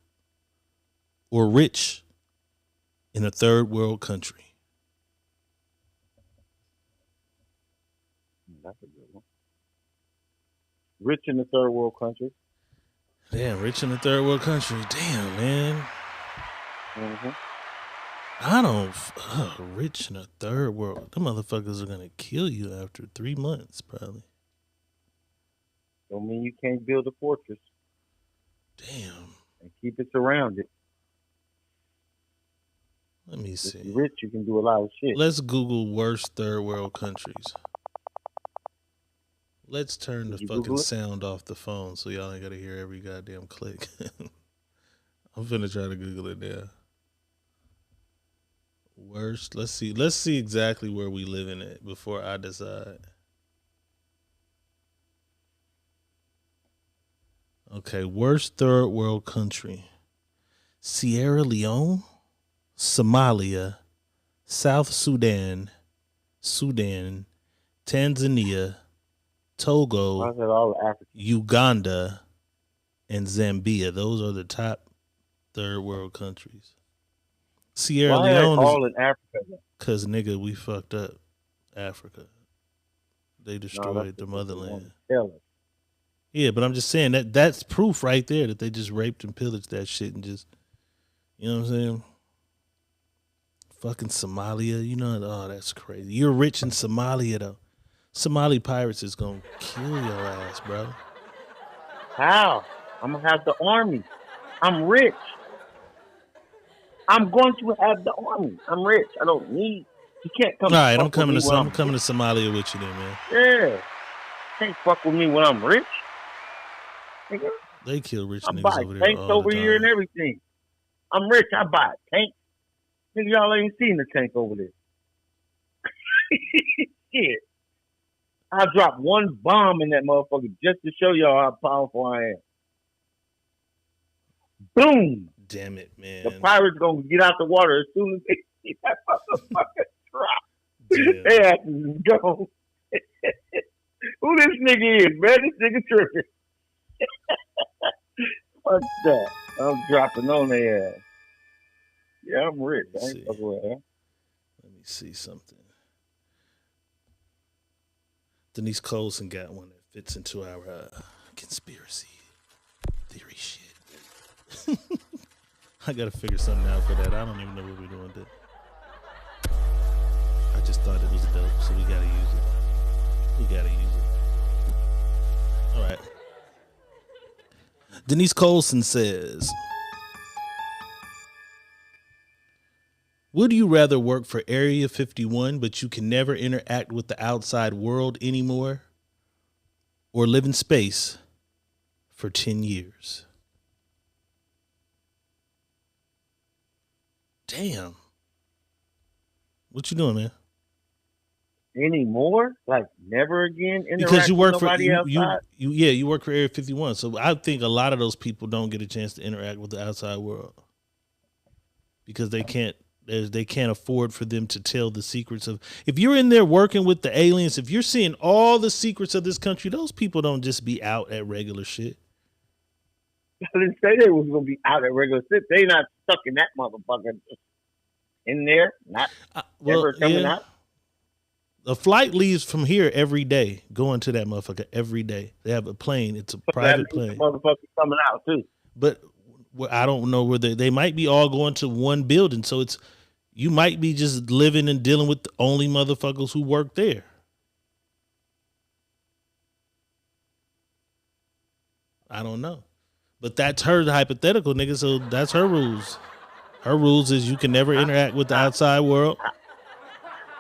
or rich in a third world country? That's a good one. Rich in the third world country. Damn, rich in a third world country. Damn, man. Mm-hmm. I don't. Rich in a third world. Them motherfuckers are going to kill you after 3 months, probably. Don't mean you can't build a fortress. Damn. And keep it surrounded. Let me see. If you're rich, you can do a lot of shit. Let's Google worst third world countries. Let's turn the fucking sound off the phone so y'all ain't got to hear every goddamn click. I'm finna try to Google it now. Worst. Let's see exactly where we living at before I decide. Okay, worst third world country. Sierra Leone, Somalia, South Sudan, Tanzania, Togo, I said all the African. Uganda, and Zambia. Those are the top third world countries. Sierra Why are they Leone is all in Africa? because, nigga, we fucked up Africa. They No, destroyed that's the what they want motherland. to tell us. Yeah, but I'm just saying that's proof right there that they just raped and pillaged that shit and just, you know what I'm saying? Fucking Somalia, you know, oh, that's crazy. You're rich in Somalia, though. Somali pirates is gonna kill your ass, bro. How? I'm gonna have the army. I'm rich. I'm going to have the army. I'm rich. I don't need. You can't come All right, I'm fuck with coming me to when I'm I'm coming rich. to Somalia with you then, man. Yeah, can't fuck with me when I'm rich. Nigga, They kill rich I niggas buy over there tanks all the over here and time. everything. I'm rich. I buy tanks. Nigga, y'all ain't seen the tank over there. Shit. I dropped one bomb in that motherfucker just to show y'all how powerful I am. Boom! Damn it, man. The pirates gonna get out the water as soon as they see that motherfucker drop. Damn. They have to go. Who this nigga is, man? This nigga tripping. Fuck that. I'm dropping on their ass. Yeah, I'm rich. I ain't fucking with that. Let me see something. Denise Colson got one that fits into our conspiracy theory shit. I gotta figure something out for that. I don't even know what we're doing with it. I just thought it was dope, so we gotta use it. All right. Denise Colson says, would you rather work for Area 51, but you can never interact with the outside world anymore, or live in space for 10 years? Damn. What you doing, man? Anymore? Like never again interact Because you work with for nobody outside? you work for Area 51. So I think a lot of those people don't get a chance to interact with the outside world because they can't afford for them to tell the secrets of. If you're in there working with the aliens, if you're seeing all the secrets of this country, those people don't just be out at regular shit. I didn't say they was gonna be out at regular shit. They not stuck in that motherfucker in there, not ever coming out. A flight leaves from here every day, going to that motherfucker every day. They have a plane. It's a But private that means plane. the motherfucker coming out too. But I don't know where they might be all going to one building. So you might be just living and dealing with the only motherfuckers who work there. I don't know. But that's her hypothetical, nigga. So that's her rules. Her rules is you can never interact with the outside world.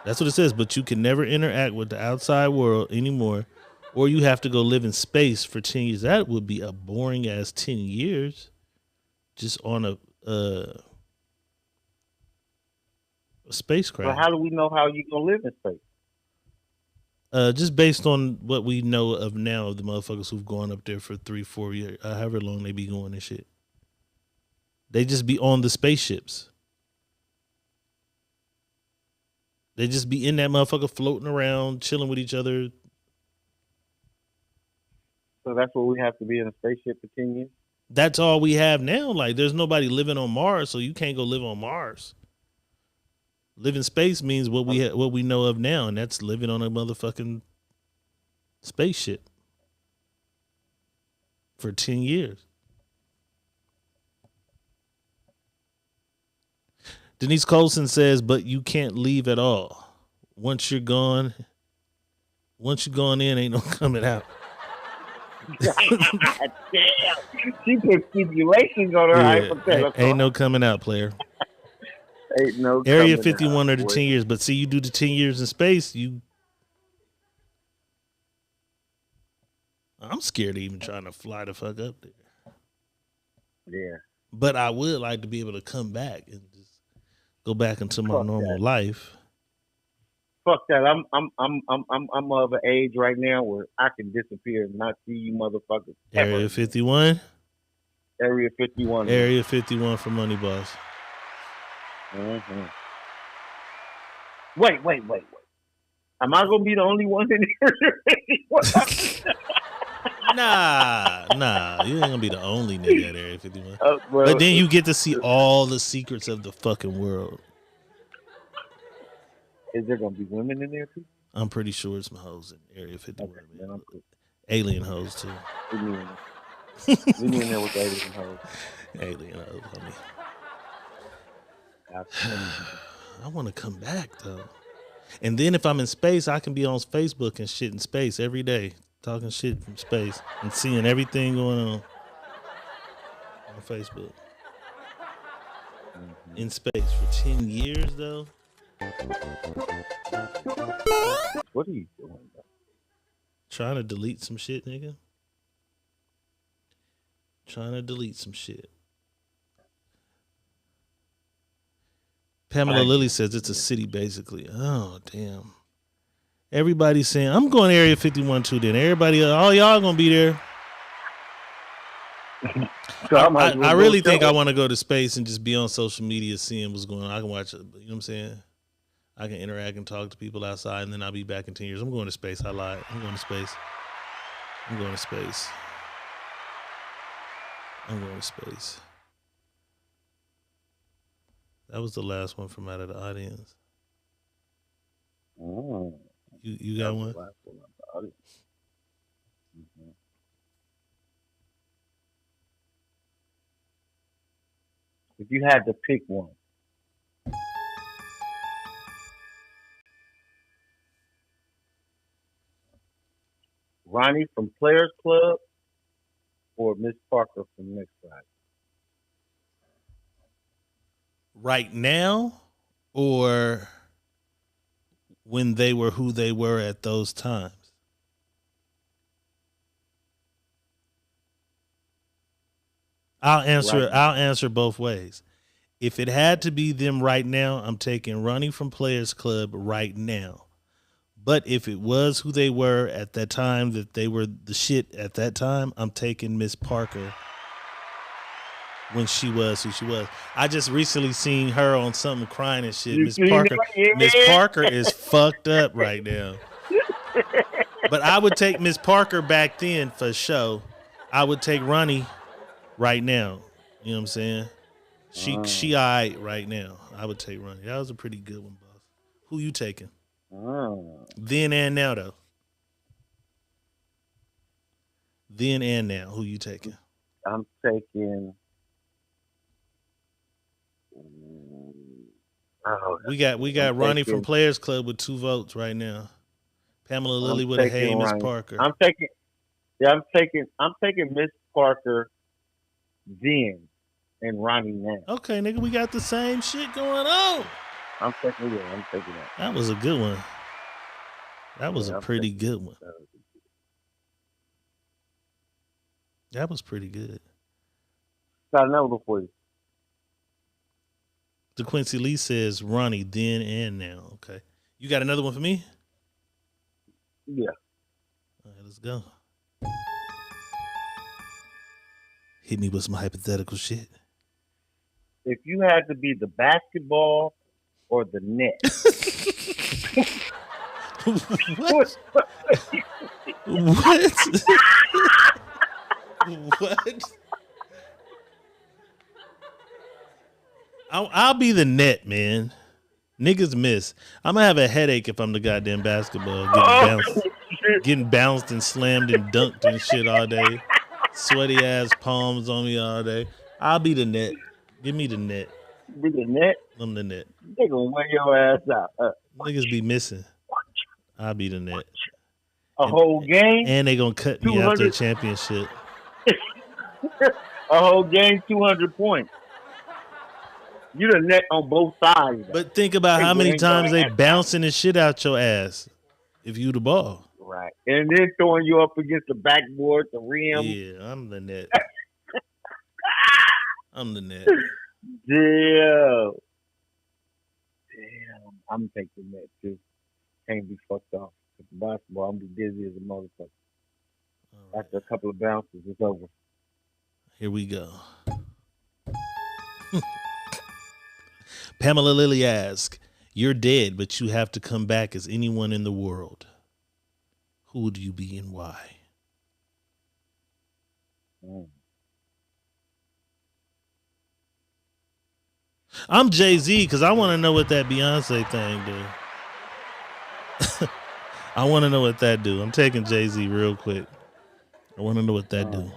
That's what it says. But you can never interact with the outside world anymore. Or you have to go live in space for 10 years. That would be a boring ass 10 years. Just on a spacecraft. But how do we know how you gonna live in space? Just based on what we know of now of the motherfuckers who've gone up there for 3-4 years, however long they be going and shit. They just be on the spaceships. They just be in that motherfucker floating around, chilling with each other. So that's what we have to be in a spaceship for 10 years? That's all we have now. Like, there's nobody living on Mars, so you can't go live on Mars. Live in space means what we know of now, and that's living on a motherfucking spaceship for 10 years. Denise Colson says, but you can't leave at all. Once you're gone in, ain't no coming out. God damn. She put stipulations on her hypothetical. Ain't no coming out, player. Ain't no Area coming 51 out, or the boy. 10 years. But see, you do the 10 years in space, I'm scared of even trying to fly the fuck up there. Yeah. But I would like to be able to come back and just go back into my normal life. fuck that. I'm of an age right now where I can disappear and not see you motherfuckers ever. Area 51? Area 51. Area 51 for Money Boss. Mm-hmm. Wait. Am I gonna be the only one in here? Nah, you ain't gonna be the only nigga at Area 51. Well, but then you get to see all the secrets of the fucking world. Is there gonna be women in there too? I'm pretty sure it's some hoes in Area 51. Okay, alien hoes too. We need in there with alien hoes. Alien hoes, homie. I want to come back though. And then if I'm in space, I can be on Facebook and shit in space every day, talking shit from space and seeing everything going on Facebook. In space for 10 years though. What are you doing, bro? Trying to delete some shit, nigga. Trying to delete some shit. Pamela Lilly says it's a city, basically. Oh, damn. Everybody's saying, I'm going to Area 51 too then. Everybody, all y'all going to be there. I really think I want to go to space and just be on social media seeing what's going on. I can watch it, you know what I'm saying? I can interact and talk to people outside, and then I'll be back in 10 years. I'm going to space. I lied. I'm going to space. I'm going to space. I'm going to space. That was the last one from out of the audience. Oh. You got one? Mm-hmm. If you had to pick one. Ronnie from Players Club or Miss Parker from Next Friday? Right now or when they were who they were at those times? I'll answer both ways. If it had to be them right now, I'm taking Ronnie from Players Club right now. But if it was who they were at that time, that they were the shit at that time, I'm taking Miss Parker when she was who she was. I just recently seen her on something crying and shit. Miss Parker is fucked up right now. But I would take Miss Parker back then for show. I would take Ronnie right now. You know what I'm saying? She alright right now. I would take Ronnie. That was a pretty good one, boss. Who you taking? Then and now, though. Then and now, who you taking? I'm taking. We got Ronnie from Players Club with 2 votes right now. Pamela Lilly with a hey, Miss Parker. I'm taking Miss Parker then and Ronnie now. Okay, nigga, we got the same shit going on. I'm taking that. That was a good one. That was a pretty good one. That was pretty good. Got another one for you. DeQuincy Lee says Ronnie then and now. Okay. You got another one for me? Yeah. All right, let's go. Hit me with some hypothetical shit. If you had to be the basketball or the net. What? What? I'll be the net, man. Niggas miss. I'm gonna have a headache if I'm the goddamn basketball getting bounced and slammed and dunked and shit all day. Sweaty ass palms on me all day. I'll be the net. Give me the net. Be the net? I'm the net. They gonna wear your ass out. Niggas be missing. I'll be the net. Whole game? And they gonna cut me after the championship. A whole game, 200 points. You the net on both sides. But think about how many times they bouncing the shit out your ass if you the ball. Right. And then throwing you up against the backboard, the rim. Yeah, I'm the net. I'm the net. Damn. I'm taking that too. can't be fucked off. Basketball, I'm be dizzy as a motherfucker. After a couple of bounces, it's over. Here we go. Pamela Lilly asks, you're dead, but you have to come back as anyone in the world. Who would you be and why? I'm Jay-Z because I want to know what that Beyonce thing do. I want to know what that do. I'm taking Jay-Z real quick. I want to know what that do.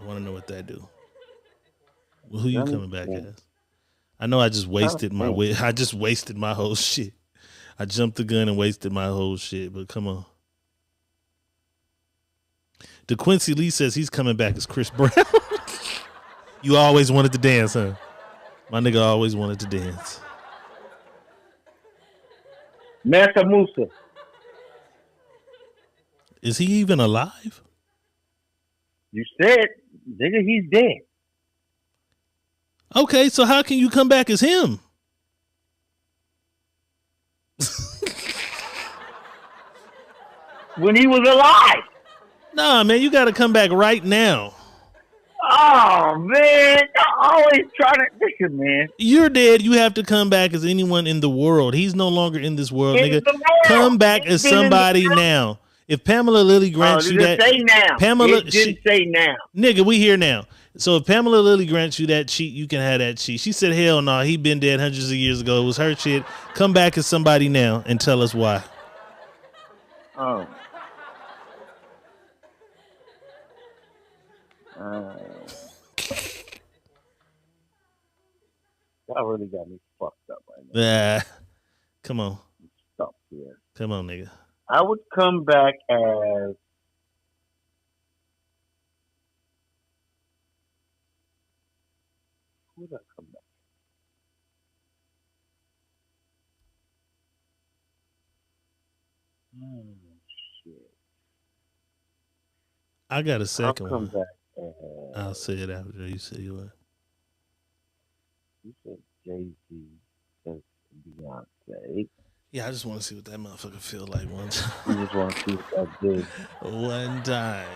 I want to know what that do. Well, who you coming back as? I know I just wasted my I just wasted my whole shit. I jumped the gun and wasted my whole shit, but come on. DeQuincy Lee says he's coming back as Chris Brown. You always wanted to dance, huh? My nigga always wanted to dance. Mansa Musa. Is he even alive? You said, nigga, he's dead. Okay, so how can you come back as him? When he was alive. Nah, man, you got to come back right now. Oh, man. I always try to... Listen, man. You're dead. You have to come back as anyone in the world. He's no longer in this world, nigga. Come back as somebody now. If Pamela Lilly grants you that... say now. Pamela, it didn't say now. Nigga, we here now. So if Pamela Lilly grants you that cheat, you can have that cheat. She said, hell no, he been dead hundreds of years ago. It was her shit. Come back as somebody now and tell us why. Oh. That really got me fucked up right now. Come on. Stop here. Come on, nigga. I would come back as... Who would I come back? Shit. I got a second I'll come one. Back I'll say it after you say yours. You said Jay-Z says Beyonce. Yeah, I just want to see what that motherfucker feel like one time. You just want to see what that did. One time.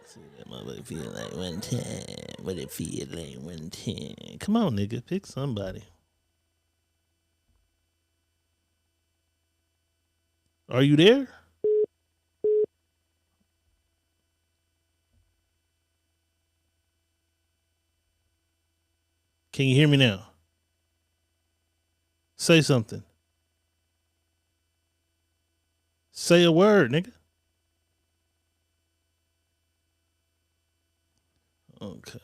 See what that motherfucker feel like one time. What it feel like one time. Come on, nigga. Pick somebody. Are you there? Can you hear me now? Say something. Say a word, nigga. Okay,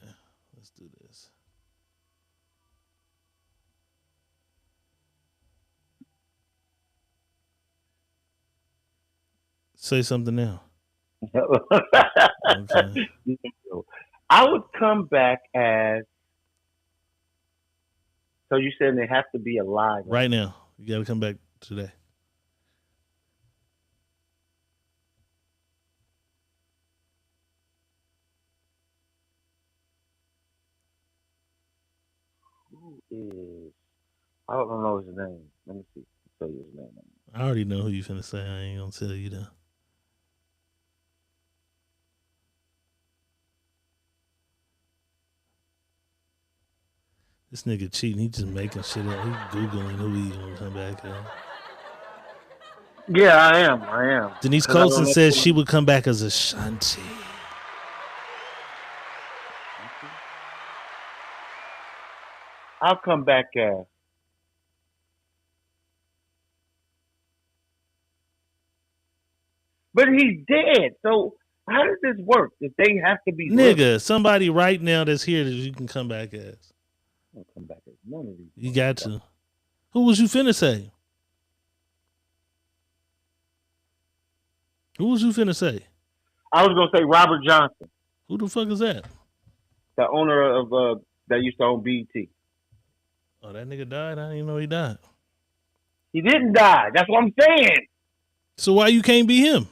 let's do this. Say something now. Okay. I would come back as... So you said they have to be alive. Right now. You got to come back today. Who is... I don't know his name. Let me see. I'll tell you his name. I already know who you finna say. I ain't gonna tell you though. This nigga cheating. He just making shit up. He Googling who he gonna come back at. Yeah, I am. Denise Colson says she would come back as Ashanti. I'll come back as... But he's dead, so how does this work? If they have to be... Nigga, living? somebody right now that's here that you can come back as. I'll come back as none of these. You got to. Who was you finna say? Who was you finna say? I was gonna say Robert Johnson. Who the fuck is that? The owner of that used to own BET. Oh, that nigga died? I didn't even know he died. He didn't die. That's what I'm saying. So why you can't be him?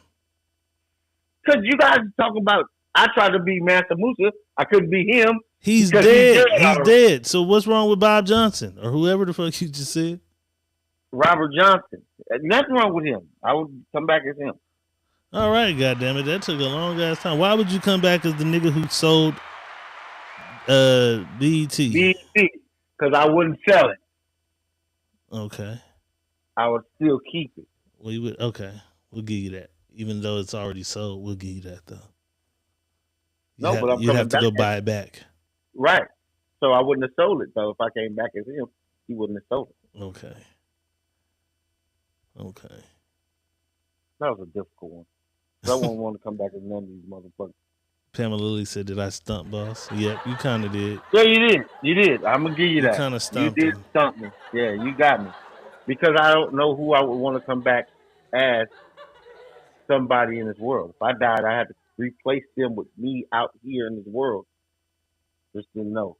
Because you guys talk about, I tried to be Mansa Musa. I couldn't be him. He's Because dead. He's already. dead. So what's wrong with Bob Johnson or whoever the fuck you just said? Robert Johnson. Nothing wrong with him. I would come back as him. All right, goddammit. That took a long ass time. Why would you come back as the nigga who sold BET? BET. Because I wouldn't sell it. Okay. I would still keep it. We would. Okay. We'll give you that. Even though it's already sold, we'll give you that though. But I'm you'd coming have to back go buy it back. Right. So I wouldn't have sold it though. If I came back as him, he wouldn't have sold it. Okay. Okay. That was a difficult one. I wouldn't want to come back as none of these motherfuckers. Pamela Lily said, "Did I stump, boss?" Yep, you kind of did. Yeah, you did. You did. I'm gonna give you that. You kind of stumped You did him. stump me. Yeah, you got me. Because I don't know who I would want to come back as somebody in this world. If I died, I had to replace them with me out here in this world. Just didn't know.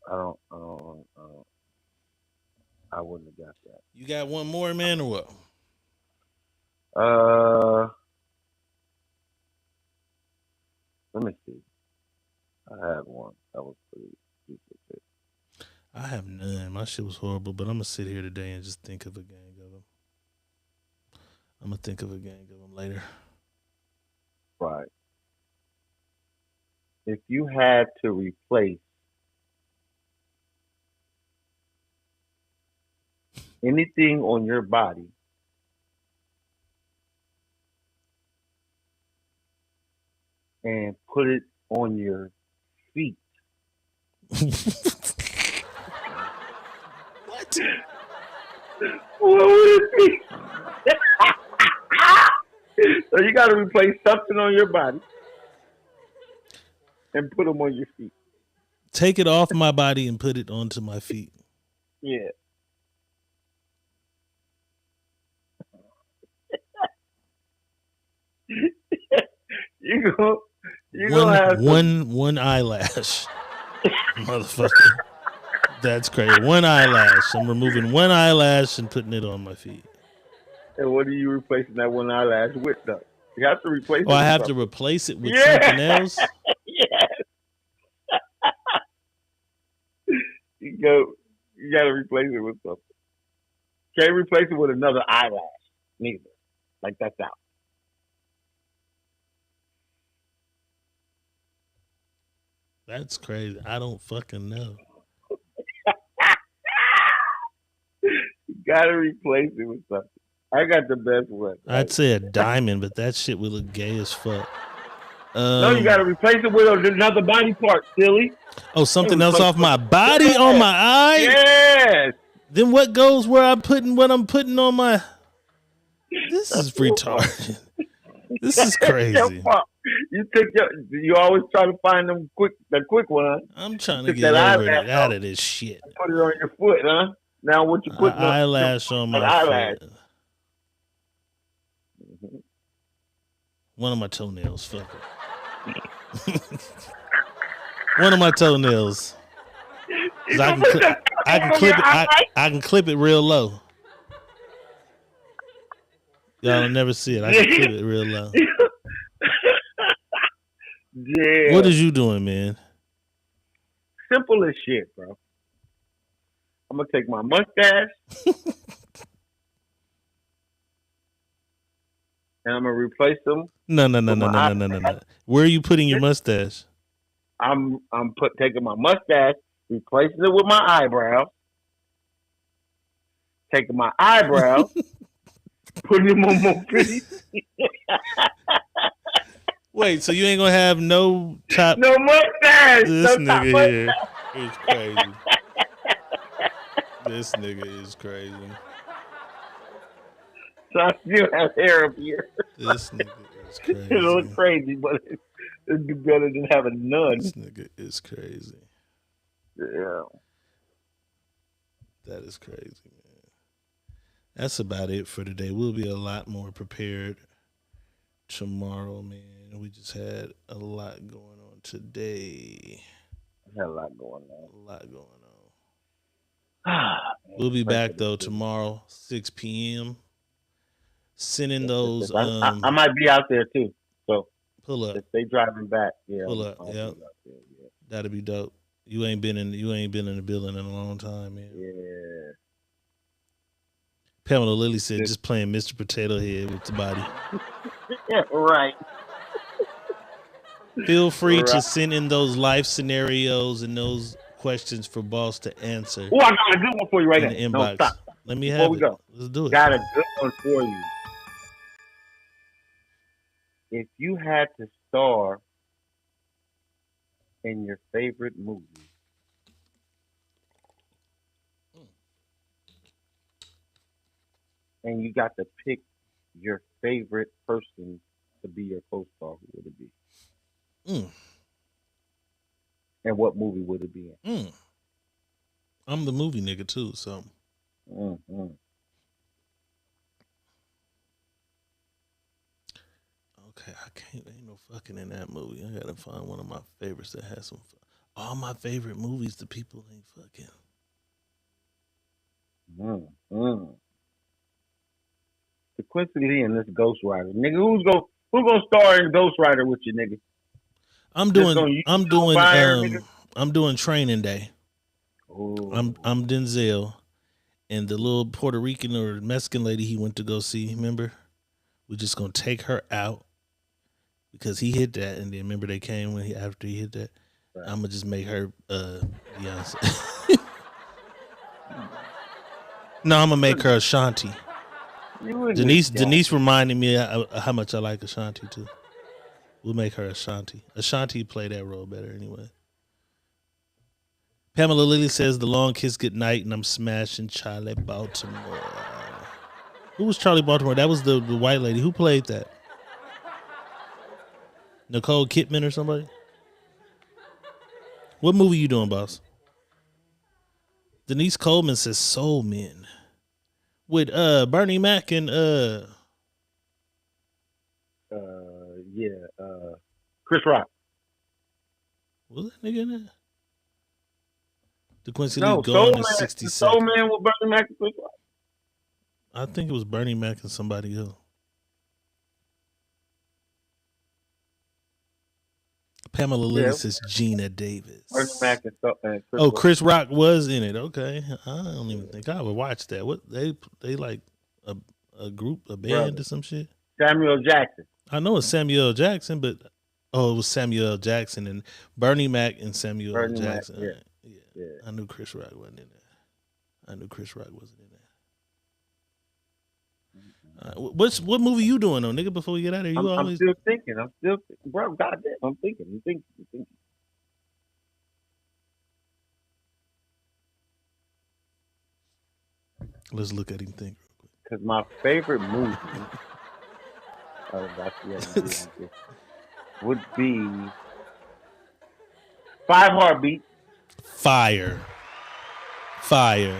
I wouldn't have got that. You got one more, man, or what? Let me see. I had one. That was pretty stupid. I have none. My shit was horrible, but I'm gonna sit here today and just think of a gang of them. I'm gonna think of a gang of them later. Right. If you had to replace anything on your body and put it on your feet. What? What would it be? So you got to replace something on your body and put them on your feet. Take it off my body and put it onto my feet. Yeah. You gonna have one eyelash, motherfucker. That's crazy. One eyelash. I'm removing one eyelash and putting it on my feet. And what are you replacing that one eyelash with, though? You have to replace it. Oh, I have to replace it with something else? Yes. You got to replace it with something. Can't replace it with another eyelash, neither. Like, that's out. That's crazy. I don't fucking know. You got to replace it with something. I got the best one. I'd say a diamond, but that shit would look gay as fuck. No, you got to replace it with another body part, silly. Oh, something else off my body on my eye? Yes. Then what goes where I'm putting what I'm putting on my... This is retarded. This is crazy. You always try to find the quick one. I'm trying to get out of this shit. Put it on your foot, huh? Now what you put? Eyelash on my eyelash. foot. One of my toenails. Fuck it. One of my toenails. I can clip it. I can clip it real low. Y'all never see it. I can clip it real low. Yeah. What is you doing, man? Simple as shit, bro. I'm gonna take my mustache and I'm gonna replace them. No. Where are you putting your mustache? I'm taking my mustache, replacing it with my eyebrows, taking my eyebrows, putting them on my feet. Wait, so you ain't gonna have no top? No mustache. This no nigga here is crazy. This nigga is crazy. So I still have hair up here. This nigga is crazy. It looks crazy, but it'd be better than having none. This nigga is crazy. Yeah. That is crazy, man. That's about it for today. We'll be a lot more prepared tomorrow, man. We just had a lot going on today. Had a lot going on. A lot going on. We'll be back though tomorrow, 6 p.m. Sending those. I might be out there too. So Pull up. If they driving back, yeah. Pull up. I'll Yeah. be out there, yeah. That'd be dope. You ain't been in the building in a long time, man. Yeah. Pamela Lilly said just playing Mr. Potato Head with the body. Yeah, right. Feel free to send in those life scenarios and those questions for Boss to answer. Oh, I got a good one for you right in now. the inbox. No, stop. Let me Before have we it. go. Let's do it. Got a good one for you. If you had to star in your favorite movie, and you got to pick your favorite person to be your co-star, who would it be? And what movie would it be in? I'm the movie nigga too, so. Okay, ain't no fucking in that movie. I gotta find one of my favorites that has some fun. All my favorite movies, the people ain't fucking. The Quincy Lee and this Ghost Rider. Nigga, who's gonna star in Ghost Rider with you, nigga? I'm doing Training Day. Ooh. I'm Denzel, and the little Puerto Rican or Mexican lady he went to go see. Remember, we're just gonna take her out because he hit that, and then remember they came after he hit that. Right. I'm gonna just make her Beyonce. No, I'm gonna make her Ashanti. Denise reminded me of how much I like Ashanti too. We'll make her Ashanti. Ashanti play that role better anyway. Pamela Lilly says The Long Kiss Goodnight, and I'm smashing Charlie Baltimore. Who was Charlie Baltimore? That was the white lady. Who played that? Nicole Kidman or somebody? What movie you doing, boss? Denise Coleman says Soul Men. With Bernie Mac and Chris Rock. Was that nigga in there? The Quincy No, Lee gone in 60 seconds. Soul Man with Bernie Mac and Chris Rock. I think it was Bernie Mac and somebody else. Pamela Lilly says Gina Davis. Bernie Mac and Chris Oh, Rock. Chris Rock was in it. Okay, I don't even think I would watch that. What they like a group, a band or some shit? Samuel Jackson. I know it's Samuel L. Jackson, but it was Samuel L. Jackson and Bernie Mac and Samuel L. Jackson. Mac, yeah. I knew Chris Rock wasn't in there. I knew Chris Rock wasn't in there. What movie you doing though, nigga? Before we get out of here, I'm still thinking. Bro, goddamn, I'm thinking. Let's look at him think real quick. Because my favorite movie would be Five Heartbeats. Fire. Five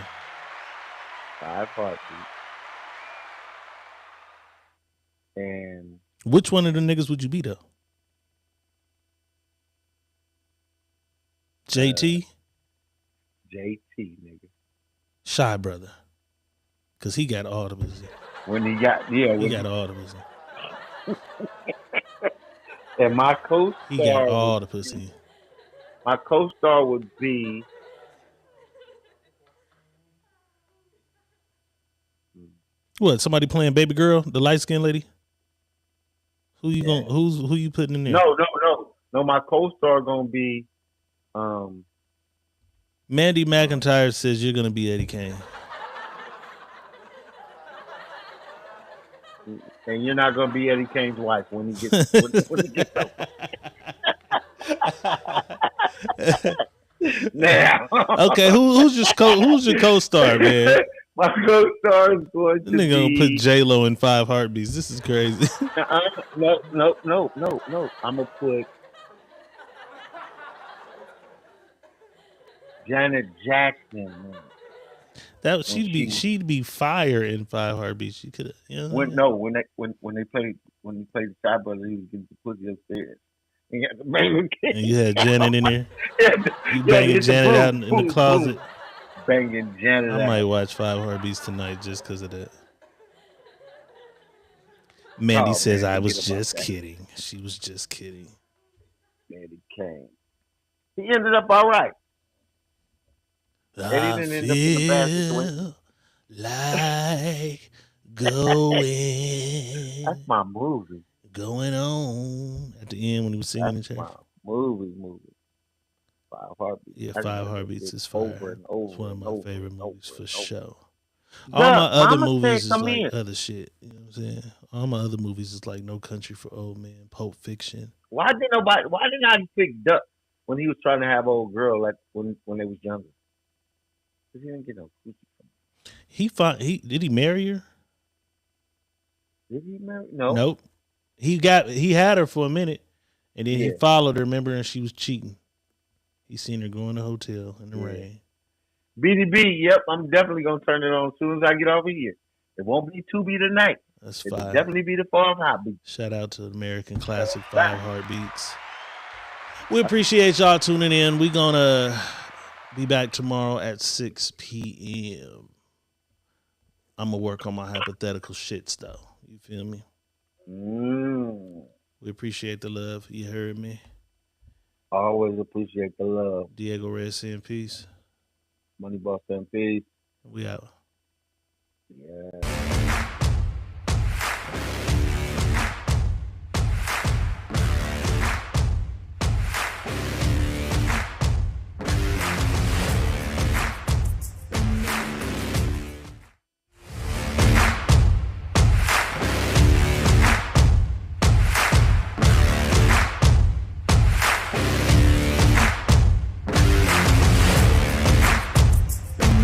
Heartbeats. And which one of the niggas would you be though? JT? JT, nigga. Shy Brother. Cause he got all the pussy. He got all the pussy. And my co-star, he got all the pussy. My co-star would be what? Somebody playing Baby Girl, the light skinned lady. Who you who you putting in there? No. My co-star gonna be Mandy McIntyre says you're gonna be Eddie Kane. And you're not gonna be Eddie Kane's wife when he gets when he gets out. Now. Okay, who's your co-star, man? My co-star is going to be. Nigga gonna put J-Lo in Five Heartbeats. This is crazy. No. I'm gonna put Janet Jackson. Man. That she'd be fire in Five Heartbeats. She could have. When they played the Shy Brothers, he was getting the pussy upstairs. And you had Janet in there. You banging Janet out in the closet. Banging Janet. I might watch Five Heartbeats tonight just because of that. Mandy Oh, says, man, I forget was about just that. kidding. She was just kidding. Mandy Kane. He ended up all right. And he I didn't end up in a bad situation. feel like going. That's my movie. Going on. At the end when he was singing in That's church. my movie. 5 Heartbeats. Yeah, I 5 gotta go Heartbeats get is over fire. and over It's one of and my over favorite and movies over for and over. sure. All my other Mama said movies is come like in. other shit. You know what I'm saying? All my other movies is like No Country for Old Men, Pulp Fiction. Why didn't I pick Duck when he was trying to have old girl like when they was younger? Because he didn't get no coochie. Did he marry her? Did he marry? No. Nope. He had her for a minute, and then he Yeah. followed her. Remember, and she was cheating. He seen her go in the hotel in the Yeah. rain. BDB, yep, I'm definitely gonna turn it on as soon as I get over here. It won't be 2B tonight. That's It'll fire. definitely be the 5 Heartbeats. Shout out to American Classic 5 Heartbeats. We appreciate y'all tuning in. We're gonna be back tomorrow at 6 p.m. I'm gonna work on my hypothetical shits though. You feel me? We appreciate the love. You heard me. Always appreciate the love. Diego rest in peace. Money Boss in peace. We out. Yeah.